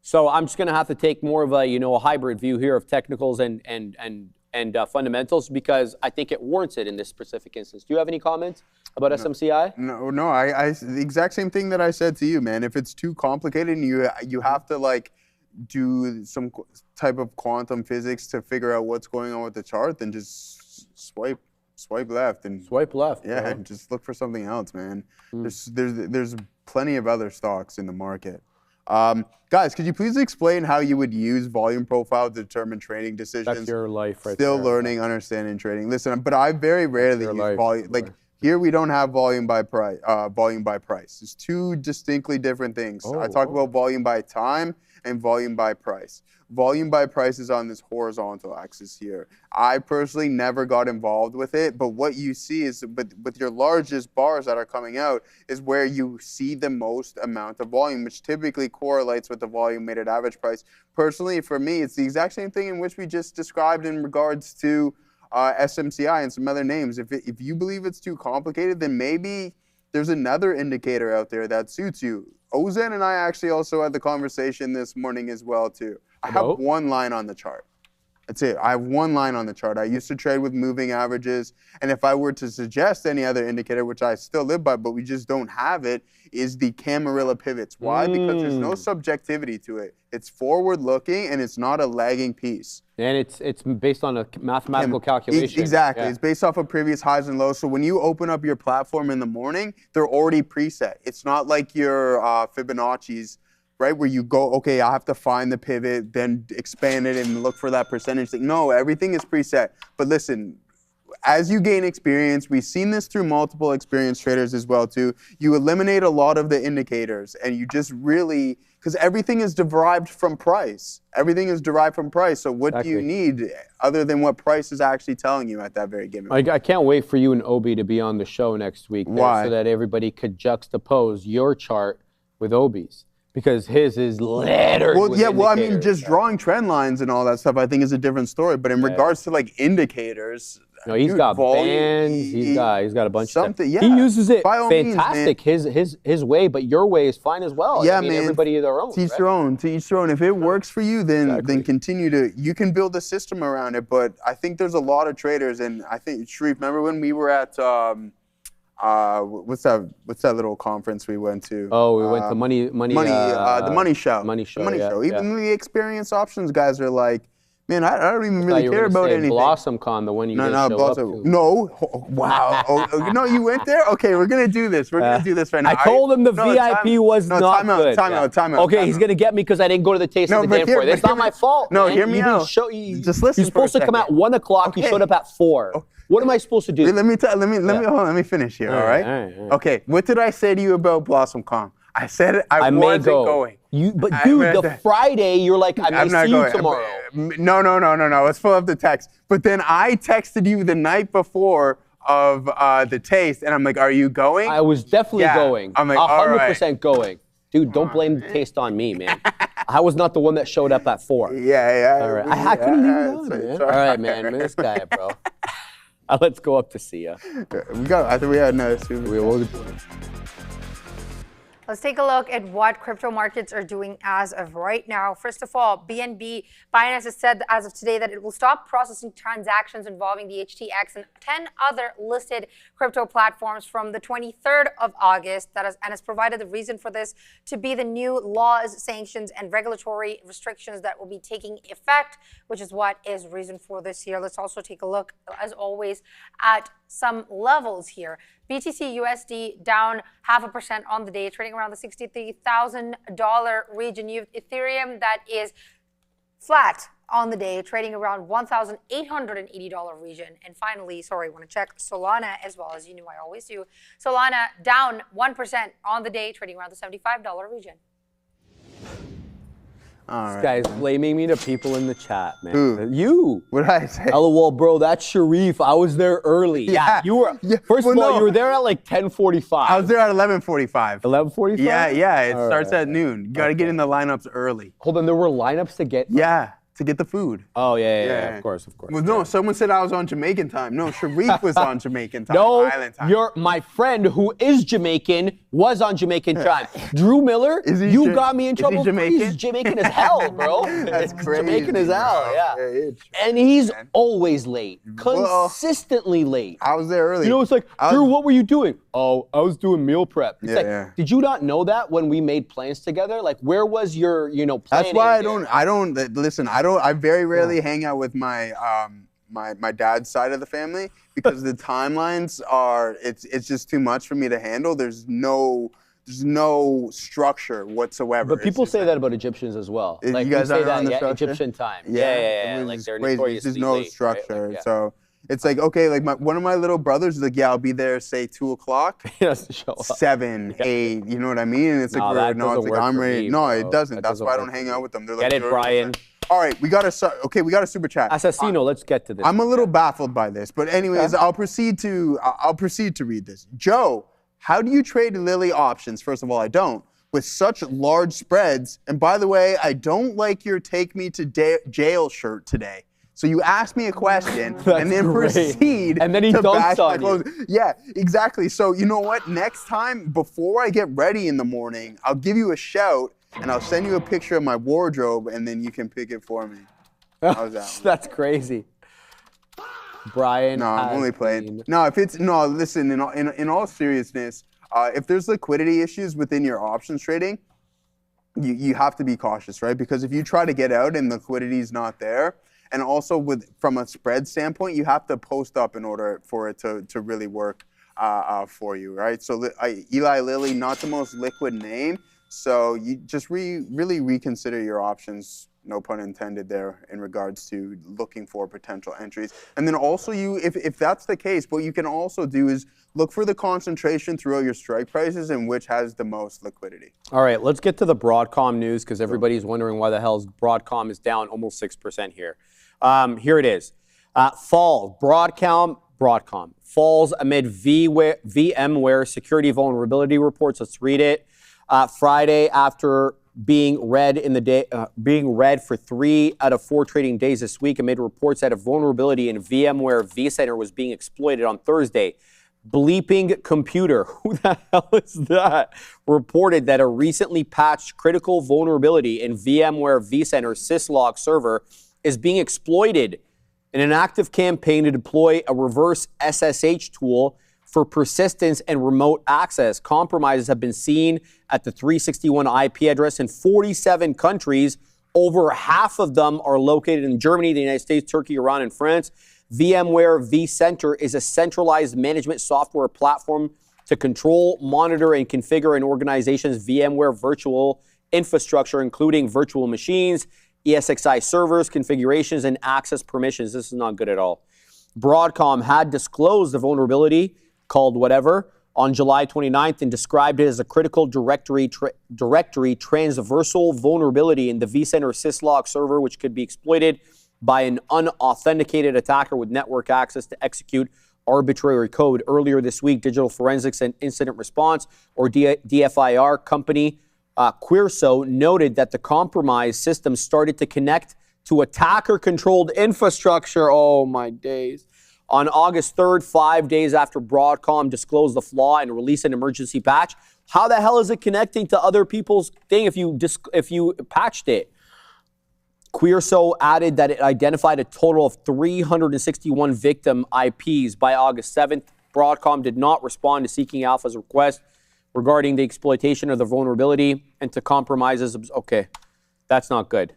So I'm just going to have to take more of a, a hybrid view here of technicals and fundamentals because I think it warrants it in this specific instance. Do you have any comments about SMCI? No. I the exact same thing that I said to you, man. If it's too complicated and you have to do some type of quantum physics to figure out what's going on with the chart, then just swipe left and swipe left. Yeah, and just look for something else, man. There's plenty of other stocks in the market. Guys, could you please explain how you would use volume profile to determine trading decisions? That's your life right Still there. learning, understanding trading. Listen, but I very rarely use volume. Here we don't have volume by price. It's two distinctly different things. I talk about volume by time and volume by price. Volume by price is on this horizontal axis here. I personally never got involved with it, but what you see is with your largest bars that are coming out is where you see the most amount of volume, which typically correlates with the volume weighted average price. Personally, for me, it's the exact same thing in which we just described in regards to SMCI and some other names. If you believe it's too complicated, then maybe there's another indicator out there that suits you. Ozen and I actually also had the conversation this morning as well too. I have one line on the chart. That's it. I have one line on the chart. I used to trade with moving averages. And if I were to suggest any other indicator, which I still live by, but we just don't have it, is the Camarilla pivots. Why? Because there's no subjectivity to it. It's forward looking and it's not a lagging piece. And it's based on a mathematical calculation. Exactly. Yeah. It's based off of previous highs and lows. So when you open up your platform in the morning, they're already preset. It's not like your Fibonacci's, right, where you go, okay, I have to find the pivot, then expand it and look for that percentage thing. No, everything is preset. But listen, as you gain experience, we've seen this through multiple experienced traders as well too, you eliminate a lot of the indicators and you just really, because everything is derived from price. Everything is derived from price. So what do you need other than what price is actually telling you at that very given moment? I can't wait for you and Obi to be on the show next week. Why? So that everybody could juxtapose your chart with Obi's. Because his is littered with I mean, indicators. just drawing trend lines and all that stuff, I think is a different story. But in regards to like indicators, no, he's got bands. He's got a bunch of stuff. Yeah, he uses it by all fantastic means, his way, but your way is fine as well. Yeah, I mean, man. everybody their own. To each their own. To each their own. If it works for you, then continue to. You can build a system around it. But I think there's a lot of traders, and I think Sharif, remember when we were at what's that little conference we went to? Oh, we went to the Money Show. Money Show. Even the experienced options guys are like, man, I don't even really care about anything. BlossomCon, the one you didn't show up to. No, wow. No, you went there? Okay, we're gonna do this. We're gonna do this right now. I told him the VIP was not good. Time out. Okay, he's gonna get me because I didn't go to the taste of the day for it. That's not my fault. No, man. hear me out. Just listen. You're supposed to come at 1 o'clock. You showed up at 4. What am I supposed to do? Let me finish here. All right. Okay. What did I say to you about BlossomCon? I said I wasn't going. Dude, the Friday you're like, I may see you tomorrow. No. Let's pull up the text. But then I texted you the night before of the taste, and I'm like, are you going? I was definitely going. I'm like, 100% going. Dude, don't blame the taste on me, man. I was not the one that showed up at 4. Yeah. All right. I couldn't leave it on, man. All right, man. This guy, bro. Let's go up to Sia. I think we had another super. Let's take a look at what crypto markets are doing as of right now. First of all, BNB, Binance has said as of today that it will stop processing transactions involving the HTX and 10 other listed crypto platforms from the 23rd of August. And has provided the reason for this to be the new laws, sanctions, and regulatory restrictions that will be taking effect, which is what is the reason for this here. Let's also take a look, as always, at some levels here. BTC USD down 0.5% on the day, trading around the $63,000 region. You have Ethereum that is flat on the day, trading around $1,880 region. And finally, I want to check Solana as well, as you knew I always do. Solana down 1% on the day, trading around the $75 region. This guy's blaming me to people in the chat, man. Who? You. What did I say? LOL, bro, that's Sharif. I was there early. Yeah. You were. First of all, you were there at like 10:45. I was there at 11:45. 11:45? Yeah. It starts at noon. You got to get in the lineups early. Hold on, there were lineups to get? Yeah. To get the food. Oh, yeah, of course. Well, no, someone said I was on Jamaican time. No, Sharif was on Jamaican time, no, Island time. My friend who is Jamaican was on Jamaican time. Drew Miller, you got me in trouble. Is he Jamaican? He's Jamaican as hell, bro. That's crazy. Jamaican as hell, yeah. And he's always late, consistently late. I was there early. You know, it's like, Drew, what were you doing? Oh, I was doing meal prep. It's did you not know that when we made plans together? Like, where was your, planning? That's why I very rarely hang out with my my dad's side of the family because the timelines are it's just too much for me to handle. There's no structure whatsoever. But people say that about Egyptians as well. Like you guys say are on the structure? Egyptian time. Yeah. Like they're notoriously There's no late, structure. Right? Like, So it's like, okay, like one of my little brothers is like, I'll be there, say 2 o'clock. He doesn't show up. 7, 8, you know what I mean? And it's like, I'm ready. No, it doesn't. That's why I don't hang out with them. They're like, get it, Brian. All right, we got a super chat. Assassino, let's get to this. I'm a little baffled by this, but anyways, I'll proceed to read this. Joe, how do you trade Lily options? First of all, I don't. With such large spreads, and by the way, I don't like your take me to jail shirt today. So you ask me a question and then proceed and then he to dunks bash my on clothes. you. Yeah, exactly. So you know what? Next time, before I get ready in the morning, I'll give you a shout and I'll send you a picture of my wardrobe and then you can pick it for me. How's that one? That's crazy. Brian. No, I'm only playing. No, if it's listen. In all seriousness, if there's liquidity issues within your options trading, you have to be cautious, right? Because if you try to get out and liquidity is not there, and also from a spread standpoint, you have to post up in order for it to really work for you, right? So Eli Lilly, not the most liquid name, so you just really reconsider your options. No pun intended there in regards to looking for potential entries. And then also if that's the case, what you can also do is look for the concentration throughout your strike prices and which has the most liquidity. All right, let's get to the Broadcom news because everybody's wondering why the hell Broadcom is down almost 6% here. Here it is. Broadcom falls amid VMware security vulnerability reports. Let's read it. Friday, after being read for 3 out of 4 trading days this week amid reports that a vulnerability in VMware vCenter was being exploited on Thursday. Bleeping Computer, who the hell is that, reported that a recently patched critical vulnerability in VMware vCenter syslog server is being exploited in an active campaign to deploy a reverse SSH tool for persistence and remote access. Compromises have been seen at the 361 IP address in 47 countries. Over half of them are located in Germany, the United States, Turkey, Iran, and France. VMware vCenter is a centralized management software platform to control, monitor, and configure an organization's VMware virtual infrastructure, including virtual machines, ESXi servers, configurations, and access permissions. This is not good at all. Broadcom had disclosed the vulnerability called whatever on July 29th and described it as a critical directory transversal vulnerability in the vCenter syslog server, which could be exploited by an unauthenticated attacker with network access to execute arbitrary code. Earlier this week, Digital Forensics and Incident Response, or DFIR company Queerso, noted that the compromised system started to connect to attacker-controlled infrastructure. Oh, my days. On August 3rd, 5 days after Broadcom disclosed the flaw and released an emergency patch. How the hell is it connecting to other people's thing if you patched it? Queerso added that it identified a total of 361 victim IPs by August 7th. Broadcom did not respond to Seeking Alpha's request regarding the exploitation of the vulnerability and to compromises. Okay, that's not good.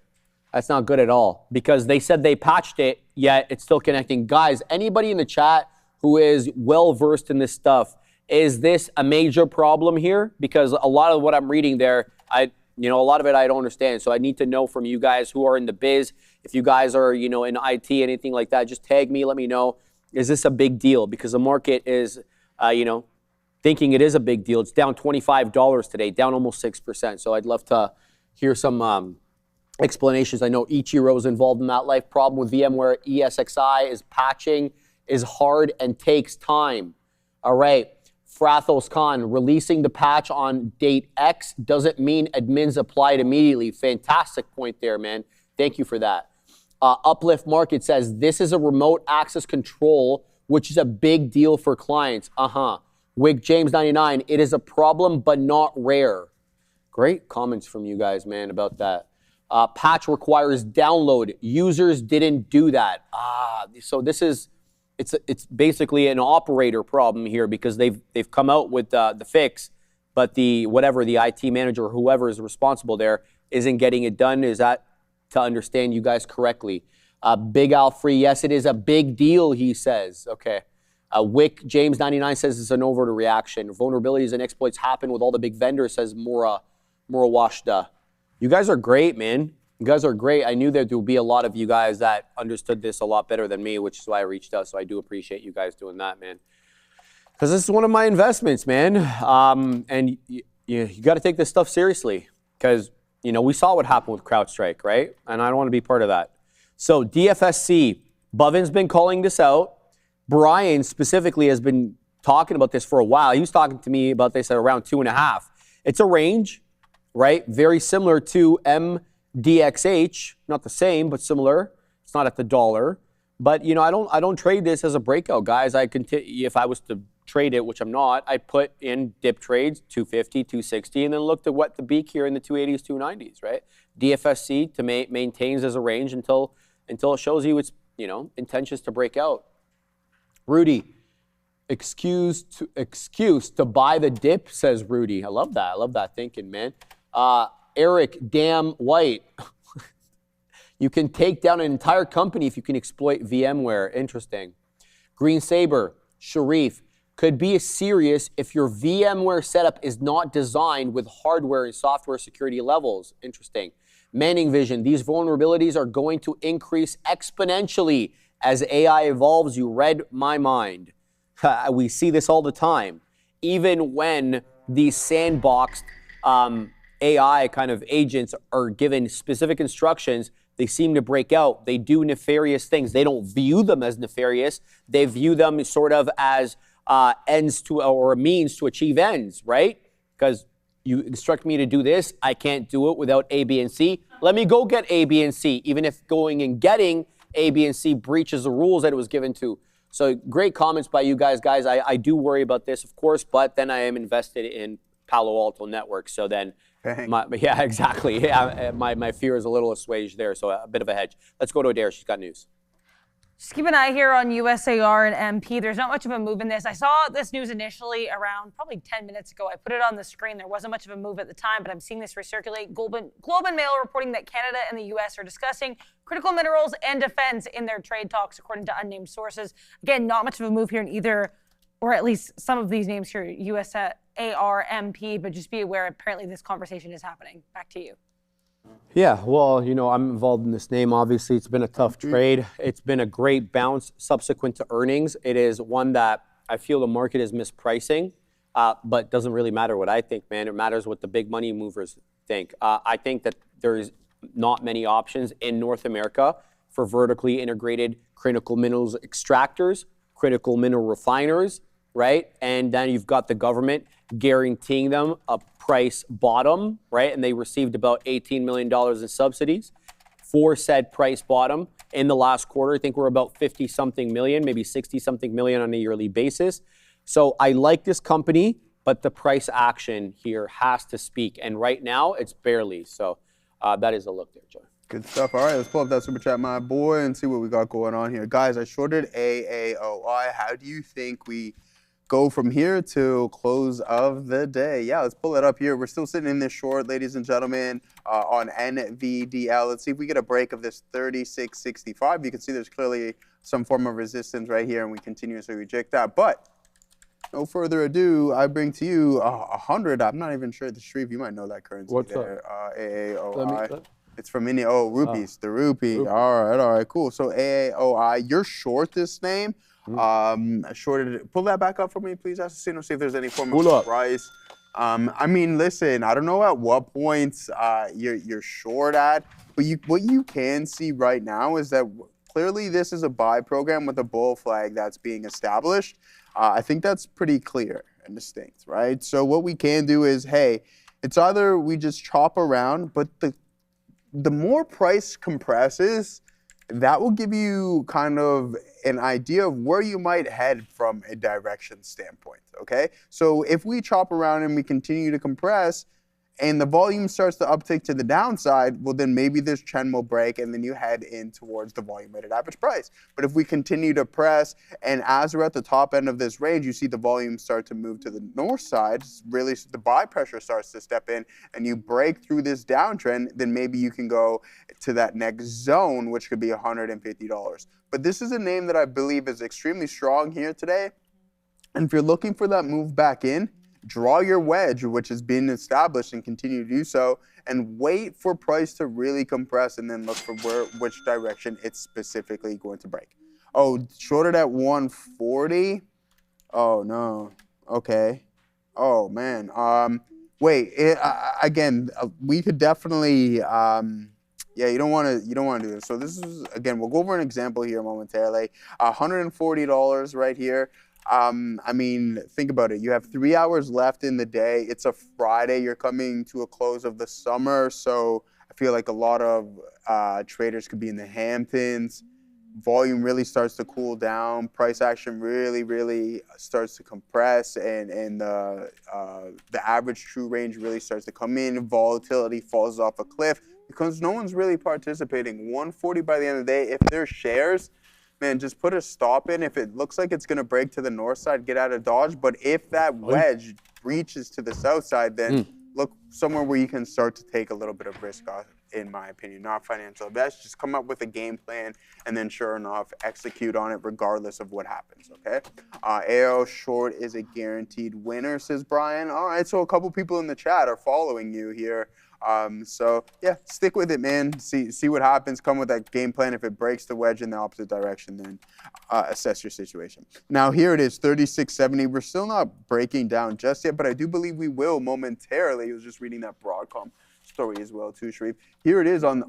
That's not good at all because they said they patched it, yet it's still connecting. Guys, anybody in the chat who is well-versed in this stuff, is this a major problem here? Because a lot of what I'm reading there, a lot of it I don't understand. So I need to know from you guys who are in the biz. If you guys are, in IT, anything like that, just tag me, let me know. Is this a big deal? Because the market is, thinking it is a big deal. It's down $25 today, down almost 6%. So I'd love to hear some explanations. I know Ichiro's involved in that life. Problem with VMware ESXi is patching is hard and takes time. All right. Frathos Khan, releasing the patch on date X doesn't mean admins applied immediately. Fantastic point there, man. Thank you for that. Uplift Market says this is a remote access control, which is a big deal for clients. Wig James 99, it is a problem but not rare. Great comments from you guys, man, about that. Patch requires download. Users didn't do that. So this is, it's basically an operator problem here because they've come out with the fix, but the IT manager or whoever is responsible there isn't getting it done. Is that to understand you guys correctly? Big Al Free, yes, it is a big deal, he says. Okay. Wick James 99 says it's an overreaction. Vulnerabilities and exploits happen with all the big vendors, says Mura Washda. You guys are great, man. You guys are great. I knew that there would be a lot of you guys that understood this a lot better than me, which is why I reached out. So I do appreciate you guys doing that, man. Because this is one of my investments, man. And you got to take this stuff seriously. Because, we saw what happened with CrowdStrike, right? And I don't want to be part of that. So DFSC, Bovin's been calling this out. Brian specifically has been talking about this for a while. He was talking to me about this at around 2.5. It's a range. Right? Very similar to MDXH, not the same, but similar. It's not at the dollar. But, I don't trade this as a breakout, guys. If I was to trade it, which I'm not, I'd put in dip trades, 250, 260, and then look to what the beak here in the 280s, 290s, right? DFSC maintains as a range until until it shows you its, intentions to break out. Rudy, excuse to buy the dip, says Rudy. I love that. I love that thinking, man. Eric Damn White. You can take down an entire company if you can exploit VMware. Interesting. Green Saber, Sharif, could be serious if your VMware setup is not designed with hardware and software security levels. Interesting. Manning Vision, these vulnerabilities are going to increase exponentially as AI evolves. You read my mind. We see this all the time. Even when these sandboxed AI kind of agents are given specific instructions, they seem to break out. They do nefarious things. They don't view them as nefarious. They view them sort of as ends to, or a means to achieve ends, right? Because you instruct me to do this, I can't do it without A, B, and C. Let me go get A, B, and C, even if going and getting A, B, and C breaches the rules that it was given to. So great comments by you guys. I do worry about this, of course, but then I am invested in Palo Alto Networks. So then, yeah, exactly. Yeah, my fear is a little assuaged there, so a bit of a hedge. Let's go to Adair. She's got news. Just keep an eye here on USAR and MP. There's not much of a move in this. I saw this news initially around probably 10 minutes ago. I put it on the screen. There wasn't much of a move at the time, but I'm seeing this recirculate. Globe and Mail reporting that Canada and the US are discussing critical minerals and defense in their trade talks, according to unnamed sources. Again, not much of a move here in either, or at least some of these names here, USAR, MP, but just be aware, apparently this conversation is happening. Back to you. Yeah, well, I'm involved in this name. Obviously, it's been a tough trade. It's been a great bounce subsequent to earnings. It is one that I feel the market is mispricing, but it doesn't really matter what I think, man. It matters what the big money movers think. I think that there's not many options in North America for vertically integrated critical minerals extractors, critical mineral refiners, right? And then you've got the government guaranteeing them a price bottom, right? And they received about $18 million in subsidies for said price bottom in the last quarter. I think we're about 50-something million, maybe 60-something million on a yearly basis. So I like this company, but the price action here has to speak. And right now, it's barely. So that is a look there, Joe. Good stuff. All right, let's pull up that super chat, my boy, and see what we got going on here. Guys, I shorted AAOI. How do you think we go from here to close of the day? Yeah, let's pull it up here. We're still sitting in this short, ladies and gentlemen, on NVDL. Let's see if we get a break of this 36.65. You can see there's clearly some form of resistance right here, and we continuously reject that. But no further ado, I bring to you 100. I'm not even sure the Shreve, you might know that currency. What's there. AAOI. It's from India. Oh, rupees. The rupee. All right, cool. So AAOI, you're short this name. Shorted it. Pull that back up for me, please, Assassino. See if there's any form of price. I mean, listen, I don't know at what points you're short at, but what you can see right now is that clearly this is a buy program with a bull flag that's being established. I think that's pretty clear and distinct, right? So what we can do is, hey, it's either we just chop around, but the more price compresses, that will give you kind of an idea of where you might head from a direction standpoint, okay? So if we chop around and we continue to compress and the volume starts to uptick to the downside, well, then maybe this trend will break and then you head in towards the volume weighted average price. But if we continue to press and as we're at the top end of this range, you see the volume start to move to the north side, really the buy pressure starts to step in and you break through this downtrend, then maybe you can go to that next zone, which could be $150. But this is a name that I believe is extremely strong here today. And if you're looking for that move back in, draw your wedge, which has been established, and continue to do so, and wait for price to really compress and then look for which direction it's specifically going to break. Oh, shorted at 140? Oh, no. Okay. Oh, man. Wait, again, we could definitely, yeah, you don't want to do this. So this is, again, we'll go over an example here momentarily. $140 right here. I mean, think about it. You have 3 hours left in the day. It's a Friday. You're coming to a close of the summer. So I feel like a lot of traders could be in the Hamptons. Volume really starts to cool down. Price action really starts to compress. And the average true range really starts to come in. Volatility falls off a cliff. because no one's really participating. 140 by the end of the day. If there's shares, man, just put a stop in. If it looks like it's going to break to the north side, get out of dodge. But if that wedge reaches to the south side, then look somewhere where you can start to take a little bit of risk off, in my opinion. Not financial invest. Just come up with a game plan and then sure enough, execute on it regardless of what happens, okay? AO short is a guaranteed winner, says Brian. All right, so a couple people in the chat are following you here. So yeah, stick with it, man. See what happens. Come with that game plan. If it breaks the wedge in the opposite direction, then assess your situation. Now here it is, 36.70. We're still not breaking down just yet, but I do believe we will momentarily. I was just reading that Broadcom story as well too, Sharif. Here it is on the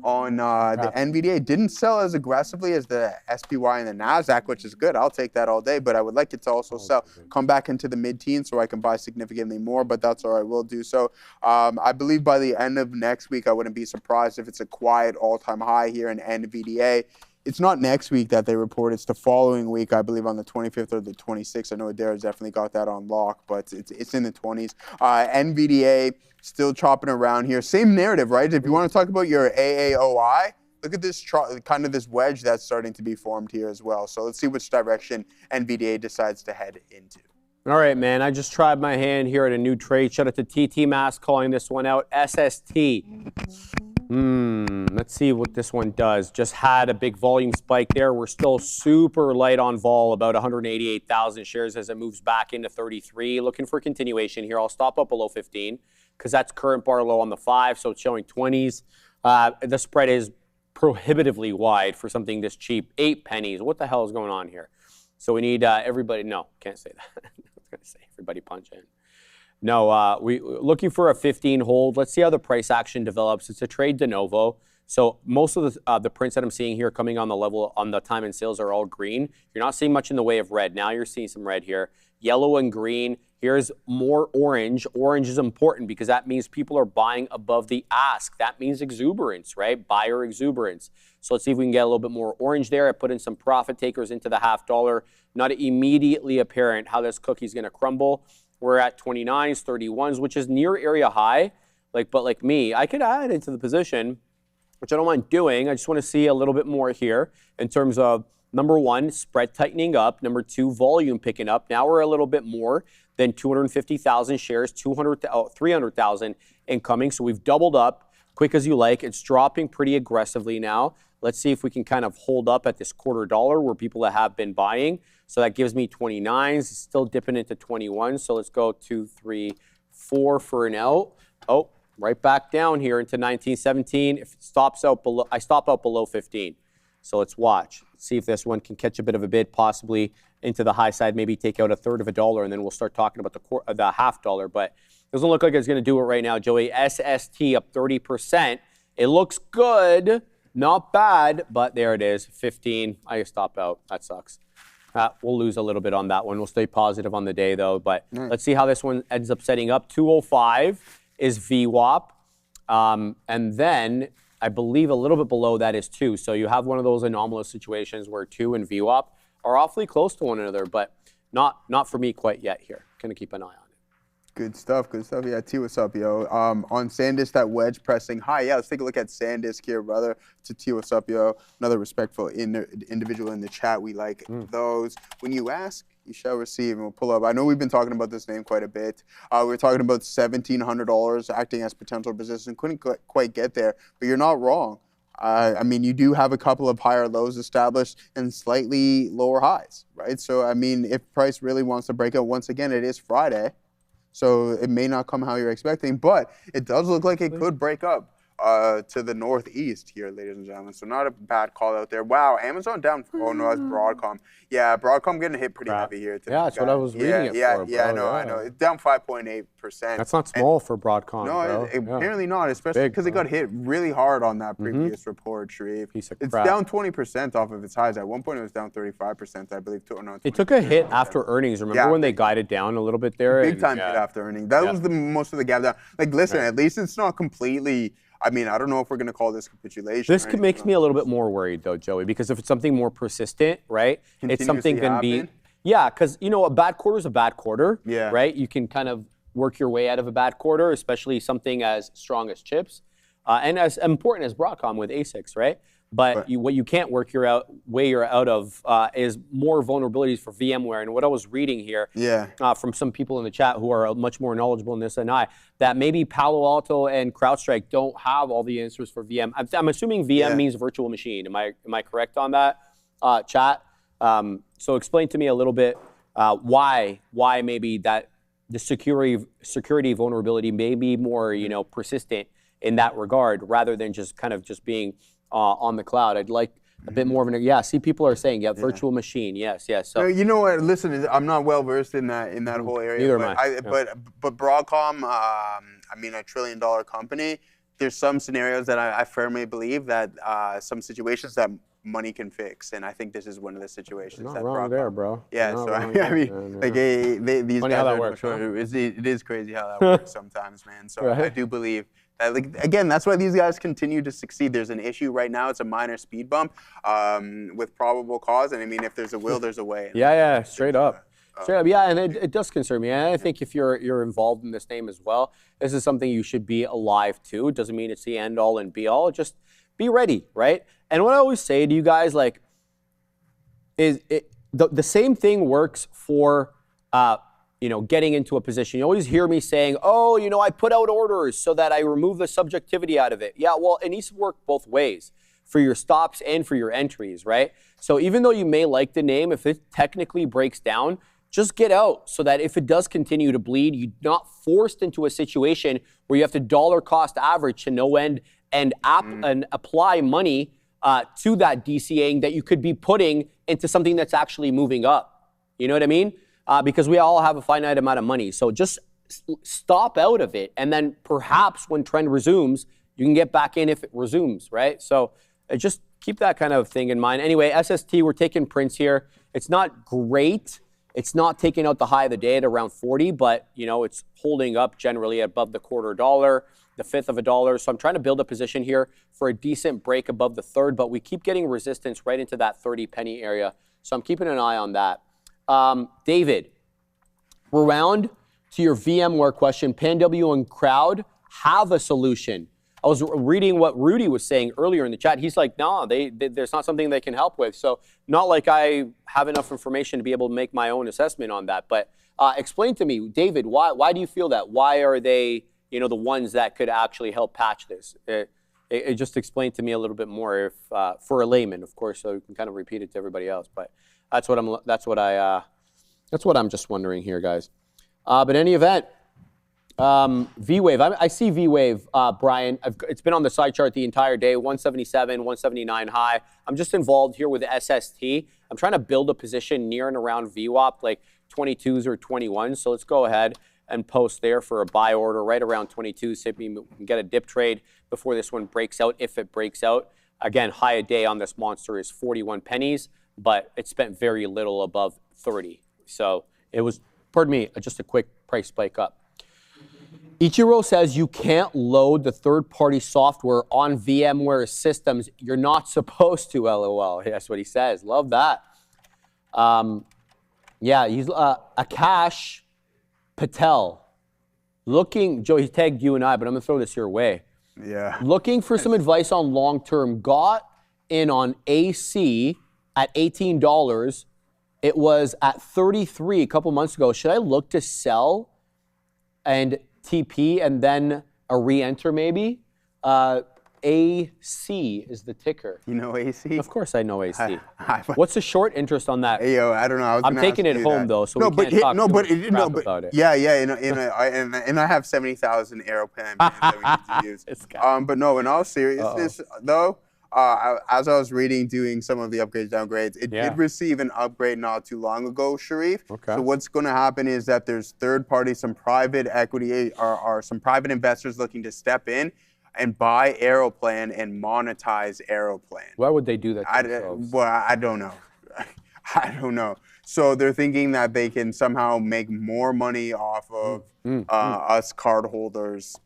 NVDA. Didn't sell as aggressively as the SPY and the NASDAQ, which is good. I'll take that all day, but I would like it to also sell, come back into the mid-teens so I can buy significantly more, but that's all right, we'll do so. I believe by the end of next week, I wouldn't be surprised if it's a quiet all-time high here in NVDA. It's not next week that they report. It's the following week, I believe, on the 25th or the 26th. I know Adair's definitely got that on lock, but it's in the 20s. NVDA still chopping around here. Same narrative, right? If you want to talk about your AAOI, look at this kind of this wedge that's starting to be formed here as well. So let's see which direction NVDA decides to head into. All right, man. I just tried my hand here at a new trade. Shout out to TT Mask calling this one out. SST. Let's see what this one does. Just had a big volume spike there. We're still super light on vol, about 188,000 shares as it moves back into 33. Looking for continuation here. I'll stop up below 15 because that's current bar low on the 5, so it's showing 20s. The spread is prohibitively wide for something this cheap. 8 pennies. What the hell is going on here? So we need everybody. No, can't say that. I was going to say everybody punch in. No, we're looking for a 15 hold. Let's see how the price action develops. It's a trade de novo. So most of the prints that I'm seeing here coming on the level on the time and sales are all green. You're not seeing much in the way of red. Now you're seeing some red here. Yellow and green. Here's more orange. Orange is important because that means people are buying above the ask. That means exuberance, right? Buyer exuberance. So let's see if we can get a little bit more orange there. I put in some profit takers into the $0.50. Not immediately apparent how this cookie's going to crumble. We're at 29s, 31s, which is near area high. But like me, I could add into the position, which I don't mind doing. I just want to see a little bit more here in terms of, number one, spread tightening up. Number two, volume picking up. Now we're a little bit more than 250,000 shares, 300,000 incoming. So we've doubled up, quick as you like. It's dropping pretty aggressively now. Let's see if we can kind of hold up at this $0.25 where people have been buying. So that gives me 29s, it's still dipping into 21. So let's go 2, 3, 4 for an out. Oh, right back down here into 1917. If it stops out below, I stop out below 15. So let's watch. Let's see if this one can catch a bit of a bid, possibly into the high side, maybe take out $0.33, and then we'll start talking about the $0.50. But it doesn't look like it's going to do it right now, Joey. SST up 30%. It looks good, not bad, but there it is, 15. I stop out. That sucks. We'll lose a little bit on that one. We'll stay positive on the day, though. But let's see how this one ends up setting up. 205 is VWAP. And then I believe a little bit below that is 2. So you have one of those anomalous situations where 2 and VWAP are awfully close to one another, but not for me quite yet here. Going to keep an eye on it. Good stuff, good stuff. Yeah, T, what's up, yo? On SanDisk, that wedge pressing high. Yeah, let's take a look at SanDisk here, brother. To T, what's up, yo? Another respectful individual in the chat. We like those. When you ask, you shall receive, and we'll pull up. I know we've been talking about this name quite a bit. We were talking about $1,700 acting as potential resistance. Couldn't quite get there, but you're not wrong. I mean, you do have a couple of higher lows established and slightly lower highs, right? So, I mean, if price really wants to break out, once again, it is Friday. So it may not come how you're expecting, but it does look like it could break up to the northeast here, ladies and gentlemen. So not a bad call out there. Wow, Amazon down. Oh, no, that's Broadcom. Yeah, Broadcom getting hit pretty heavy here today. Yeah, that's what I was reading it for, Yeah, I know. It's down 5.8%. That's not small for Broadcom, No, apparently not, especially because it got hit really hard on that previous report, Sharif. Piece of It's crap. down 20% off of its highs. At one point, it was down 35%, I believe. It took a hit after earnings. Remember when they guided down a little bit there? Big time hit after earnings. That was the most of the gap down. Like, listen, at least it's not completely. I mean, I don't know if we're going to call this capitulation. This makes me a little bit more worried, though, Joey, because if it's something more persistent, right? It's something going to be. Yeah, because, you know, a bad quarter is a bad quarter, right? You can kind of work your way out of a bad quarter, especially something as strong as chips. and as important as Broadcom with ASICs, right? But what you can't work you're out of is more vulnerabilities for VMware. And what I was reading here from some people in the chat who are much more knowledgeable in this than I, that maybe Palo Alto and CrowdStrike don't have all the answers for VM. I'm assuming VM means virtual machine. Am I correct on that, chat? So explain to me a little bit why maybe that the security vulnerability may be more persistent in that regard rather than just being on the cloud. I'd like a bit more of an, see, people are saying, virtual machine, yes. So you know what? Listen, I'm not well versed in that whole area. Neither am I. But Broadcom, I mean, $1 trillion company. There's some scenarios that I firmly believe that some situations that money can fix, and I think this is one of the situations. Not that wrong Broadcom, there, bro. Yeah, so I mean, like these Funny guys how that are works, huh? it is crazy how that works sometimes, man. So I do believe. Again, that's why these guys continue to succeed. There's an issue right now. It's a minor speed bump with probable cause. And I mean, if there's a will, there's a way. Straight up. Yeah, and it does concern me. And I think if you're involved in this name as well, this is something you should be alive to. It doesn't mean it's the end all and be all. Just be ready, right? And what I always say to you guys, the same thing works for getting into a position. You always hear me saying, I put out orders so that I remove the subjectivity out of it. Yeah, well, it needs to work both ways for your stops and for your entries, right? So even though you may like the name, if it technically breaks down, just get out so that if it does continue to bleed, you're not forced into a situation where you have to dollar cost average to no end and apply money to that DCAing that you could be putting into something that's actually moving up. You know what I mean? Because we all have a finite amount of money. So just stop out of it. And then perhaps when trend resumes, you can get back in if it resumes, right? So just keep that kind of thing in mind. Anyway, SST, we're taking prints here. It's not great. It's not taking out the high of the day at around 40, but it's holding up generally above the $0.25, the $0.05 of a dollar. So I'm trying to build a position here for a decent break above the third, but we keep getting resistance right into that 30 penny area. So I'm keeping an eye on that. David, Rebound, to your VMware question, PanW and Crowd have a solution. I was reading what Rudy was saying earlier in the chat. He's like, no, there's not something they can help with. So not like I have enough information to be able to make my own assessment on that. But explain to me, David, why do you feel that? Why are they, the ones that could actually help patch this? It just explain to me a little bit more, if for a layman, of course, so you can kind of repeat it to everybody else. But that's what I'm just wondering here, guys. But in any event, V-Wave. I see V-Wave, Brian. It's been on the side chart the entire day, 177, 179 high. I'm just involved here with the SST. I'm trying to build a position near and around VWAP, like 22s or 21s. So let's go ahead and post there for a buy order right around 22. See if we can get a dip trade before this one breaks out, if it breaks out. Again, high a day on this monster is 41 pennies, but it spent very little above 30. So it was, pardon me, just a quick price spike up. Ichiro says you can't load the third-party software on VMware systems. You're not supposed to, LOL. That's what he says. Love that. Yeah, he's Akash Patel. Looking, Joe, he tagged you and I, but I'm going to throw this your way. Yeah. Looking for some advice on long-term. Got in on AC at $18. It was at 33 a couple months ago. Should I look to sell and TP and then a re-enter maybe? AC is the ticker. You know AC? Of course I know AC. What's the short interest on that? Hey, yo, I don't know. I'm taking it home though, so we can't talk about it. Yeah, and I have 70,000 Aeroplan bands that we need to use. But no, in all seriousness though, as I was reading, doing some of the upgrades, downgrades, it did receive an upgrade not too long ago, Sharif. Okay. So what's going to happen is that there's third party, some private equity, or some private investors looking to step in and buy Aeroplan and monetize Aeroplan. Why would they do that to themselves? Well, I don't know. I don't know. So they're thinking that they can somehow make more money off of us cardholders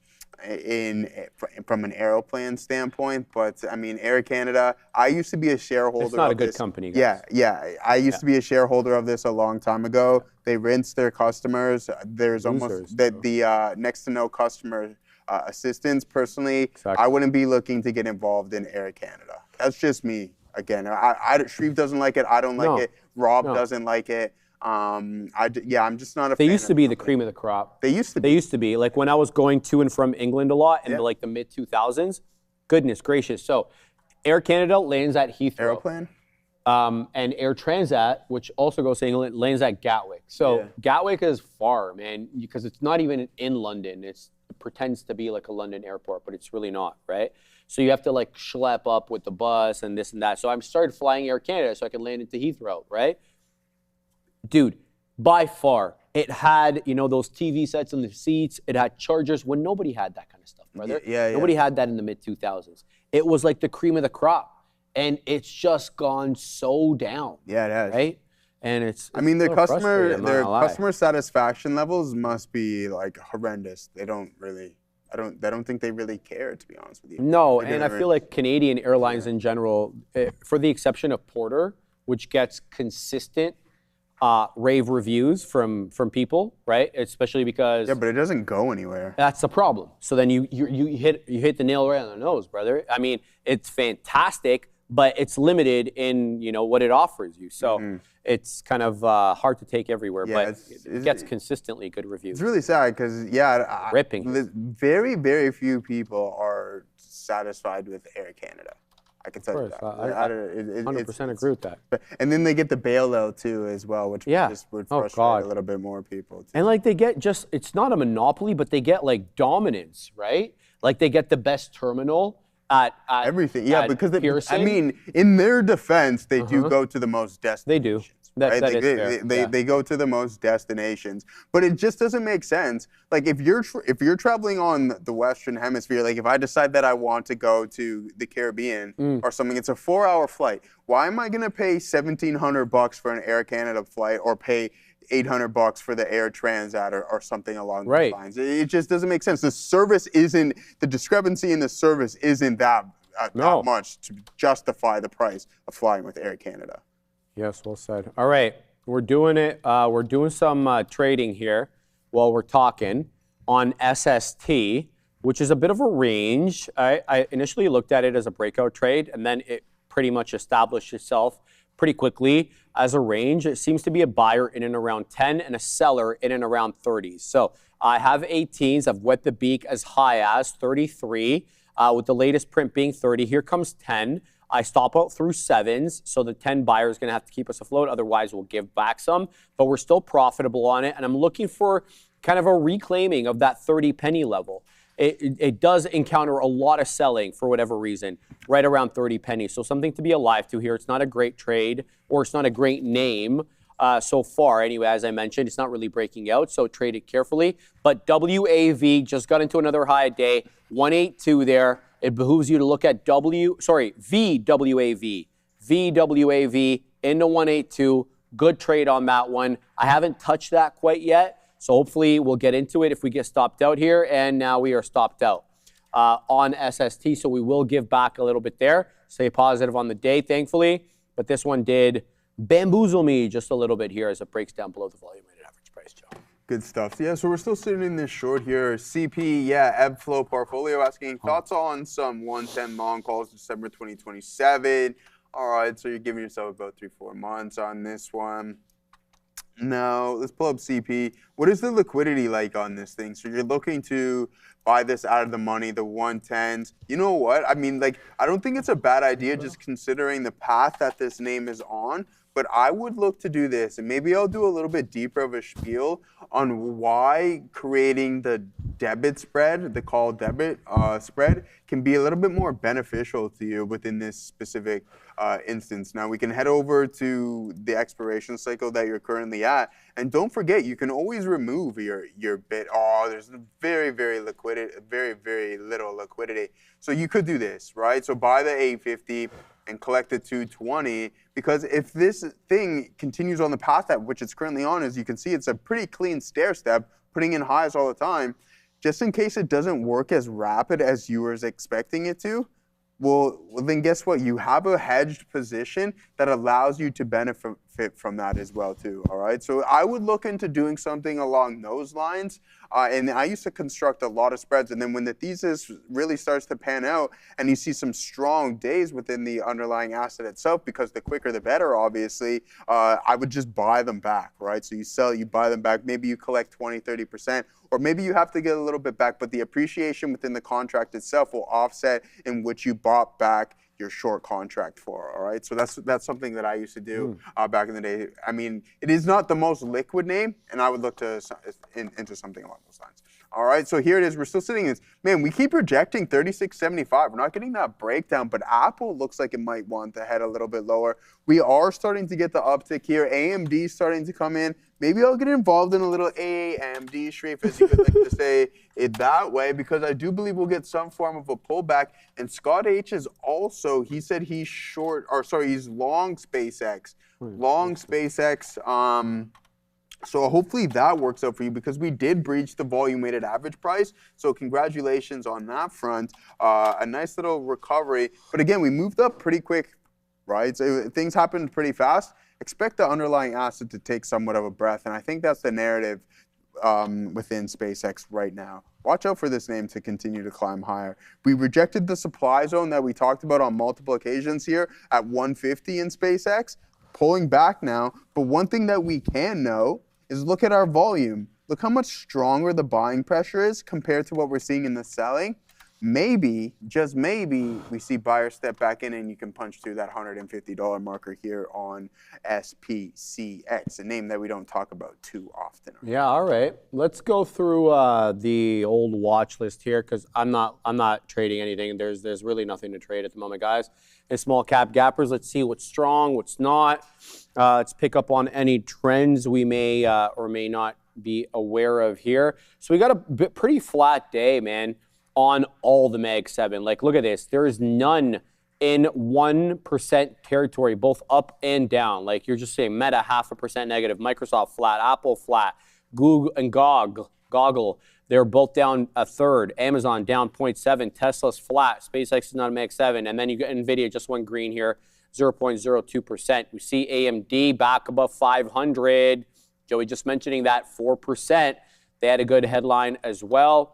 from an Aeroplan standpoint. But I mean, Air Canada, I used to be a shareholder. It's not a good company, guys. Yeah. I used to be a shareholder of this a long time ago. They rinse their customers. There's almost the next to no customer assistance. Personally, I wouldn't be looking to get involved in Air Canada. That's just me. Again, Shreve doesn't like it. I don't like it. Rob doesn't like it. I'm just not a fan. They used to be the cream of the crop. They used to be. They used to be. Like when I was going to and from England a lot in like the mid-2000s, goodness gracious. So Air Canada lands at Heathrow. Aeroplan? And Air Transat, which also goes to England, lands at Gatwick. So Gatwick is far, man, because it's not even in London. It pretends to be like a London airport, but it's really not, right? So you have to like schlep up with the bus and this and that. So I started flying Air Canada so I could land into Heathrow, right? Dude, by far, it had, those TV sets in the seats. It had chargers when nobody had that kind of stuff, brother. Nobody had that in the mid-2000s. It was like the cream of the crop. And it's just gone so down. Yeah, it has. Right? And it's their customer satisfaction levels must be like horrendous. They don't think they really care, to be honest with you. No, and I feel like Canadian airlines in general, for the exception of Porter, which gets consistent rave reviews from people, right? Especially because but it doesn't go anywhere. That's the problem. So then you hit the nail right on the nose, brother. I mean, it's fantastic, but it's limited in what it offers you. So it's kind of hard to take everywhere, but it gets consistently good reviews. It's really sad because very, very few people are satisfied with Air Canada. I can tell you that. I 100% agree with that. And then they get the bailout too as well, which just would frustrate a little bit more people too. And like they get it's not a monopoly, but they get like dominance, right? Like they get the best terminal at everything. Because Pearson. in their defense, they do go to the most destinations. They do. They go to the most destinations, but it just doesn't make sense. Like if you're traveling on the Western Hemisphere, like if I decide that I want to go to the Caribbean or something, it's a 4-hour flight. Why am I gonna pay $1,700 for an Air Canada flight or pay $800 for the Air Transat or something along those lines? It just doesn't make sense. The discrepancy in the service isn't that much to justify the price of flying with Air Canada. Yes, well said. All right, we're doing it. We're doing some trading here while we're talking on SST, which is a bit of a range. I initially looked at it as a breakout trade, and then it pretty much established itself pretty quickly as a range. It seems to be a buyer in and around 10 and a seller in and around 30s. So I have 18s. I've wet the beak as high as 33, with the latest print being 30. Here comes 10. I stop out through 7s, so the 10 buyer is going to have to keep us afloat. Otherwise, we'll give back some. But we're still profitable on it, and I'm looking for kind of a reclaiming of that 30 penny level. It does encounter a lot of selling for whatever reason, right around 30 pennies. So something to be alive to here. It's not a great trade, or it's not a great name so far. Anyway, as I mentioned, it's not really breaking out, so trade it carefully. But WAV just got into another high day, 182 there. It behooves you to look at VWAV. VWAV into 182. Good trade on that one. I haven't touched that quite yet, so hopefully we'll get into it if we get stopped out here, and now we are stopped out on SST, so we will give back a little bit there. Stay positive on the day, thankfully, but this one did bamboozle me just a little bit here as it breaks down below the volume-weighted average price, Joe. Good stuff. Yeah, so we're still sitting in this short here. CP, ebb flow portfolio asking thoughts on some 110 long calls December 2027. All right, so you're giving yourself about 3-4 months on this one. Now, let's pull up CP. What is the liquidity like on this thing? So you're looking to buy this out of the money, the 110s. You know what? I mean, like, I don't think it's a bad idea just considering the path that this name is on. But I would look to do this, and maybe I'll do a little bit deeper of a spiel on why creating the debit spread, the call debit spread, can be a little bit more beneficial to you within this specific instance. Now we can head over to the expiration cycle that you're currently at, and don't forget you can always remove your bid. There's very little liquidity, so you could do this, right? So buy the 850. And collect the 220, because if this thing continues on the path at which it's currently on, as you can see, it's a pretty clean stair step, putting in highs all the time. Just in case it doesn't work as rapid as you were expecting it to, well, then guess what? You have a hedged position that allows you to benefit from that as well too, all right? So I would look into doing something along those lines. And I used to construct a lot of spreads. And then when the thesis really starts to pan out and you see some strong days within the underlying asset itself, because the quicker the better, obviously, I would just buy them back, right? So you sell, you buy them back. Maybe you collect 20, 30%, or maybe you have to get a little bit back, but the appreciation within the contract itself will offset in which you bought back your short contract for, all right? So that's something that I used to do back in the day. I mean, it is not the most liquid name, and I would look to into something along those lines. All right, so here it is. We're still sitting in, man, we keep rejecting 36.75. We're not getting that breakdown, but Apple looks like it might want to head a little bit lower. We are starting to get the uptick here. AMD starting to come in. Maybe I'll get involved in a little AMD strafe, as you could like to say it that way, because I do believe we'll get some form of a pullback. And Scott H is also, he said he's he's long SpaceX. Long SpaceX. So hopefully that works out for you, because we did breach the volume weighted average price. So congratulations on that front. A nice little recovery. But again, we moved up pretty quick, right? So things happened pretty fast. Expect the underlying asset to take somewhat of a breath. And I think that's the narrative within SpaceX right now. Watch out for this name to continue to climb higher. We rejected the supply zone that we talked about on multiple occasions here at 150 in SpaceX. Pulling back now. But one thing that we can know is look at our volume. Look how much stronger the buying pressure is compared to what we're seeing in the selling. Maybe, just maybe, we see buyers step back in and you can punch through that $150 marker here on SPCX, a name that we don't talk about too often. Yeah, all right. Let's go through the old watch list here, because I'm not trading anything. There's really nothing to trade at the moment, guys. And small cap gappers, let's see what's strong, what's not. Let's pick up on any trends we may or may not be aware of here. So we got a pretty flat day, man, on all the Mag 7. Like, look at this. There is none in 1% territory, both up and down. Like, you're just saying Meta 0.5% negative, Microsoft flat, Apple flat, Google and Goggle, they're both down a third. Amazon down 0.7, Tesla's flat, SpaceX is not a Mag 7, and then you get NVIDIA just went green here, 0.02%. We see AMD back above 500. Joey just mentioning that 4%. They had a good headline as well.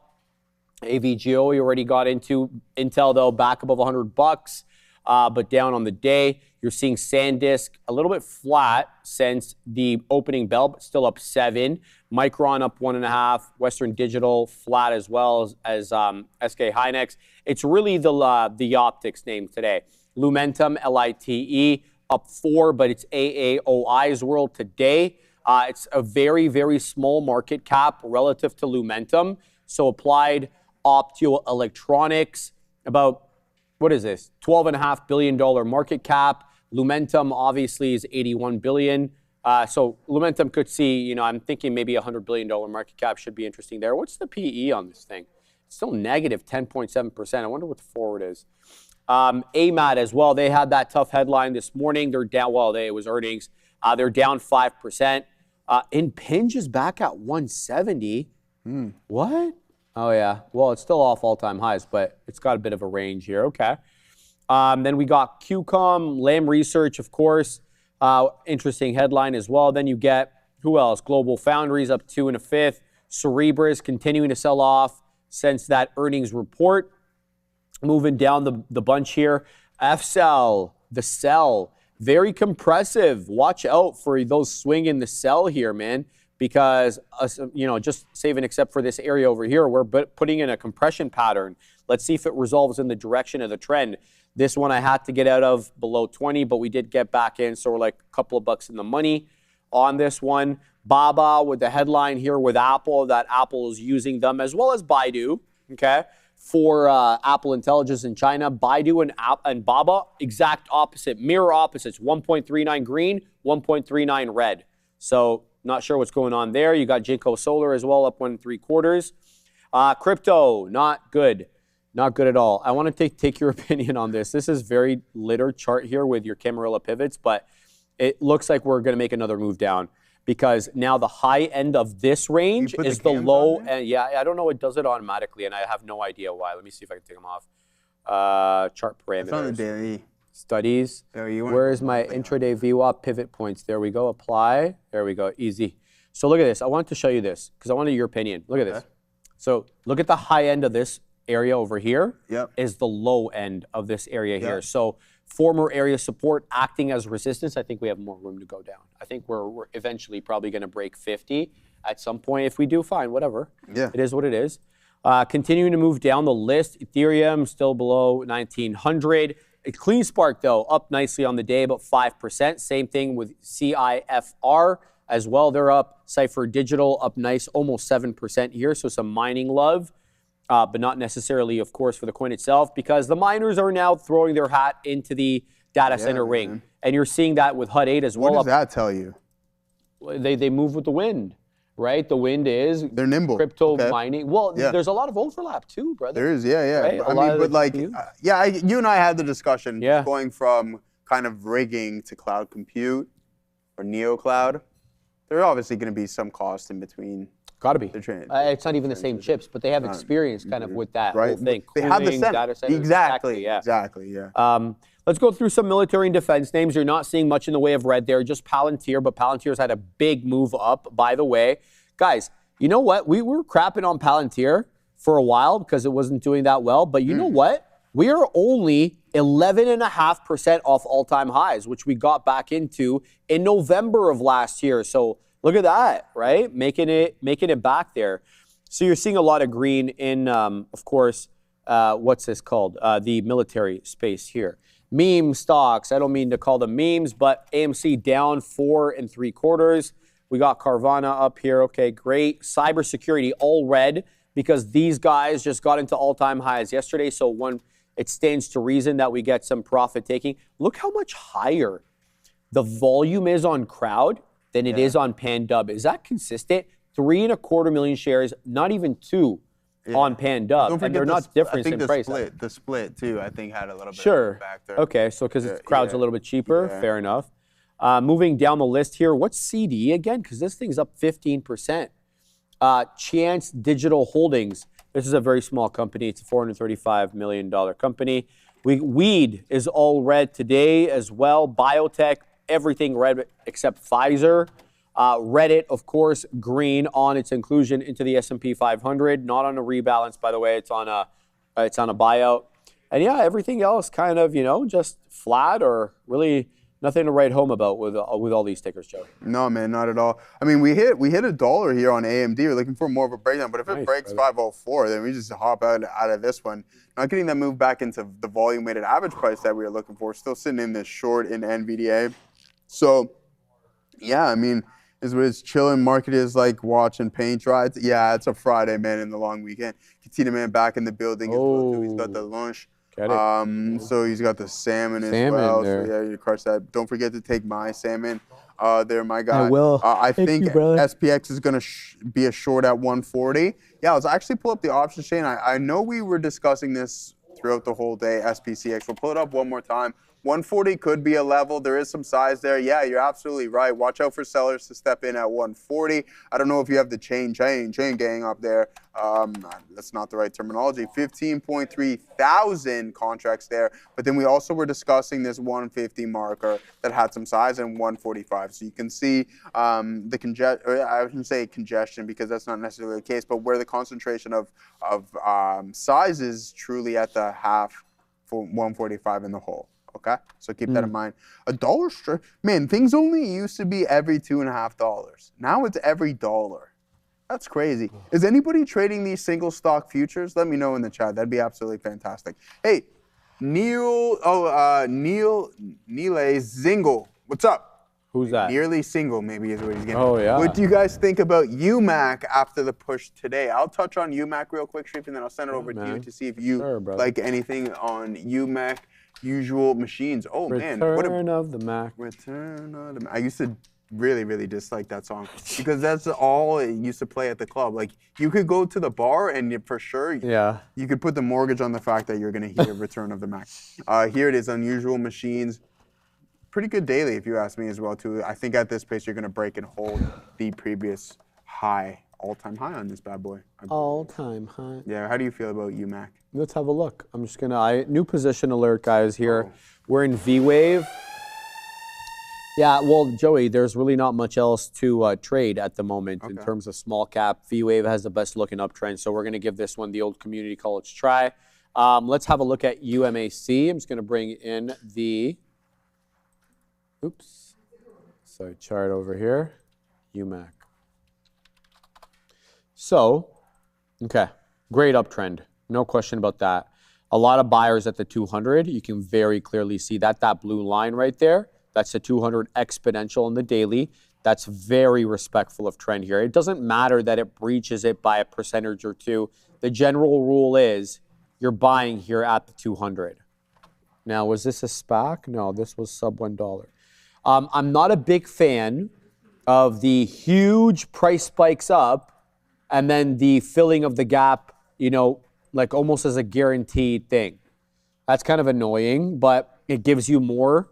AVGO, we already got into. Intel, though, back above $100, but down on the day. You're seeing SanDisk a little bit flat since the opening bell, but still up 7. Micron up 1.5. Western Digital flat as well as SK Hynix. It's really the optics name today. Lumentum, LITE, up 4, but it's AAOI's world today. It's a very, very small market cap relative to Lumentum. So Applied Optoelectronics, about, what is this, $12.5 billion market cap. Lumentum obviously is $81 billion. So Lumentum could see, I'm thinking maybe a $100 billion market cap should be interesting there. What's the PE on this thing? It's still negative 10.7%. I wonder what the forward is. AMAT as well. They had that tough headline this morning. They're down, it was earnings. They're down 5%. Impinj is back at 170. What? Oh, yeah. Well, it's still off all-time highs, but it's got a bit of a range here. Okay. Then we got QCOM, Lam Research, of course. Interesting headline as well. Then you get, who else? Global Foundries up 2 1/5. Cerebras continuing to sell off since that earnings report. Moving down the bunch here. FCell, the sell, very compressive. Watch out for those swing in the sell here, man. Because, just saving except for this area over here, we're putting in a compression pattern. Let's see if it resolves in the direction of the trend. This one I had to get out of below 20, but we did get back in, so we're like a couple of bucks in the money on this one. Baba with the headline here with Apple, that Apple is using them, as well as Baidu, okay, for Apple Intelligence in China. Baidu and Baba, exact opposite, mirror opposites, 1.39 green, 1.39 red. So, not sure what's going on there. You got Jinko Solar as well, up 1 3/4. Crypto, not good. Not good at all. I want to take your opinion on this. This is very litter chart here with your Camarilla pivots, but it looks like we're going to make another move down, because now the high end of this range is the low. And yeah, I don't know. It does it automatically, and I have no idea why. Let me see if I can take them off. Chart parameters. It's on the daily. Studies. Where is my intraday VWAP pivot points? There we go. Apply. There we go. Easy. So look at this. I wanted to show you this because I wanted your opinion. Look at this. So look at the high end of this area over here is the low end of this area here. So former area support acting as resistance. I think we have more room to go down. I think we're eventually probably going to break 50 at some point. If we do, fine, whatever. It is what it is. Continuing to move down the list, Ethereum still below 1900. Clean Spark, though, up nicely on the day, about 5%. Same thing with CIFR as well. They're up. Cypher Digital up nice, almost 7% here. So some mining love, but not necessarily, of course, for the coin itself, because the miners are now throwing their hat into the data center ring. And you're seeing that with HUD 8 as well. What does that tell you? They move with the wind. Right, the wind is they're nimble. Crypto mining. Well, there's a lot of overlap too, brother. There is, Right? I mean, but like, you and I had the discussion going from kind of rigging to cloud compute or neo cloud. There's obviously going to be some cost in between. Got to be. It's not even the same chips, but they have experience kind of with that whole thing. They have the data centers. Exactly. Let's go through some military and defense names. You're not seeing much in the way of red there, just Palantir, but Palantir's had a big move up, by the way. Guys, you know what? We were crapping on Palantir for a while because it wasn't doing that well, but you know what? We are only 11.5% off all-time highs, which we got back into in November of last year. So look at that, right? Making it back there. So you're seeing a lot of green in, of course, what's this called? The military space here. Meme stocks, I don't mean to call them memes, but AMC down 4 3/4. We got Carvana up here. Okay, great. Cybersecurity, all red, because these guys just got into all-time highs yesterday. So it stands to reason that we get some profit taking. Look how much higher the volume is on crowd than it is on PanDub. Is that consistent? 3.25 million shares, not even 2 on PanDub, and they're not different in price. The split too, I think, had a little bit of a factor. Okay, so because the crowd's a little bit cheaper, fair enough. Moving down the list here, what's CD again? Because this thing's up 15%. Chance Digital Holdings. This is a very small company. It's a $435 million company. Weed is all red today as well. Biotech, everything red except Pfizer. Reddit, of course, green on its inclusion into the S&P 500. Not on a rebalance, by the way. It's on a buyout. And everything else kind of, just flat or really nothing to write home about with all these tickers, Joe. No, man, not at all. I mean, we hit $1 here on AMD. We're looking for more of a breakdown, but if it breaks 504, then we just hop out of this one. Not getting that move back into the volume-weighted average price that we were looking for. Still sitting in this short in NVDA. So, I mean, it's chilling. Market is like watching paint dry. It's a Friday, man, in the long weekend. Katina, man, back in the building as well, too. He's got the lunch. So he's got the salmon as well. There. So you crush that. Don't forget to take my salmon there, my guy. I will. I think SPX is going to be a short at 140. Let's actually pull up the options chain. I know we were discussing this throughout the whole day, SPCX. We'll pull it up one more time. 140 could be a level. There is some size there. You're absolutely right. Watch out for sellers to step in at 140. I don't know if you have the chain gang up there. That's not the right terminology. 15.3 thousand contracts there. But then we also were discussing this 150 marker that had some size in 145. So you can see the congestion. I wouldn't say congestion because that's not necessarily the case, but where the concentration of size is truly at the half for 145 in the hole. Okay, so keep that in mind. $1, man, things only used to be every $2.50. Now it's every $1. That's crazy. Is anybody trading these single stock futures? Let me know in the chat. That'd be absolutely fantastic. Hey, Neil Zingle, what's up? Who's that? Nearly single, maybe is what he's getting. Oh, yeah. What do you guys think about UMAC after the push today? I'll touch on UMAC real quick, Sharif, and then I'll send it over to you to see if you like anything on UMAC. Usual machines. Oh, man. Return of the Mac. Return of the Mac. I used to really, really dislike that song because that's all it used to play at the club. Like, you could go to the bar and for sure, you could put the mortgage on the fact that you're going to hear Return of the Mac. Here it is, Unusual Machines. Pretty good daily, if you ask me as well, too. I think at this pace, you're going to break and hold the previous all-time high on this bad boy. All-time high. Yeah, how do you feel about UMAC? Let's have a look. I'm just gonna, new position alert, guys, here. We're in V-Wave. Yeah, well, Joey, there's really not much else to trade at the moment in terms of small cap. V-Wave has the best looking uptrend, so we're going to give this one the old community college try. Let's have a look at UMAC. I'm just going to bring in the, chart over here, UMAC. So, okay, great uptrend, no question about that. A lot of buyers at the 200. You can very clearly see that blue line right there. That's the 200 exponential on the daily. That's very respectful of trend here. It doesn't matter that it breaches it by a percentage or two. The general rule is you're buying here at the 200. Now, was this a SPAC? No, this was sub $1. I'm not a big fan of the huge price spikes up and then the filling of the gap, like almost as a guaranteed thing. That's kind of annoying, but it gives you more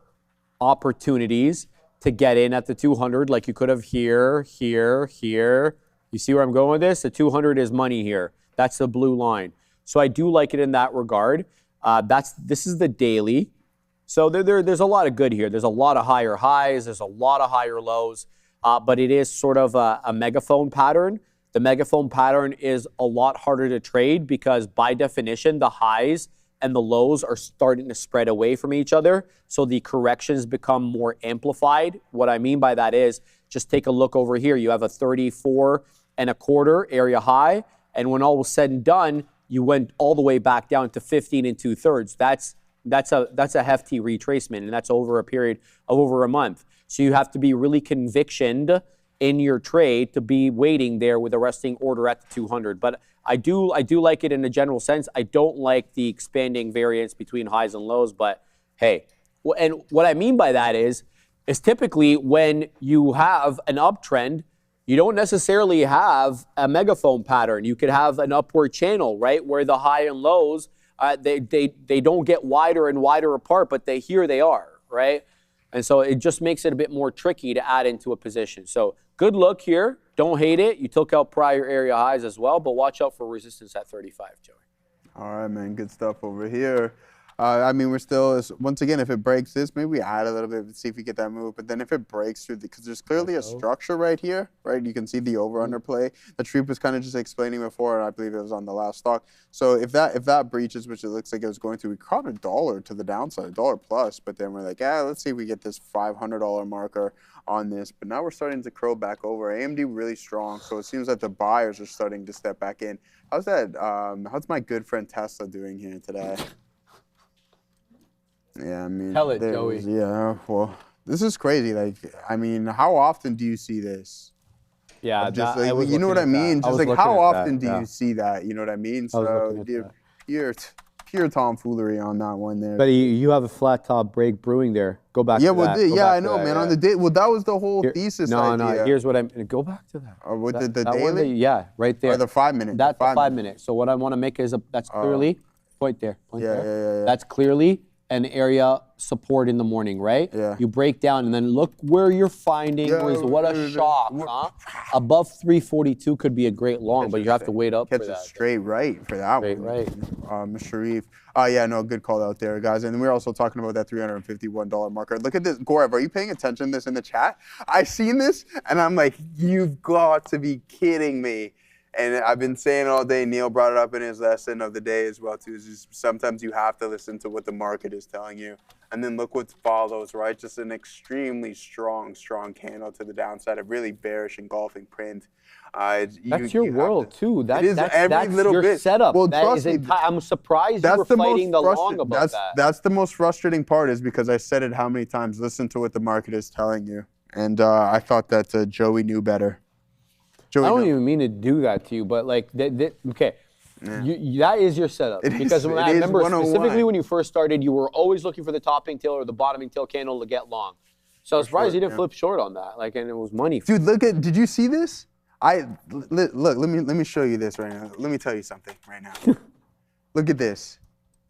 opportunities to get in at the 200, like you could have here, here, here. You see where I'm going with this? The 200 is money here. That's the blue line. So I do like it in that regard. This is the daily. So there's a lot of good here. There's a lot of higher highs. There's a lot of higher lows. But it is sort of a megaphone pattern. The megaphone pattern is a lot harder to trade because by definition, the highs and the lows are starting to spread away from each other. So the corrections become more amplified. What I mean by that is, just take a look over here. You have a 34.25 area high. And when all was said and done, you went all the way back down to 15 2/3. That's a hefty retracement, and that's over a period of over a month. So you have to be really convictioned in your trade to be waiting there with a resting order at the 200. But I do like it in a general sense. I don't like the expanding variance between highs and lows, but hey, and what I mean by that is typically when you have an uptrend, you don't necessarily have a megaphone pattern. You could have an upward channel, right, where the high and lows, they don't get wider and wider apart, but here they are, right? And so it just makes it a bit more tricky to add into a position. So good look here. Don't hate it. You took out prior area highs as well, but watch out for resistance at 35, Joey. All right, man. Good stuff over here. I mean, we're still, once again, if it breaks this, maybe we add a little bit, see if we get that move. But then if it breaks through, because there's clearly a structure right here, right? You can see the over-under play. The Shreep was kind of just explaining before, and I believe it was on the last stock. So if that breaches, which it looks like it was going to, we caught $1 to the downside, $1 plus. But then we're like, let's see if we get this $500 marker on this. But now we're starting to crow back over. AMD really strong, so it seems like the buyers are starting to step back in. How's that? How's my good friend Tesla doing here today? Yeah, I mean, tell it, Joey. Yeah, well, this is crazy. Like, I mean, how often do you see this? Yeah, just like, you know what I mean? Just like, how often do you see that? You know what I mean? So, pure tomfoolery on that one there. But you have a flat top break brewing there. Go back. Yeah, to that. Yeah, I know, man. On the day, well, that was the whole thesis. No. Here's what I'm. Go back to that. Or with the daily? Yeah, right there. Or the 5 minute. That's the 5 minute. So what I want to make is that's clearly point there. Yeah. That's clearly an area support in the morning, right? Yeah. You break down and then look where you're finding. What a shock, huh? Above 342 could be a great long, but you have to wait up for that. Catch it straight right for that one. Right. Sharif. Yeah, no, good call out there, guys. And we're also talking about that $351 marker. Look at this. Gorev, are you paying attention to this in the chat? I seen this, and I'm like, you've got to be kidding me. And I've been saying all day, Neil brought it up in his lesson of the day as well, too. Is just sometimes you have to listen to what the market is telling you. And then look what follows, right? Just an extremely strong candle to the downside, a really bearish engulfing print. That's your world, too. That's little your setup. Well, trust me, I'm surprised you were fighting the long about that. That's the most frustrating part is because I said it how many times. Listen to what the market is telling you. And I thought that Joey knew better. I don't even mean to do that to you, but like, okay, that is your setup. Because I remember specifically when you first started, you were always looking for the topping tail or the bottoming tail candle to get long. So I was surprised you didn't flip short on that. Like, and it was money. Dude, did you see this? Look, let me show you this right now. Let me tell you something right now. Look at this,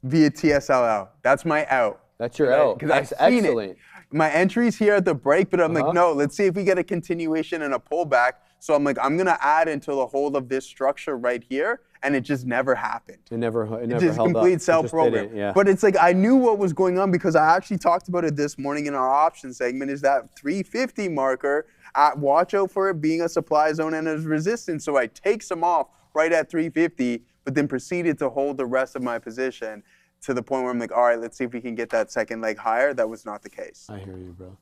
via TSLA. That's my out. That's your out. That's excellent. My entry's here at the break, but I'm like, no, let's see if we get a continuation and a pullback. So I'm like, I'm going to add into the whole of this structure right here, and it just never happened. It never Just held complete up. sell It just program. didn't, yeah. But it's like I knew what was going on because I actually talked about it this morning in our option segment. Is that 350 marker? Watch out for it being a supply zone and as resistance. So I take some off right at 350, but then proceeded to hold the rest of my position to the point where I'm like, all right, let's see if we can get that second leg higher. That was not the case. I hear you, bro.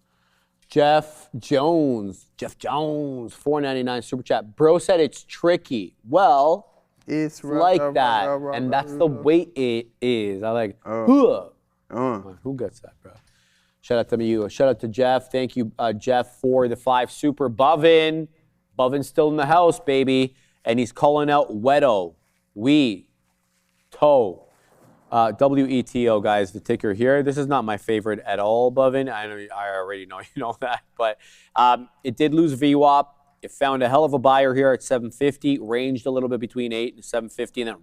Jeff Jones, $4.99 super chat. Bro said it's tricky. Well, it's like that, and that's the way it is. I like, who gets that, bro? Shout out to you. Shout out to Jeff. Thank you, Jeff, for the 5 super. Bovin. Bovin's still in the house, baby. And he's calling out Weto. WETO, guys, the ticker here. This is not my favorite at all, Bovin. I already know you know that. But it did lose VWAP. It found a hell of a buyer here at 750, ranged a little bit between 8 and 750, and then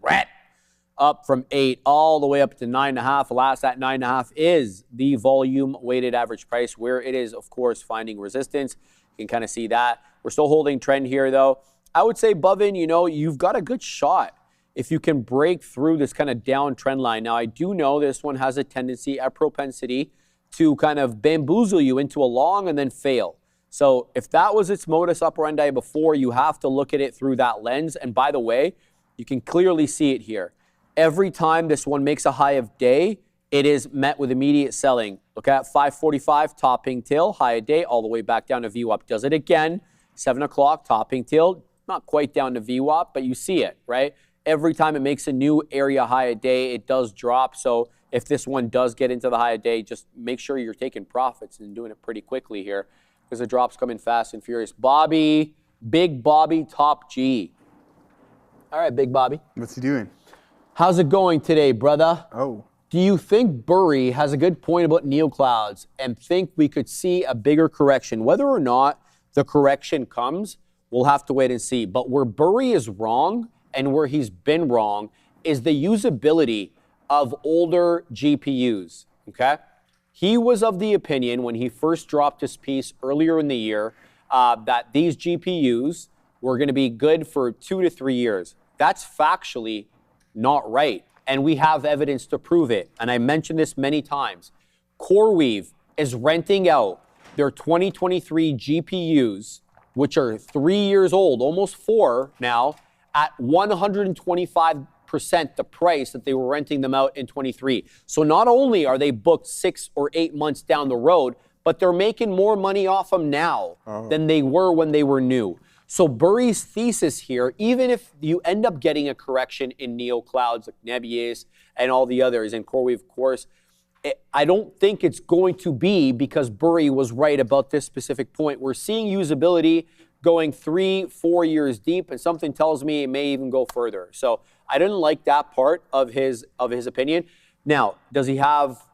up from 8 all the way up to 9.5. Last at 9.5 is the volume weighted average price, where it is, of course, finding resistance. You can kind of see that. We're still holding trend here, though. I would say, Bovin, you've got a good shot if you can break through this kind of down trend line. Now, I do know this one has a tendency, a propensity to kind of bamboozle you into a long and then fail. So if that was its modus operandi before, you have to look at it through that lens. And by the way, you can clearly see it here. Every time this one makes a high of day, it is met with immediate selling. Look at 545, topping tail, high of day, all the way back down to VWAP. Does it again, 7 o'clock, topping tail, not quite down to VWAP, but you see it, right? Every time it makes a new area high of day, it does drop. So if this one does get into the high of day, just make sure you're taking profits and doing it pretty quickly here because the drops come in fast and furious. Bobby, Big Bobby, Top G. All right, Big Bobby. What's he doing? How's it going today, brother? Oh. Do you think Burry has a good point about neoclouds and think we could see a bigger correction? Whether or not the correction comes, we'll have to wait and see. But where Burry is wrong and where he's been wrong is the usability of older GPUs, okay? He was of the opinion when he first dropped his piece earlier in the year that these GPUs were gonna be good for 2 to 3 years. That's factually not right, and we have evidence to prove it. And I mentioned this many times. CoreWeave is renting out their 2023 GPUs, which are 3 years old, almost 4 now, at 125% the price that they were renting them out in 23. So not only are they booked 6 or 8 months down the road, but they're making more money off them now than they were when they were new. So Burry's thesis here, even if you end up getting a correction in neoclouds like Nebius and all the others, and CoreWeave, of course, I don't think it's going to be because Burry was right about this specific point. We're seeing usability going 3-4 years deep, and something tells me it may even go further. So I didn't like that part of his opinion. Now, does he have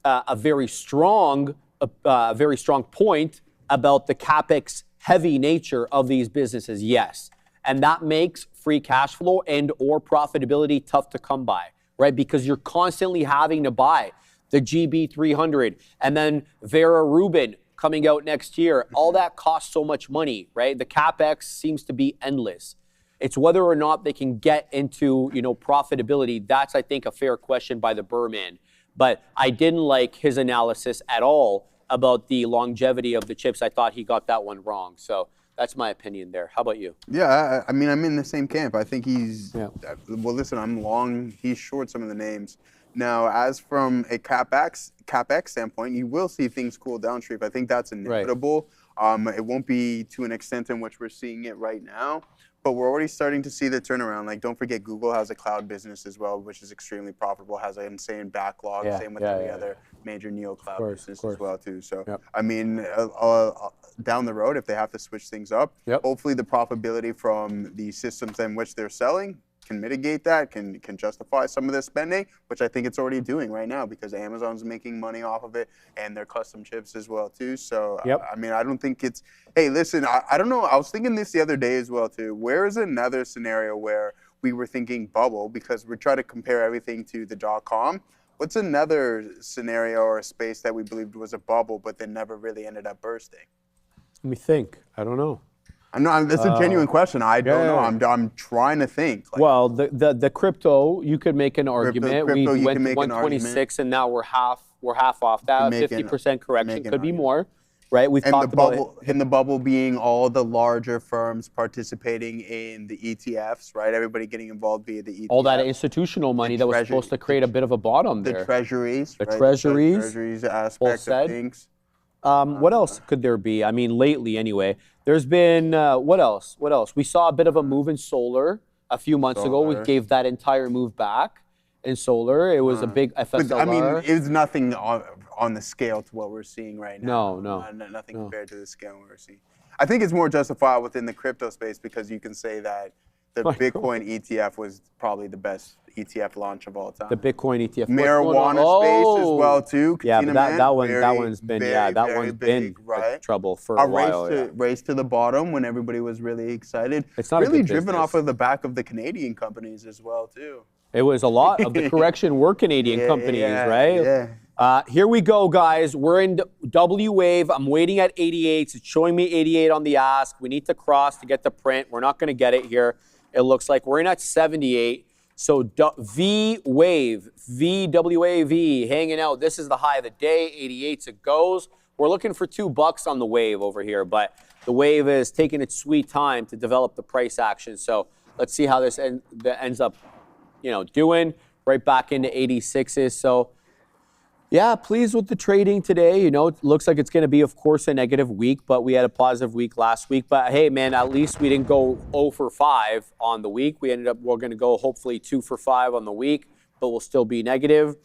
a very strong point about the CapEx heavy nature of these businesses? Yes. And that makes free cash flow and or profitability tough to come by, right? Because you're constantly having to buy the GB300 and then Vera Rubin coming out next year. All that costs so much money, right? The CapEx seems to be endless. It's whether or not they can get into, profitability. That's, I think, a fair question by the Burman. But I didn't like his analysis at all about the longevity of the chips. I thought he got that one wrong. So that's my opinion there. How about you? Yeah, I mean, I'm in the same camp. I think he's, well, listen, I'm long, he's short some of the names. Now, as from a CapEx standpoint, you will see things cool downstream. I think that's inevitable. Right. It won't be to an extent in which we're seeing it right now, but we're already starting to see the turnaround. Like, don't forget, Google has a cloud business as well, which is extremely profitable, has an insane backlog, same with every other major neo-cloud business as well, too. So, I mean, down the road, if they have to switch things up, hopefully the profitability from the systems in which they're selling can mitigate that, can justify some of this spending, which I think it's already doing right now because Amazon's making money off of it and their custom chips as well too. So I mean, I don't think it's, hey, listen, I don't know, I was thinking this the other day as well too. Where is another scenario where we were thinking bubble because we're trying to compare everything to the .com? What's another scenario or a space that we believed was a bubble but then never really ended up bursting? Let me think. I don't know. It's a genuine question. I don't know. I'm trying to think. Like, well, the crypto, you could make an argument. Crypto, We you went can to make an 126, and now we're half off that. 50% correction could be more, right? We've talked about in the bubble being all the larger firms participating in the ETFs, right? Everybody getting involved via the ETFs. All that institutional money that was supposed to create a bit of a bottom there. The treasuries, the right? treasuries, the treasuries aspect of things. What else could there be? I mean, lately anyway, there's been, what else? We saw a bit of a move in solar a few months ago. We gave that entire move back in solar. It was a big FSLR. But, I mean, it's nothing on the scale to what we're seeing right now. Nothing compared to the scale we're seeing. I think it's more justified within the crypto space because you can say that the Bitcoin ETF was probably the best ETF launch of all time. The Bitcoin ETF. Marijuana space as well too. Yeah, but that one's been right? Trouble for a while. Race to the bottom when everybody was really excited. It's not really driven off of the back of the Canadian companies as well too. It was a lot of the correction were Canadian companies, right? Yeah. Here we go, guys. We're in W wave. I'm waiting at 88. It's showing me 88 on the ask. We need to cross to get the print. We're not going to get it here. It looks like we're in at 78. So V wave, VWAV hanging out. This is the high of the day. 88 it goes. We're looking for $2 on the wave over here, but the wave is taking its sweet time to develop the price action. So let's see how this ends up, doing. Right back into 86s. So yeah, pleased with the trading today. It looks like it's going to be, of course, a negative week, but we had a positive week last week. But hey, man, at least we didn't go 0 for 5 on the week. We're going to go hopefully 2 for 5 on the week, but we'll still be negative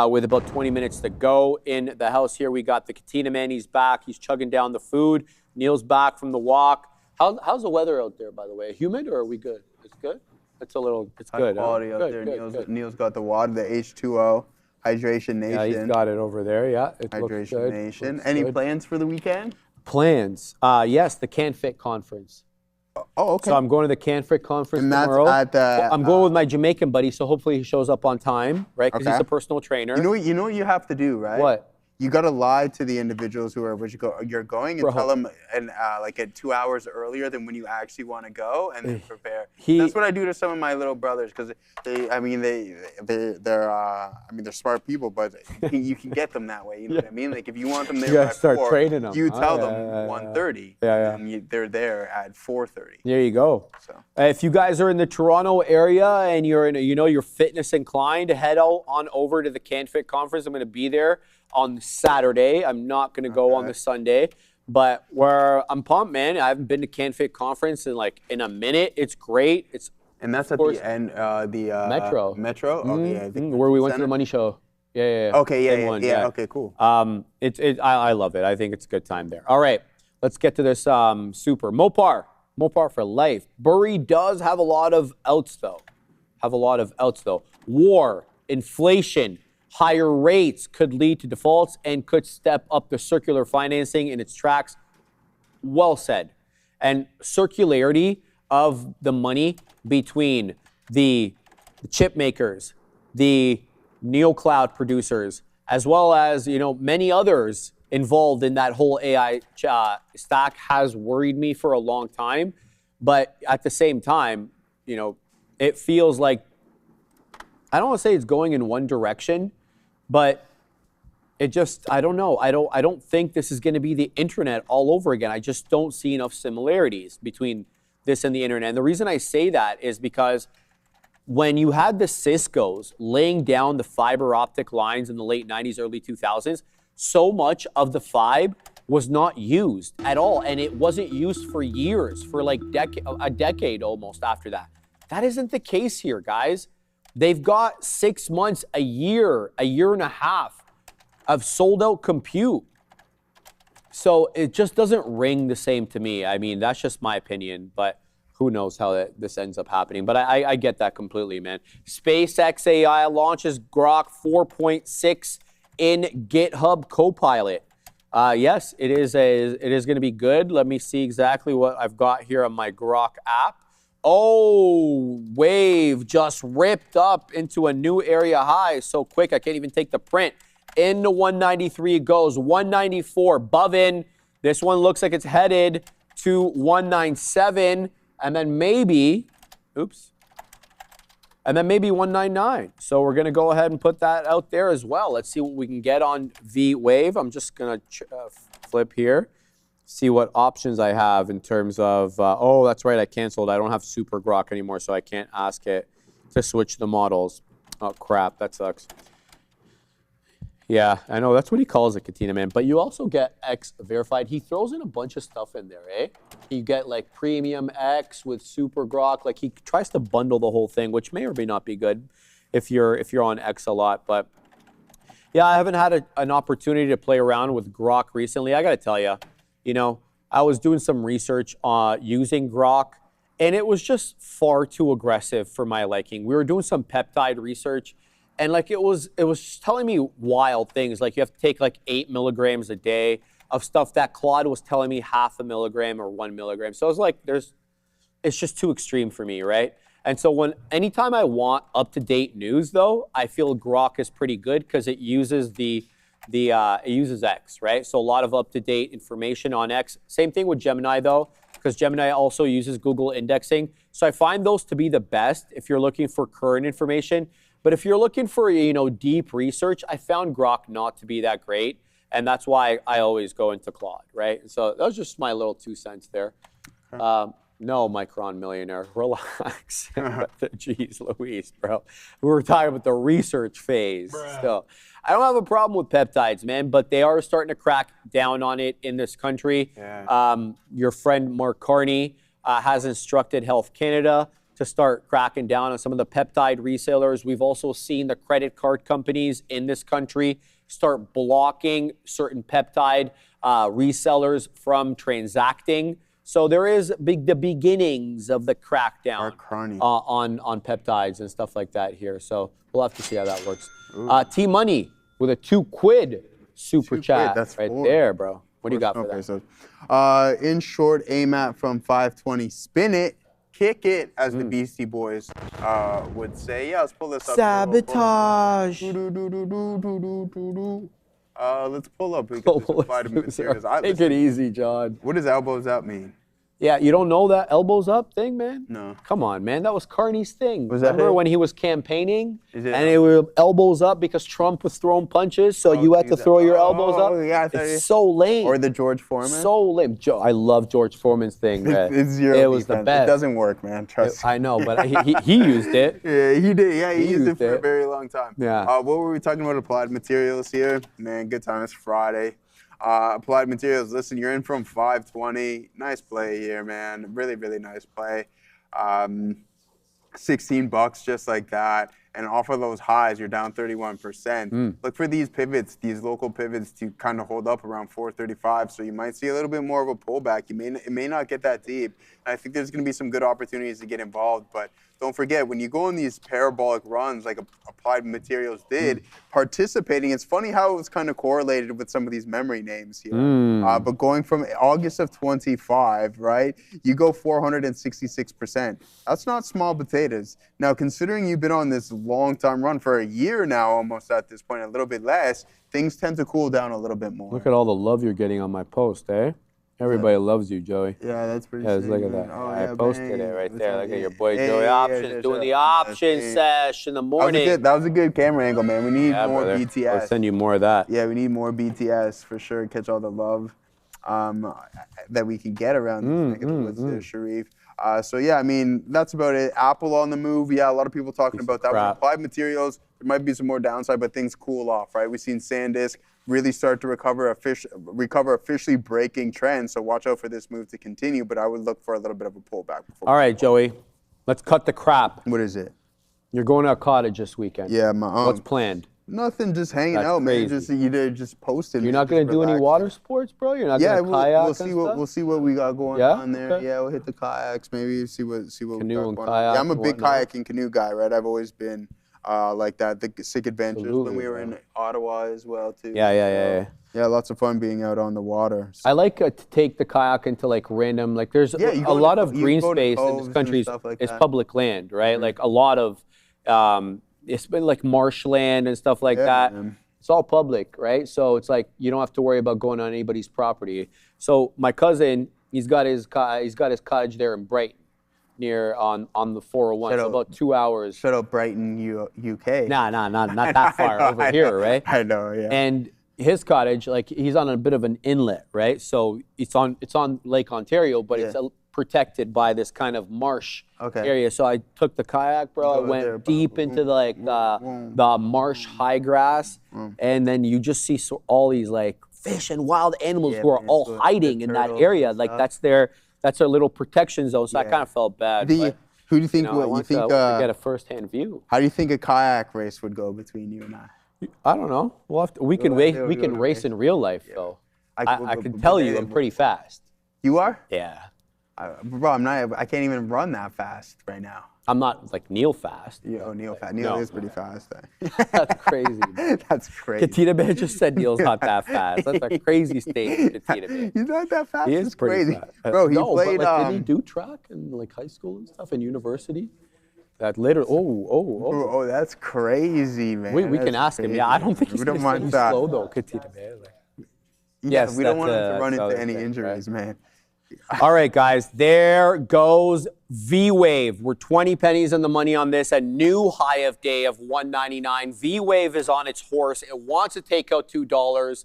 with about 20 minutes to go in the house here. We got the Katina man. He's back. He's chugging down the food. Neil's back from the walk. How's the weather out there, by the way? Humid or are we good? It's good? It's good. Quality out there. Neil's got the water, the H2O. Hydration Nation. Yeah, he's got it over there. Yeah, it Hydration looks Nation. Looks Any good. plans for the weekend? Plans? Yes, the CanFit conference. Oh, okay. So I'm going to the CanFit conference and that's tomorrow. At the, I'm going with my Jamaican buddy, so hopefully he shows up on time, right? Because he's a personal trainer. You know what you have to do, right? What? You got to lie to the individuals who are you're going and tell them like at 2 hours earlier than when you actually want to go and then prepare. That's what I do to some of my little brothers because they're smart people, but you can get them that way. You know what I mean? Like if you want them there by 4, training them. you tell them 1:30. And they're there at 4:30. There you go. So if you guys are in the Toronto area and you're you're fitness inclined, head on over to the CanFit conference. I'm going to be there on Saturday. I'm not going to go on the Sunday, but I'm pumped, man. I haven't been to CanFit conference in a minute. It's great. And that's at the end, the Metro. Metro? Mm-hmm. Oh, yeah. I think where we went to the money show. Yeah. Okay, yeah. Okay, cool. I love it. I think it's a good time there. All right, let's get to this super. Mopar for life. Burry does have a lot of outs, though. War, inflation, higher rates could lead to defaults and could step up the circular financing in its tracks. Well said. And circularity of the money between the chip makers, the neocloud producers, as well as many others involved in that whole AI stack has worried me for a long time. But at the same time, it feels like, I don't want to say it's going in one direction, but I don't know. I don't think this is going to be the internet all over again. I just don't see enough similarities between this and the internet. And the reason I say that is because when you had the Ciscos laying down the fiber optic lines in the late 90s, early 2000s, so much of the fiber was not used at all. And it wasn't used for years, for like a decade almost after that. That isn't the case here, guys. They've got 6 months, a year and a half of sold out compute. So it just doesn't ring the same to me. I mean, that's just my opinion, but who knows how this ends up happening. But I get that completely, man. SpaceX AI launches Grok 4.6 in GitHub Copilot. Yes, it is going to be good. Let me see exactly what I've got here on my Grok app. Oh, wave just ripped up into a new area high so quick I can't even take the print. Into 193 it goes, 194 above in. This one looks like it's headed to 197, and then maybe, and then maybe 199. So we're going to go ahead and put that out there as well. Let's see what we can get on V-Wave. I'm just going to flip here, see what options I have in terms of, oh, that's right, I canceled. I don't have Super Grok anymore, so I can't ask it to switch the models. Oh, crap, that sucks. Yeah, I know, that's what he calls it, Katina, man. But you also get X verified. He throws in a bunch of stuff in there, eh? You get like premium X with Super Grok. Like he tries to bundle the whole thing, which may or may not be good if you're on X a lot. But yeah, I haven't had an opportunity to play around with Grok recently. I got to tell you, you know, I was doing some research using Grok, and it was just far too aggressive for my liking. We were doing some peptide research, and like it was telling me wild things. Like you have to take like 8 milligrams a day of stuff that Claude was telling me 0.5 milligram or 1 milligram. So I was like, it's just too extreme for me, right? And so anytime I want up-to-date news, though, I feel Grok is pretty good because it uses it uses X, right? So a lot of up-to-date information on X. Same thing with Gemini, though, because Gemini also uses Google indexing. So I find those to be the best if you're looking for current information. But if you're looking for, you know, deep research, I found Grok not to be that great. And that's why I always go into Claude, right? So that was just my little 2 cents there. No, Micron millionaire, relax. Jeez Louise, bro. We were talking about the research phase. So I don't have a problem with peptides, man, but they are starting to crack down on it in this country. Yeah. Your friend Mark Carney has instructed Health Canada to start cracking down on some of the peptide resellers. We've also seen the credit card companies in this country start blocking certain peptide resellers from transacting. So there is the beginnings of the crackdown on peptides and stuff like that here. So we'll have to see how that works. T-Money with a 2 quid super chat. That's right there, bro. What do you got for that? So, in short, AMAT from 520, spin it. Kick it, as the Beastie Boys would say. Yeah, let's pull this up. Sabotage. Let's pull up. We can just apply to materials. Take it easy, John. What does elbows up mean? Yeah, you don't know that elbows up thing, man? No. Come on, man. That was Carney's thing. Was that Remember when he was campaigning and they were elbows up because Trump was throwing punches, so you had to throw your elbows up? Yeah, it's so lame. Or the George Foreman? So lame. I love George Foreman's thing, man. It was the best. It doesn't work, man. Trust me. I know, but he used it. Yeah, he did. Yeah, he used it for a very long time. Yeah. What were we talking about? Applied materials here? Man, good time. It's Friday. Applied materials, listen, you're in from 520. Nice play here, man. Really, really nice play. 16 bucks just like that. And off of those highs, you're down 31%. Look for these pivots, these local pivots to kind of hold up around 435. So you might see a little bit more of a pullback. It may not get that deep. And I think there's going to be some good opportunities to get involved. But don't forget, when you go on these parabolic runs like Applied Materials did, participating, it's funny how it was kind of correlated with some of these memory names here. But going from August of 25, right, you go 466%. That's not small potatoes. Now, considering you've been on this long-time run for a year now, almost at this point, a little bit less, things tend to cool down a little bit more. Look at all the love you're getting on my post, eh? Everybody loves you, Joey. Yeah, that's pretty sick. Look at that. Oh, I posted it right there. Look at your boy Joey Options doing the option sesh in the morning. That was a good camera angle, man. We need more BTS. I'll send you more of that. Yeah, we need more BTS for sure. Catch all the love that we can get around this Sharif. So yeah, I mean, that's about it. Apple on the move. Yeah, a lot of people talking about that. With Applied Materials, there might be some more downside, but things cool off, right? We've seen SanDisk really start to recover, officially breaking trends. So watch out for this move to continue, but I would look for a little bit of a pullback. All right, Joey, let's cut the crap. What is it? You're going to a cottage this weekend. Yeah, what's planned? Nothing, just hanging out, man. Just posting. You're not going to do any water sports, bro? You're not going to kayak we'll see what we got going on there. Okay. Yeah, we'll hit the kayaks, maybe see what canoe we got and kayak. Yeah, I'm a big kayak and canoe guy, right? I've always been like that. The sick adventures when we were in Ottawa as well too. Yeah. Yeah, lots of fun being out on the water. So. I like to take the kayak into like random, like there's a lot of green space in this country. It's public land, right? Like a lot of, it's been like marshland and stuff like that. Man. It's all public, right? So it's like you don't have to worry about going on anybody's property. So my cousin, He's got his cottage there in Brighton, near on the 401. So about 2 hours. Shut up, Brighton, UK. Nah, not that far over here, right? I know, yeah. And his cottage, like he's on a bit of an inlet, right? So it's on Lake Ontario, but it's protected by this kind of marsh area. So I took the kayak, bro. I went deep into the marsh high grass, and then you just see all these like fish and wild animals who are all hiding in that area. Like that's their little protection zone. So I kind of felt bad. Who do you think? I want to get a first-hand view. How do you think a kayak race would go between you and I? I don't know. We can race in real life though. I can tell you, I'm pretty fast. You are? Yeah. Bro, I'm not. I can't even run that fast right now. I'm not like Neil fast. Neil fast. Neil is pretty fast. That's crazy. Man. That's crazy. Katita Bear just said Neil's not that fast. That's a crazy statement, Katita Bear. He's not that fast. He is pretty crazy. Fast. Bro, he played. But like, did he do track in like high school and stuff and university? That later. Oh, that's crazy, man. We can ask him. Yeah, I don't think he's going to be slow though, Katita Bear. Yes, we don't want him to run into any injuries, man. All right, guys, there goes V-Wave. We're 20 pennies on the money on this. A new high of day of 199. V-Wave is on its horse. It wants to take out $2.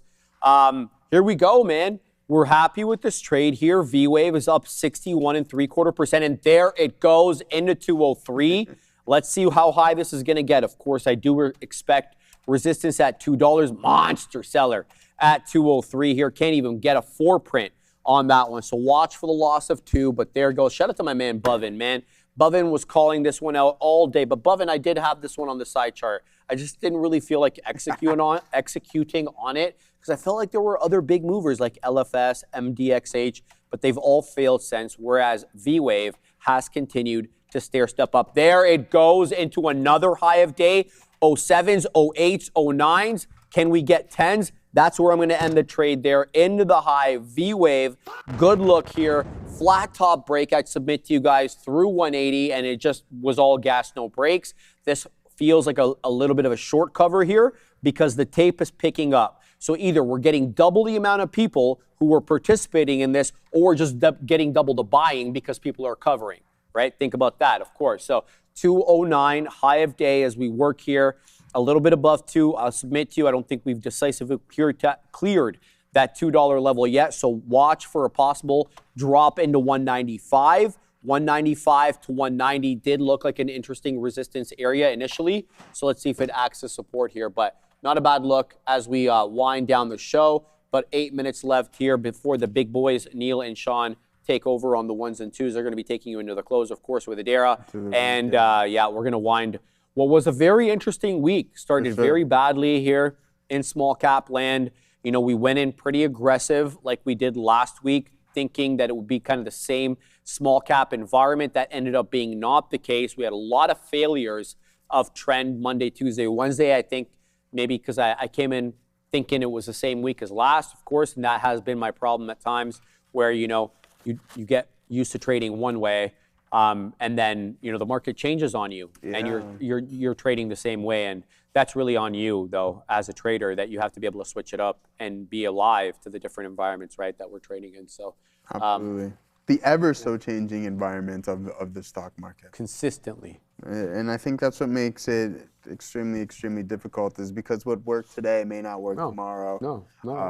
Here we go, man. We're happy with this trade here. V-Wave is up 61.75%, and there it goes into 203. Let's see how high this is going to get. Of course, I do expect resistance at $2. Monster seller at 203 here. Can't even get a 4 print on that one. So watch for the loss of 2, but there goes. Shout out to my man Bovin, man. Bovin was calling this one out all day, but Bovin, I did have this one on the side chart. I just didn't really feel like executing on it because I felt like there were other big movers like LFS, MDXH, but they've all failed since, whereas V-Wave has continued to stair step up. There it goes into another high of day, 07s, 08s, 09s. Can we get 10s? That's where I'm going to end the trade there. Into the high, V-Wave. Good look here. Flat top break, I'd submit to you guys, through 180, and it just was all gas, no brakes. This feels like a little bit of a short cover here because the tape is picking up. So either we're getting double the amount of people who were participating in this, or just getting double the buying because people are covering, right? Think about that, of course. So 209, high of day as we work here. A little bit above 2. I'll submit to you, I don't think we've decisively cleared that $2 level yet. So watch for a possible drop into 195. 195 to 190 did look like an interesting resistance area initially. So let's see if it acts as support here. But not a bad look as we wind down the show. But 8 minutes left here before the big boys, Neil and Sean, take over on the 1s and 2s. They're going to be taking you into the close, of course, with Adara. And yeah, we're going to wind what was a very interesting week. Started very badly here in small cap land. You know, we went in pretty aggressive like we did last week, thinking that it would be kind of the same small cap environment. That ended up being not the case. We had a lot of failures of trend Monday, Tuesday, Wednesday. I think maybe because I came in thinking it was the same week as last, of course, and that has been my problem at times where, you know, you get used to trading one way. And then, you know, the market changes on you and you're trading the same way. And that's really on you, though, as a trader, that you have to be able to switch it up and be alive to the different environments, right, that we're trading in. So, absolutely. The ever so changing environment of the stock market. Consistently. And I think that's what makes it extremely, extremely difficult, is because what worked today may not work tomorrow. No.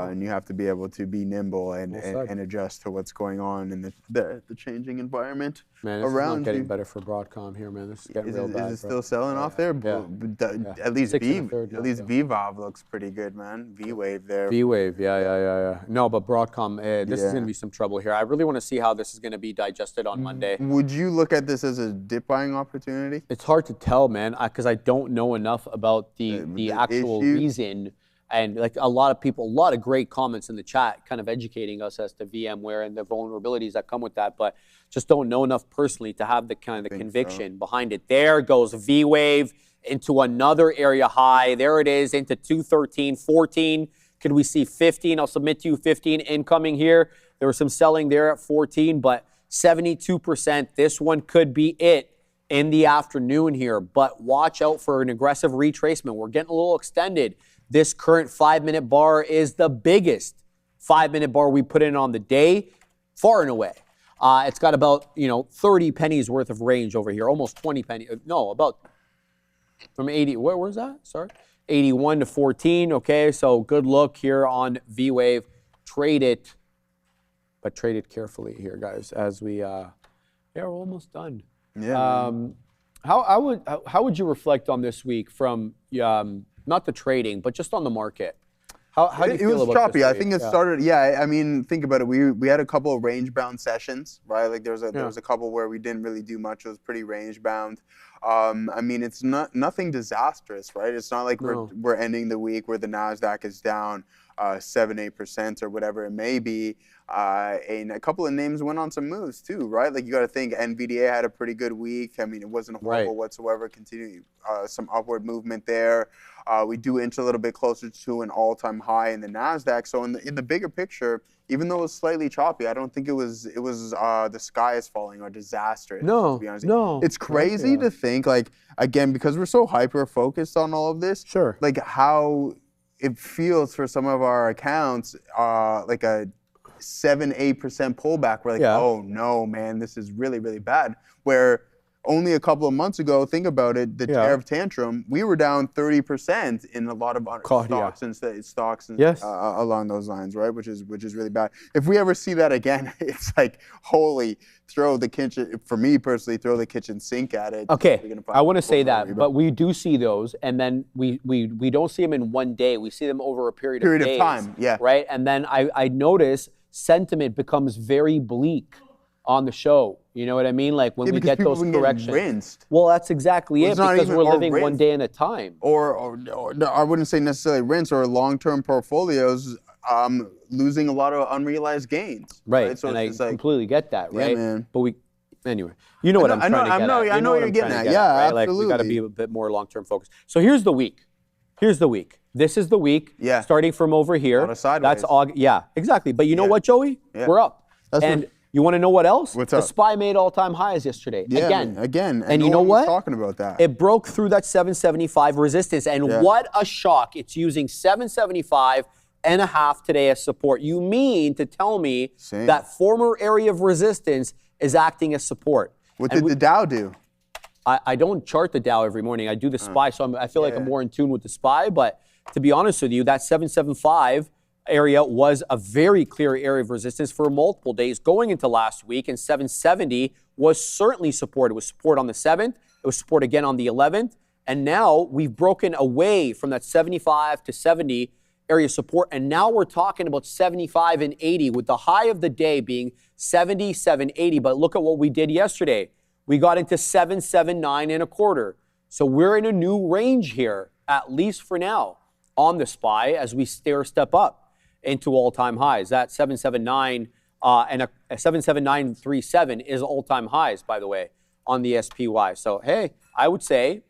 And you have to be able to be nimble and adjust to what's going on in the changing environment man, this around is not getting you. better for Broadcom here, man. This is getting real bad. Is it still selling off there? Yeah. At least VVOV looks pretty good, man. V-Wave there. V-Wave, yeah. No, but Broadcom, this is going to be some trouble here. I really want to see how this is going to be digested on Monday. Would you look at this as a dip buying opportunity? It's hard to tell, man, because I don't know enough about the actual reason. And like a lot of great comments in the chat kind of educating us as to VMware and the vulnerabilities that come with that, but just don't know enough personally to have the kind of the conviction behind it. There goes V-Wave into another area high. There it is into 213, 14. Could we see 15? I'll submit to you 15 incoming here. There was some selling there at 14, but 72%. This one could be it in the afternoon here, but watch out for an aggressive retracement. We're getting a little extended. This current 5-minute bar is the biggest 5-minute bar we put in on the day. far and away. It's got about 30 pennies worth of range over here, almost 20 pennies. No, about from 80. Where's that? Sorry, 81 to 14. Okay, so good look here on V-Wave. Trade it, but trade it carefully here, guys. As we, yeah, we're almost done. Yeah. How would you reflect on this week from not the trading, but just on the market? How do you feel about this? It was choppy. I think it started. Yeah, I mean, think about it. We had a couple of range bound sessions, right? Like there was a couple where we didn't really do much. It was pretty range bound. I mean, it's nothing disastrous, right? It's not like we're ending the week where the Nasdaq is down 7-8% or whatever it may be. And a couple of names went on some moves too, right? Like you got to think NVDA had a pretty good week. I mean, it wasn't horrible whatsoever. Continuing some upward movement there. We do inch a little bit closer to an all-time high in the Nasdaq. So in the bigger picture, even though it was slightly choppy, I don't think it was the sky is falling or disastrous. No, to be honest. no. It's crazy to think, like, again, because we're so hyper focused on all of this. Sure. Like how it feels for some of our accounts, like a 7-8% pullback. We're like, oh no, man, this is really, really bad. Where only a couple of months ago, think about it, the tariff tantrum, we were down 30% in a lot of stocks and along those lines, right? Which is really bad. If we ever see that again, it's like, holy, throw the kitchen, for me personally, throw the kitchen sink at it. Okay, I want to say that, but we do see those, and then we don't see them in one day. We see them over a period of days, time, right? And then I notice sentiment becomes very bleak on the show. You know what I mean? Like when we get those corrections. Rinsed. Well, that's exactly it, because we're living one day at a time. Or I wouldn't say necessarily rinse, or long-term portfolios losing a lot of unrealized gains. Right, so and I completely get that, right? Yeah, man. But anyway, you know what I'm trying to get at. I know what you're getting at. Yeah, right? absolutely. Like we got to be a bit more long-term focused. So here's the week. This is the week. Yeah. Starting from over here. Sideways. That's August. Yeah, exactly. But you know what, Joey? Yeah. We're up. You want to know what else? What's the up? SPY made all-time highs yesterday. Yeah, again. And you know what? Talking about that. It broke through that 775 resistance, and what a shock! It's using 775.5 today as support. You mean to tell me that former area of resistance is acting as support? What did the Dow do? I don't chart the Dow every morning. I do the SPY, so I feel like I'm more in tune with the SPY. But to be honest with you, that 775 area was a very clear area of resistance for multiple days going into last week, and 770 was certainly support. It was support on the 7th. It was support again on the 11th. And now we've broken away from that 75 to 70 area support, and now we're talking about 75 and 80, with the high of the day being 77.80. But look at what we did yesterday. We got into 779.25. So we're in a new range here, at least for now, on the SPY as we step up into all-time highs. That 779 and a 77937 is all-time highs, by the way, on the SPY. So hey, I would say,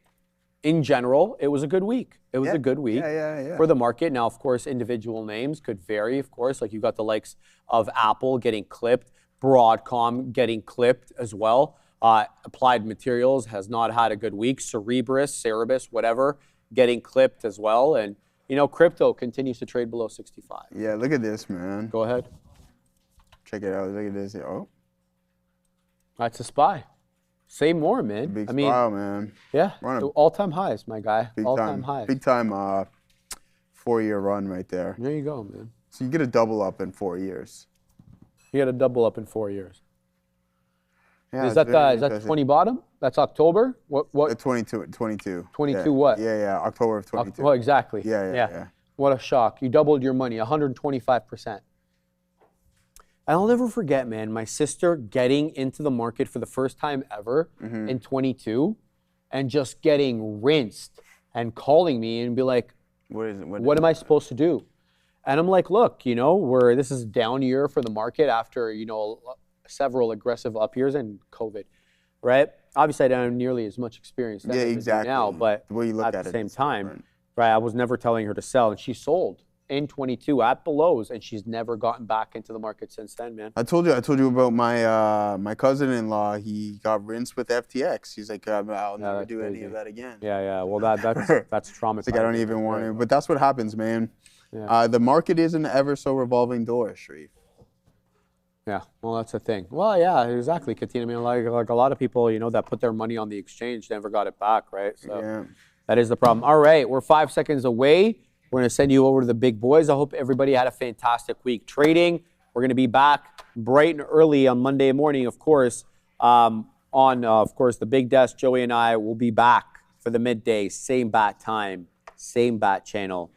in general, it was a good week. It was a good week for the market. Now, of course, individual names could vary, of course. Like you got the likes of Apple getting clipped, Broadcom getting clipped as well. Applied Materials has not had a good week. Cerebus, whatever, getting clipped as well. And crypto continues to trade below 65. Yeah, look at this, man. Go ahead. Check it out. Look at this. Oh. That's a SPY. Say more, man. Big SPY, man. Yeah. All-time highs, my guy. All-time highs. Big time 4-year run right there. There you go, man. So you get a double up in 4 years. You get a double up in 4 years. Yeah, is that 20 bottom? That's October? What? 22. 22 yeah. what? Yeah, October of 22. Well, exactly. Yeah. What a shock. You doubled your money, 125%. And I'll never forget, man, my sister getting into the market for the first time ever in 22 and just getting rinsed and calling me and be like, what am I supposed to do? And I'm like, look, this is a down year for the market after, several aggressive up years and COVID, right? Obviously, I don't have nearly as much experience as I do now, but the way you look at the same time, right, I was never telling her to sell, and she sold in 22 at the lows, and she's never gotten back into the market since then, man. I told you about my my cousin-in-law. He got rinsed with FTX. He's like, I'll never do any of that again. Yeah. Well, that's traumatizing. Like, I don't even want to, but that's what happens, man. Yeah. The market is an ever so revolving door, Sharif. Yeah, well, that's the thing. Well, yeah, exactly, Katina. I mean, like a lot of people, that put their money on the exchange never got it back, right? So that is the problem. All right, we're 5 seconds away. We're going to send you over to the big boys. I hope everybody had a fantastic week trading. We're going to be back bright and early on Monday morning, of course, of course, the big desk. Joey and I will be back for the midday, same bat time, same bat channel.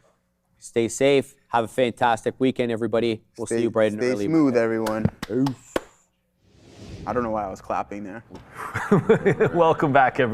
Stay safe. Have a fantastic weekend, everybody. We'll see you bright and early. Stay smooth, everyone. Oof. I don't know why I was clapping there. Welcome back, everyone.